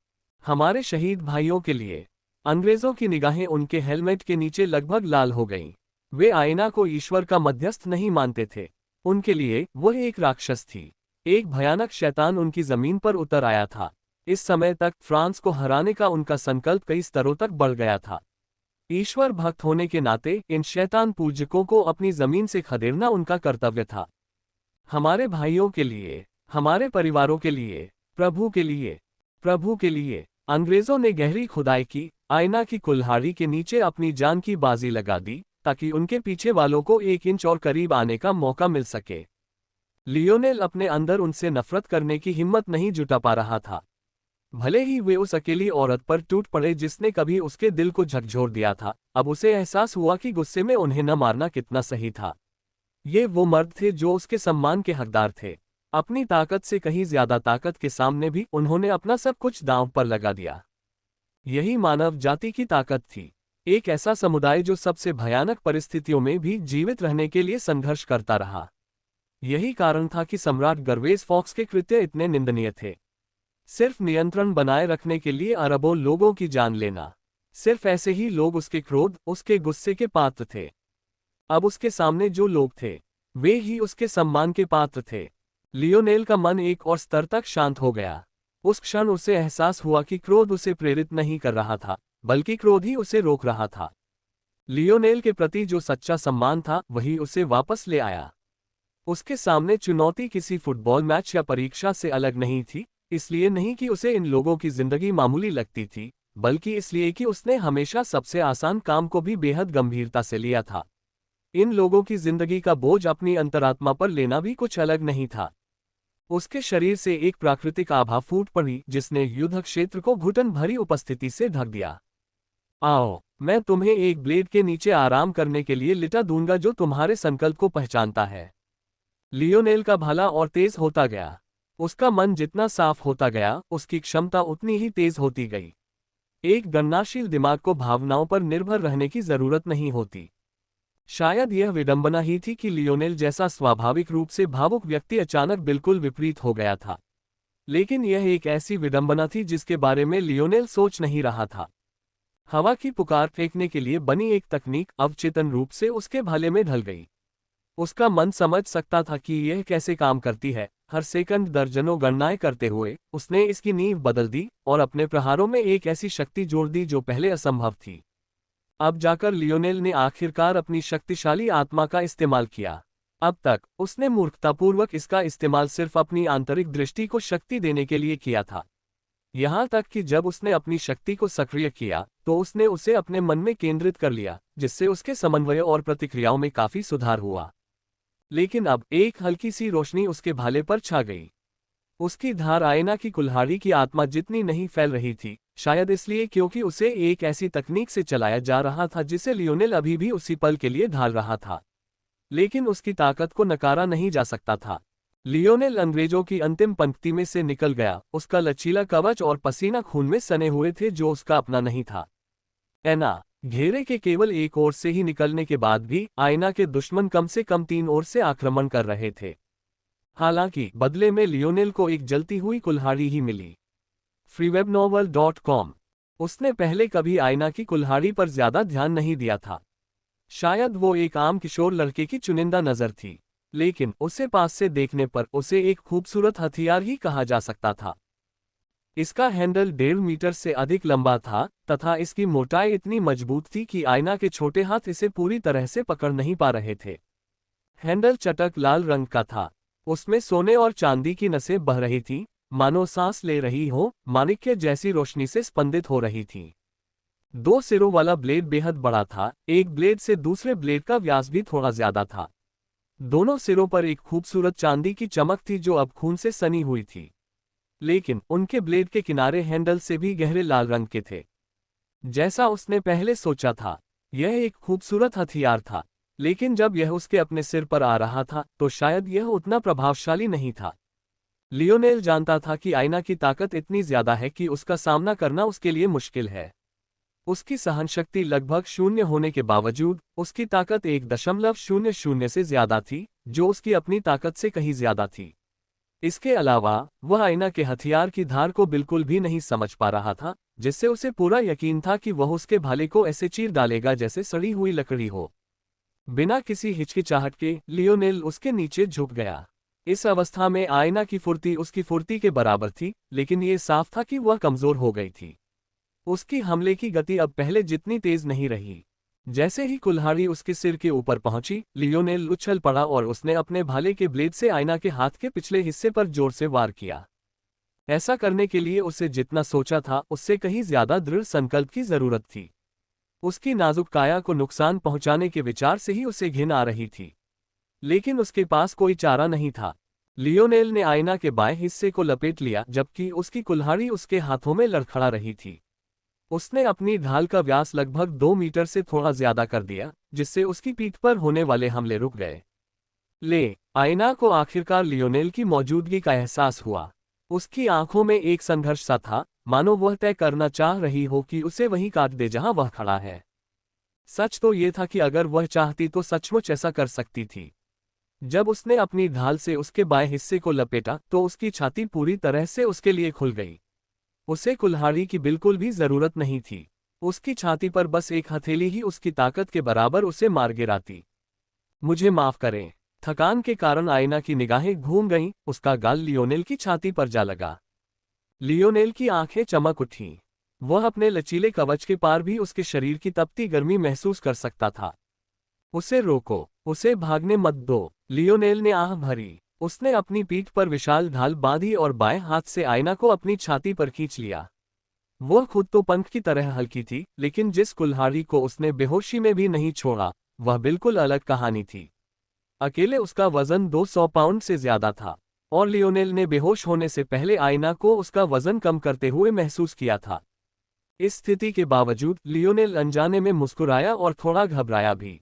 हमारे शहीद भाइयों के लिए। अंग्रेजों की निगाहें उनके हेलमेट के नीचे लगभग लाल हो गईं। वे आयना को ईश्वर का मध्यस्थ नहीं मानते थे। उनके लिए वह एक राक्षस थी, एक भयानक शैतान उनकी जमीन पर उतर आया था। इस समय तक फ्रांस को हराने का उनका संकल्प कई स्तरों तक बढ़ गया था। ईश्वर भक्त होने के नाते इन शैतान पूजकों को अपनी जमीन से खदेड़ना उनका कर्तव्य था। हमारे भाइयों के लिए, हमारे परिवारों के लिए, प्रभु के लिए, प्रभु के लिए। अंग्रेजों ने गहरी खुदाई की, आयना की कुल्हाड़ी के नीचे अपनी जान की बाजी लगा दी, ताकि उनके पीछे वालों को 1 इंच और करीब आने का मौका मिल सके। लियोनेल अपने अंदर उनसे नफरत करने की हिम्मत नहीं जुटा पा रहा था। भले ही वे उस अकेली औरत पर टूट पड़े जिसने कभी उसके दिल को झकझोर दिया था, अब उसे एहसास हुआ कि गुस्से में उन्हें न मारना कितना सही था। ये वो मर्द थे जो उसके सम्मान के हकदार थे। अपनी ताकत से कहीं ज्यादा ताकत के सामने भी उन्होंने अपना सब कुछ दांव पर लगा दिया। यही मानव जाति की ताकत थी, एक ऐसा समुदाय जो सबसे भयानक परिस्थितियों में भी जीवित रहने के लिए संघर्ष करता रहा। यही कारण था कि सम्राट गर्वेस फॉक्स के कृत्य इतने निंदनीय थे। सिर्फ नियंत्रण बनाए रखने के लिए अरबों लोगों की जान लेना, सिर्फ ऐसे ही लोग उसके क्रोध, उसके गुस्से के पात्र थे। अब उसके सामने जो लोग थे, वे ही उसके सम्मान के पात्र थे। लियोनेल का मन एक और स्तर तक शांत हो गया। उस क्षण उसे एहसास हुआ कि क्रोध उसे प्रेरित नहीं कर रहा था, बल्कि क्रोध ही उसे रोक रहा था। लियोनेल के प्रति जो सच्चा सम्मान था वही उसे वापस ले आया। उसके सामने चुनौती किसी फुटबॉल मैच या परीक्षा से अलग नहीं थी, इसलिए नहीं कि उसे इन लोगों की जिंदगी मामूली लगती थी, बल्कि इसलिए कि उसने हमेशा सबसे आसान काम को भी बेहद गंभीरता से लिया था। इन लोगों की जिंदगी का बोझ अपनी अंतरात्मा पर लेना भी कुछ अलग नहीं था। उसके शरीर से एक प्राकृतिक आभा फूट पड़ी जिसने युद्ध क्षेत्र को घुटन भरी उपस्थिति से ढक दिया। आओ, मैं तुम्हें एक ब्लेड के नीचे आराम करने के लिए लिटा दूंगा जो तुम्हारे संकल्प को पहचानता है। लियोनेल का भाला और तेज होता गया। उसका मन जितना साफ होता गया, उसकी क्षमता उतनी ही तेज होती गई। एक गणनाशील दिमाग को भावनाओं पर निर्भर रहने की जरूरत नहीं होती। शायद यह विडंबना ही थी कि लियोनेल जैसा स्वाभाविक रूप से भावुक व्यक्ति अचानक बिल्कुल विपरीत हो गया था। लेकिन यह एक ऐसी विडंबना थी जिसके बारे में लियोनेल सोच नहीं रहा था। हवा की पुकार फेंकने के लिए बनी एक तकनीक अवचेतन रूप से उसके भाले में ढल गई। उसका मन समझ सकता था कि यह कैसे काम करती है। हर सेकंड दर्जनों गणनाएं करते हुए उसने इसकी नींव बदल दी और अपने प्रहारों में एक ऐसी शक्ति जोड़ दी जो पहले असंभव थी। अब जाकर लियोनेल ने आखिरकार अपनी शक्तिशाली आत्मा का इस्तेमाल किया। अब तक उसने मूर्खतापूर्वक इसका इस्तेमाल सिर्फ अपनी आंतरिक दृष्टि को शक्ति देने के लिए किया था। यहाँ तक कि जब उसने अपनी शक्ति को सक्रिय किया तो उसने उसे अपने मन में केंद्रित कर लिया, जिससे उसके समन्वय और प्रतिक्रियाओं में काफी सुधार हुआ। लेकिन अब एक हल्की सी रोशनी उसके भाले पर छा गई। उसकी धार आयना की कुल्हाड़ी की आत्मा जितनी नहीं फैल रही थी, शायद इसलिए क्योंकि उसे एक ऐसी तकनीक से चलाया जा रहा था जिसे लियोनेल अभी भी उसी पल के लिए ढाल रहा था। लेकिन उसकी ताकत को नकारा नहीं जा सकता था। लियोनेल अंग्रेजों की अंतिम पंक्ति में से निकल गया। उसका लचीला कवच और पसीना खून में सने हुए थे जो उसका अपना नहीं था। ऐना घेरे के केवल एक ओर से ही निकलने के बाद भी आयना के दुश्मन कम से कम 3 ओर से आक्रमण कर रहे थे। हालांकि बदले में लियोनेल को एक जलती हुई कुल्हाड़ी ही मिली। freewebnovel.com। उसने पहले कभी आयना की कुल्हाड़ी पर ज्यादा ध्यान नहीं दिया था। शायद वो एक आम किशोर लड़के की चुनिंदा नजर थी, लेकिन उसे पास से देखने पर उसे एक खूबसूरत हथियार ही कहा जा सकता था। इसका हैंडल 1.5 मीटर से अधिक लंबा था तथा इसकी मोटाई इतनी मजबूत थी कि आयना के छोटे हाथ इसे पूरी तरह से पकड़ नहीं पा रहे थे। हैंडल चटक लाल रंग का था। उसमें सोने और चांदी की नसें बह रही थीं, मानो सांस ले रही हो, माणिक्य जैसी रोशनी से स्पंदित हो रही थीं। 2 सिरों वाला ब्लेड बेहद बड़ा था। एक ब्लेड से दूसरे ब्लेड का व्यास भी थोड़ा ज्यादा था। दोनों सिरों पर एक खूबसूरत चांदी की चमक थी जो अब खून से सनी हुई थी। लेकिन उनके ब्लेड के किनारे हैंडल से भी गहरे लाल रंग के थे। जैसा उसने पहले सोचा था, यह एक खूबसूरत हथियार था, लेकिन जब यह उसके अपने सिर पर आ रहा था तो शायद यह उतना प्रभावशाली नहीं था। लियोनेल जानता था कि आयना की ताकत इतनी ज्यादा है कि उसका सामना करना उसके लिए मुश्किल है। उसकी सहनशक्ति लगभग 0 होने के बावजूद उसकी ताकत 1.00 से ज्यादा थी, जो उसकी अपनी ताकत से कहीं ज्यादा थी। इसके अलावा वह आयना के हथियार की धार को बिल्कुल भी नहीं समझ पा रहा था, जिससे उसे पूरा यकीन था कि वह उसके भाले को ऐसे चीर डालेगा जैसे सड़ी हुई लकड़ी हो। बिना किसी हिचकिचाहट के लियोनेल उसके नीचे झुक गया। इस अवस्था में आयना की फुर्ती उसकी फुर्ती के बराबर थी, लेकिन ये साफ था कि वह कमजोर हो गई थी। उसकी हमले की गति अब पहले जितनी तेज नहीं रही। जैसे ही कुल्हाड़ी उसके सिर के ऊपर पहुंची, लियोनेल उछल पड़ा और उसने अपने भाले के ब्लेड से आयना के हाथ के पिछले हिस्से पर जोर से वार किया। ऐसा करने के लिए उसे जितना सोचा था उससे कहीं ज्यादा दृढ़ संकल्प की जरूरत थी। उसकी नाजुक काया को नुकसान पहुंचाने के विचार से ही उसे घिन आ रही थी, लेकिन उसके पास कोई चारा नहीं था। लियोनेल ने आयना के बाएं हिस्से को लपेट लिया जबकि उसकी कुल्हाड़ी उसके हाथों में लड़खड़ा रही थी। उसने अपनी ढाल का व्यास लगभग 2 मीटर से थोड़ा ज्यादा कर दिया, जिससे उसकी पीठ पर होने वाले हमले रुक गए। आयना को आखिरकार लियोनेल की मौजूदगी का एहसास हुआ। उसकी आंखों में एक संघर्ष सा था, मानो वह तय करना चाह रही हो कि उसे वहीं काट दे जहां वह खड़ा है। सच तो ये था कि अगर वह चाहती तो सचमुच ऐसा कर सकती थी। जब उसने अपनी ढाल से उसके बाएं हिस्से को लपेटा तो उसकी छाती पूरी तरह से उसके लिए खुल गई। उसे कुल्हाड़ी की बिल्कुल भी जरूरत नहीं थी। उसकी छाती पर बस एक हथेली ही उसकी ताकत के बराबर उसे मार गिराती। मुझे माफ करें। थकान के कारण आयना की निगाहें घूम गईं, उसका गाल लियोनेल की छाती पर जा लगा। लियोनेल की आंखें चमक उठीं। वह अपने लचीले कवच के पार भी उसके शरीर की तपती गर्मी महसूस कर सकता था। उसे रोको, उसे भागने मत दो, लियोनेल ने आह भरी। उसने अपनी पीठ पर विशाल ढाल बांधी और बाएं हाथ से आयना को अपनी छाती पर खींच लिया। वह खुद तो पंख की तरह हल्की थी, लेकिन जिस कुल्हाड़ी को उसने बेहोशी में भी नहीं छोड़ा, वह बिल्कुल अलग कहानी थी। अकेले उसका वजन 200 पाउंड से ज्यादा था, और लियोनेल ने बेहोश होने से पहले आयना को उसका वजन कम करते हुए महसूस किया था। इस स्थिति के बावजूद लियोनेल अनजाने में मुस्कुराया और थोड़ा घबराया भी।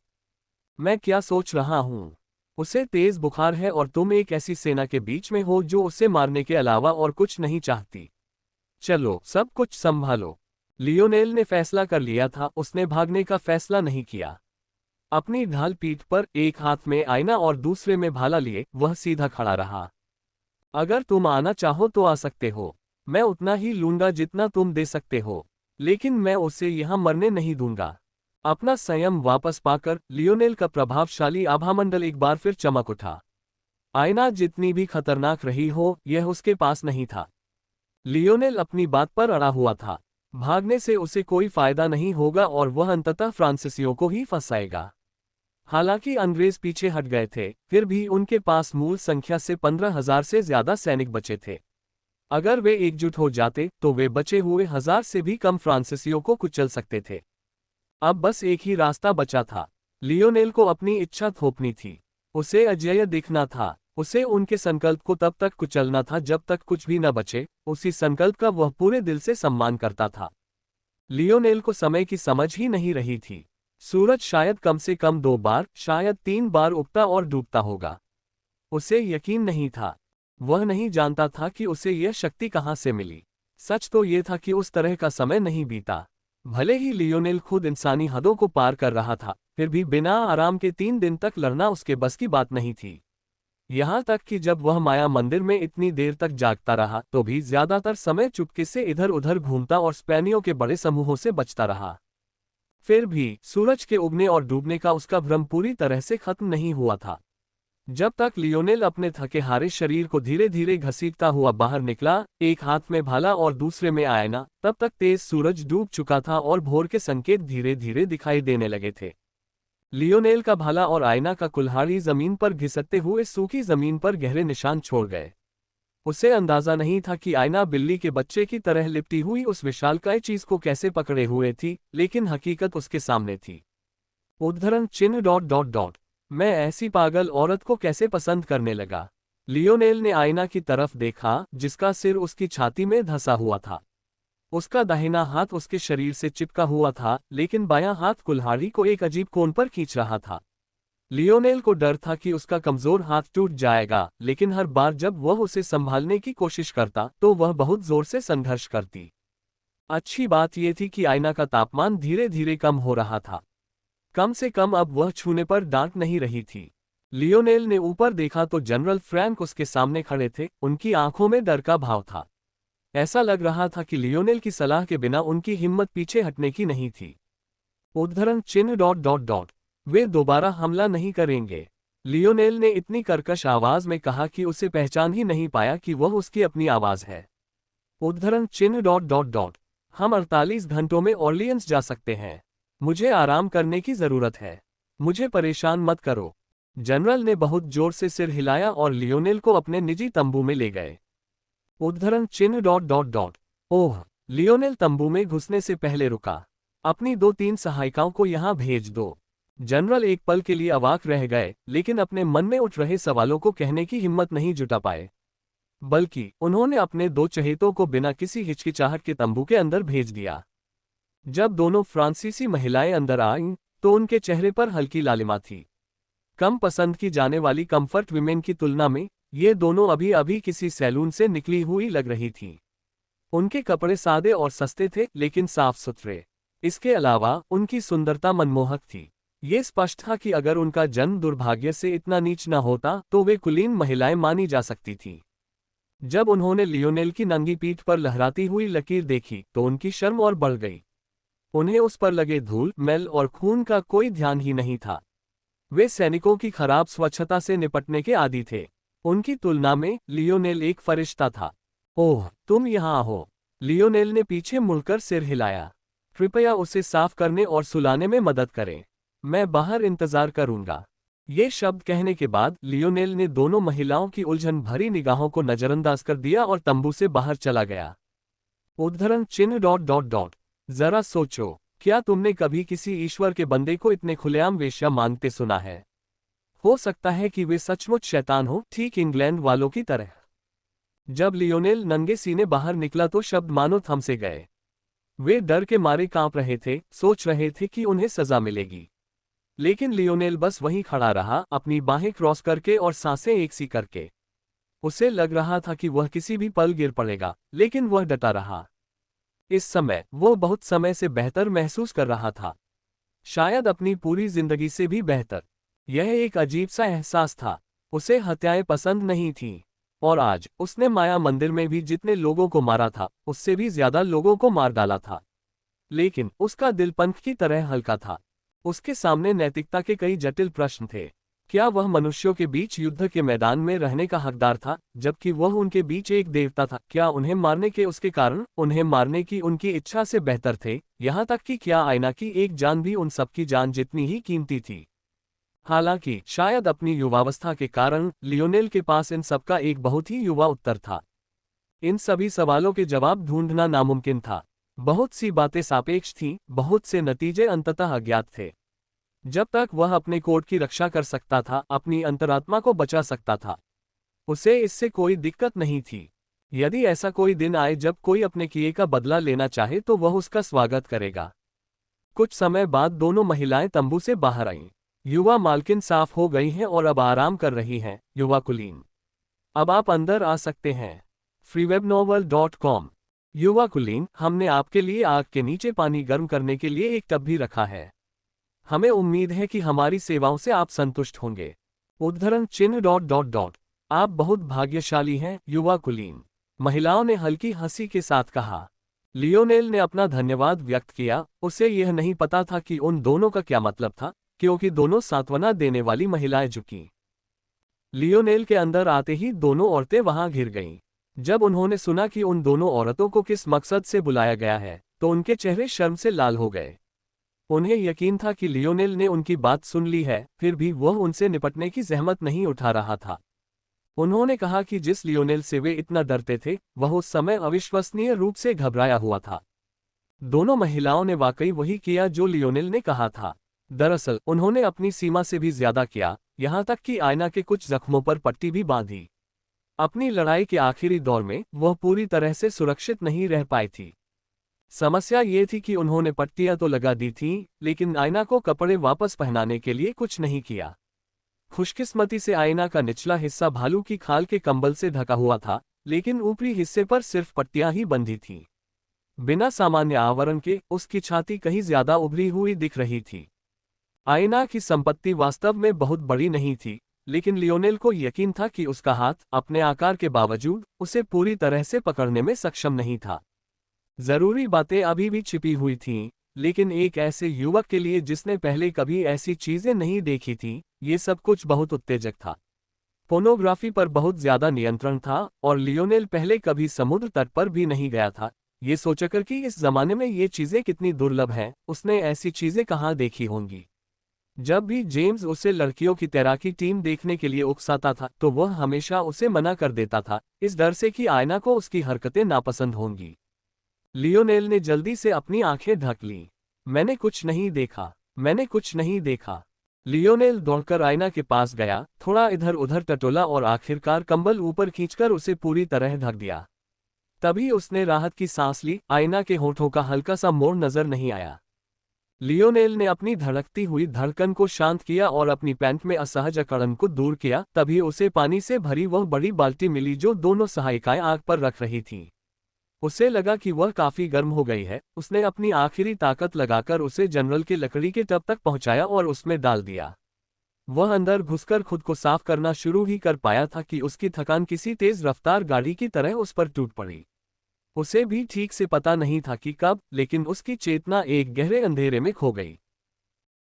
मैं क्या सोच रहा हूँ? उसे तेज बुखार है और तुम एक ऐसी सेना के बीच में हो जो उसे मारने के अलावा और कुछ नहीं चाहती। चलो, सब कुछ संभालो। लियोनेल ने फैसला कर लिया था, उसने भागने का फैसला नहीं किया। अपनी ढाल पीठ पर, एक हाथ में आयना और दूसरे में भाला लिए, वह सीधा खड़ा रहा। अगर तुम आना चाहो तो आ सकते हो। मैं उतना ही लूंगा जितना तुम दे सकते हो, लेकिन मैं उसे यहां मरने नहीं दूंगा। अपना संयम वापस पाकर लियोनेल का प्रभावशाली आभामंडल एक बार फिर चमक उठा। आयना जितनी भी खतरनाक रही हो, यह उसके पास नहीं था। लियोनेल अपनी बात पर अड़ा हुआ था। भागने से उसे कोई फायदा नहीं होगा और वह अंततः फ्रांसीसियों को ही फंसाएगा। हालांकि अंग्रेज पीछे हट गए थे, फिर भी उनके पास मूल संख्या से 15,000 से ज्यादा सैनिक बचे थे। अगर वे एकजुट हो जाते तो वे बचे हुए 1,000 से भी कम फ्रांसीसियों को कुचल सकते थे। अब बस एक ही रास्ता बचा था। लियोनेल को अपनी इच्छा थोपनी थी। उसे अजेय दिखना था। उसे उनके संकल्प को तब तक कुचलना था जब तक कुछ भी न बचे। उसी संकल्प का वह पूरे दिल से सम्मान करता था। लियोनेल को समय की समझ ही नहीं रही थी। सूरज शायद कम से कम 2 बार, शायद 3 बार उगता और डूबता होगा। उसे यकीन नहीं था। वह नहीं जानता था कि उसे यह शक्ति कहाँ से मिली। सच तो यह था कि उस तरह का समय नहीं बीता। भले ही लियोनेल खुद इंसानी हदों को पार कर रहा था, फिर भी बिना आराम के 3 दिन तक लड़ना उसके बस की बात नहीं थी। यहाँ तक कि जब वह माया मंदिर में इतनी देर तक जागता रहा तो भी ज्यादातर समय चुपके से इधर उधर घूमता और स्पेनियों के बड़े समूहों से बचता रहा। फिर भी सूरज के उगने और डूबने का उसका भ्रम पूरी तरह से खत्म नहीं हुआ था। जब तक लियोनेल अपने थके हारे शरीर को धीरे धीरे घसीटता हुआ बाहर निकला, एक हाथ में भाला और दूसरे में आयना, तब तक तेज सूरज डूब चुका था और भोर के संकेत धीरे धीरे दिखाई देने लगे थे। लियोनेल का भाला और आयना का कुल्हाड़ी जमीन पर घिसटते हुए सूखी जमीन पर गहरे निशान छोड़ गए। उसे अंदाजा नहीं था कि आयना बिल्ली के बच्चे की तरह लिपटी हुई उस विशालकाय चीज को कैसे पकड़े हुए थी, लेकिन हकीकत उसके सामने थी। उद्धरण चिन्ह ... मैं ऐसी पागल औरत को कैसे पसंद करने लगा। लियोनेल ने आईना की तरफ देखा, जिसका सिर उसकी छाती में धंसा हुआ था। उसका दाहिना हाथ उसके शरीर से चिपका हुआ था, लेकिन बायां हाथ कुल्हाड़ी को एक अजीब कोण पर खींच रहा था। लियोनेल को डर था कि उसका कमजोर हाथ टूट जाएगा, लेकिन हर बार जब वह उसे संभालने की कोशिश करता तो वह बहुत जोर से संघर्ष करती। अच्छी बात यह थी कि आईना का तापमान धीरे धीरे कम हो रहा था। कम से कम अब वह छूने पर डांट नहीं रही थी। लियोनेल ने ऊपर देखा तो जनरल फ्रैंक उसके सामने खड़े थे। उनकी आंखों में डर का भाव था। ऐसा लग रहा था कि लियोनेल की सलाह के बिना उनकी हिम्मत पीछे हटने की नहीं थी। उद्धरण चिन्ह ... वे दोबारा हमला नहीं करेंगे। लियोनेल ने इतनी कर्कश आवाज में कहा कि उसे पहचान ही नहीं पाया कि वह उसकी अपनी आवाज है। उद्धरण चिन्ह ... हम 48 घंटों में ऑर्लियंस जा सकते हैं। मुझे आराम करने की जरूरत है। मुझे परेशान मत करो। जनरल ने बहुत जोर से सिर हिलाया और लियोनेल को अपने निजी तंबू में ले गए। उद्धरण चिन्ह ... ओह! लियोनेल तंबू में घुसने से पहले रुका। अपनी 2-3 सहायिकाओं को यहां भेज दो। जनरल एक पल के लिए अवाक रह गए, लेकिन अपने मन में उठ रहे सवालों को कहने की हिम्मत नहीं जुटा पाए। बल्कि उन्होंने अपने 2 चहेतों को बिना किसी हिचकिचाहट के तंबू के अंदर भेज दिया। जब दोनों फ्रांसीसी महिलाएं अंदर आईं, तो उनके चेहरे पर हल्की लालिमा थी। कम पसंद की जाने वाली कंफर्ट विमेन की तुलना में ये दोनों अभी अभी किसी सैलून से निकली हुई लग रही थीं। उनके कपड़े सादे और सस्ते थे, लेकिन साफ सुथरे। इसके अलावा उनकी सुंदरता मनमोहक थी। ये स्पष्ट था कि अगर उनका जन्म दुर्भाग्य से इतना नीच न होता तो वे कुलीन महिलाएं मानी जा सकती थीं। जब उन्होंने लियोनेल की नंगी पीठ पर लहराती हुई लकीर देखी तो उनकी शर्म और बढ़ गई। उन्हें उस पर लगे धूल, मैल और खून का कोई ध्यान ही नहीं था। वे सैनिकों की खराब स्वच्छता से निपटने के आदी थे। उनकी तुलना में लियोनेल एक फरिश्ता था। ओह, तुम यहाँ हो। लियोनेल ने पीछे मुड़कर सिर हिलाया। कृपया उसे साफ करने और सुलाने में मदद करें। मैं बाहर इंतजार करूंगा। ये शब्द कहने के बाद लियोनेल ने दोनों महिलाओं की उलझन भरी निगाहों को नजरअंदाज कर दिया और तंबू से बाहर चला गया। उद्धरण चिन्ह ... जरा सोचो, क्या तुमने कभी किसी ईश्वर के बंदे को इतने खुलेआम वेश्या मांगते सुना है? हो सकता है कि वे सचमुच शैतान हो, ठीक इंग्लैंड वालों की तरह। जब लियोनेल नंगे सीने बाहर निकला तो शब्द मानो थम से गए। वे डर के मारे कांप रहे थे, सोच रहे थे कि उन्हें सजा मिलेगी। लेकिन लियोनेल बस वहीं खड़ा रहा, अपनी बाहें क्रॉस करके और सांसें एक सी करके। उसे लग रहा था कि वह किसी भी पल गिर पड़ेगा, लेकिन वह डटा रहा। इस समय वो बहुत समय से बेहतर महसूस कर रहा था, शायद अपनी पूरी जिंदगी से भी बेहतर। यह एक अजीब सा एहसास था। उसे हत्याएं पसंद नहीं थीं, और आज उसने माया मंदिर में भी जितने लोगों को मारा था, उससे भी ज्यादा लोगों को मार डाला था। लेकिन उसका दिल पंख की तरह हल्का था। उसके सामने नैतिकता के कई जटिल प्रश्न थे। क्या वह मनुष्यों के बीच युद्ध के मैदान में रहने का हकदार था, जबकि वह उनके बीच एक देवता था? क्या उन्हें मारने के उसके कारण, उन्हें मारने की उनकी इच्छा से बेहतर थे? यहाँ तक कि क्या आयना की एक जान भी उन सबकी जान जितनी ही कीमती थी? हालांकि शायद अपनी युवावस्था के कारण लियोनेल के पास इन सबका एक बहुत ही युवा उत्तर था। इन सभी सवालों के जवाब ढूंढना नामुमकिन था। बहुत सी बातें सापेक्ष थीं, बहुत से नतीजे अंततः अज्ञात थे। जब तक वह अपने कोड की रक्षा कर सकता था, अपनी अंतरात्मा को बचा सकता था, उसे इससे कोई दिक्कत नहीं थी। यदि ऐसा कोई दिन आए जब कोई अपने किए का बदला लेना चाहे तो वह उसका स्वागत करेगा। कुछ समय बाद दोनों महिलाएं तंबू से बाहर आईं। युवा मालकिन साफ हो गई हैं और अब आराम कर रही हैं। युवा कुलीन, अब आप अंदर आ सकते हैं। freewebnovel.com। युवा कुलीन, हमने आपके लिए आग के नीचे पानी गर्म करने के लिए एक टब भी रखा है। हमें उम्मीद है कि हमारी सेवाओं से आप संतुष्ट होंगे। उद्धरण चिन्ह ... आप बहुत भाग्यशाली हैं, युवा कुलीन। महिलाओं ने हल्की हंसी के साथ कहा। लियोनेल ने अपना धन्यवाद व्यक्त किया। उसे यह नहीं पता था कि उन दोनों का क्या मतलब था, क्योंकि दोनों सांत्वना देने वाली महिलाएं झुकीं। लियोनेल के अंदर आते ही दोनों औरतें वहां घिर गईं। जब उन्होंने सुना कि उन दोनों औरतों को किस मकसद से बुलाया गया है, तो उनके चेहरे शर्म से लाल हो गए। उन्हें यकीन था कि लियोनेल ने उनकी बात सुन ली है, फिर भी वह उनसे निपटने की जहमत नहीं उठा रहा था। उन्होंने कहा कि जिस लियोनेल से वे इतना डरते थे, वह उस समय अविश्वसनीय रूप से घबराया हुआ था। दोनों महिलाओं ने वाकई वही किया जो लियोनेल ने कहा था। दरअसल उन्होंने अपनी सीमा से भी ज्यादा किया, यहाँ तक कि आयना के कुछ जख्मों पर पट्टी भी बांधी। अपनी लड़ाई के आखिरी दौर में वह पूरी तरह से सुरक्षित नहीं रह पाई थी। समस्या ये थी कि उन्होंने पट्टियां तो लगा दी थीं, लेकिन आयना को कपड़े वापस पहनाने के लिए कुछ नहीं किया। खुशकिस्मती से आयना का निचला हिस्सा भालू की खाल के कंबल से ढका हुआ था, लेकिन ऊपरी हिस्से पर सिर्फ पट्टियां ही बंधी थीं। बिना सामान्य आवरण के उसकी छाती कहीं ज्यादा उभरी हुई दिख रही थी। आयना की संपत्ति वास्तव में बहुत बड़ी नहीं थी, लेकिन लियोनेल को यकीन था कि उसका हाथ, अपने आकार के बावजूद, उसे पूरी तरह से पकड़ने में सक्षम नहीं था। जरूरी बातें अभी भी छिपी हुई थीं, लेकिन एक ऐसे युवक के लिए जिसने पहले कभी ऐसी चीजें नहीं देखी थीं, ये सब कुछ बहुत उत्तेजक था। पोर्नोग्राफी पर बहुत ज्यादा नियंत्रण था, और लियोनेल पहले कभी समुद्र तट पर भी नहीं गया था। ये सोचकर कि इस जमाने में ये चीजें कितनी दुर्लभ हैं, उसने ऐसी चीजें कहाँ देखी होंगी। जब भी जेम्स उसे लड़कियों की तैराकी टीम देखने के लिए उकसाता था, तो वह हमेशा उसे मना कर देता था, इस डर से कि आयना को उसकी हरकतें नापसंद होंगी। लियोनेल ने जल्दी से अपनी आंखें ढक लीं। मैंने कुछ नहीं देखा, मैंने कुछ नहीं देखा। लियोनेल दौड़कर आयना के पास गया, थोड़ा इधर उधर टटोला और आखिरकार कंबल ऊपर खींचकर उसे पूरी तरह ढक दिया। तभी उसने राहत की सांस ली। आयना के होठों का हल्का सा मोड़ नजर नहीं आया। लियोनेल ने अपनी धड़कती हुई धड़कन को शांत किया और अपनी पैंट में असहज अकड़न को दूर किया। तभी उसे पानी से भरी वह बड़ी बाल्टी मिली जो दोनों सहायिकाएं आग पर रख रही थीं। उसे लगा कि वह काफी गर्म हो गई है। उसने अपनी आखिरी ताकत लगाकर उसे जनरल के लकड़ी के टब तक पहुंचाया और उसमें डाल दिया। वह अंदर घुसकर खुद को साफ करना शुरू ही कर पाया था कि उसकी थकान किसी तेज रफ्तार गाड़ी की तरह उस पर टूट पड़ी। उसे भी ठीक से पता नहीं था कि कब, लेकिन उसकी चेतना एक गहरे अंधेरे में खो गई।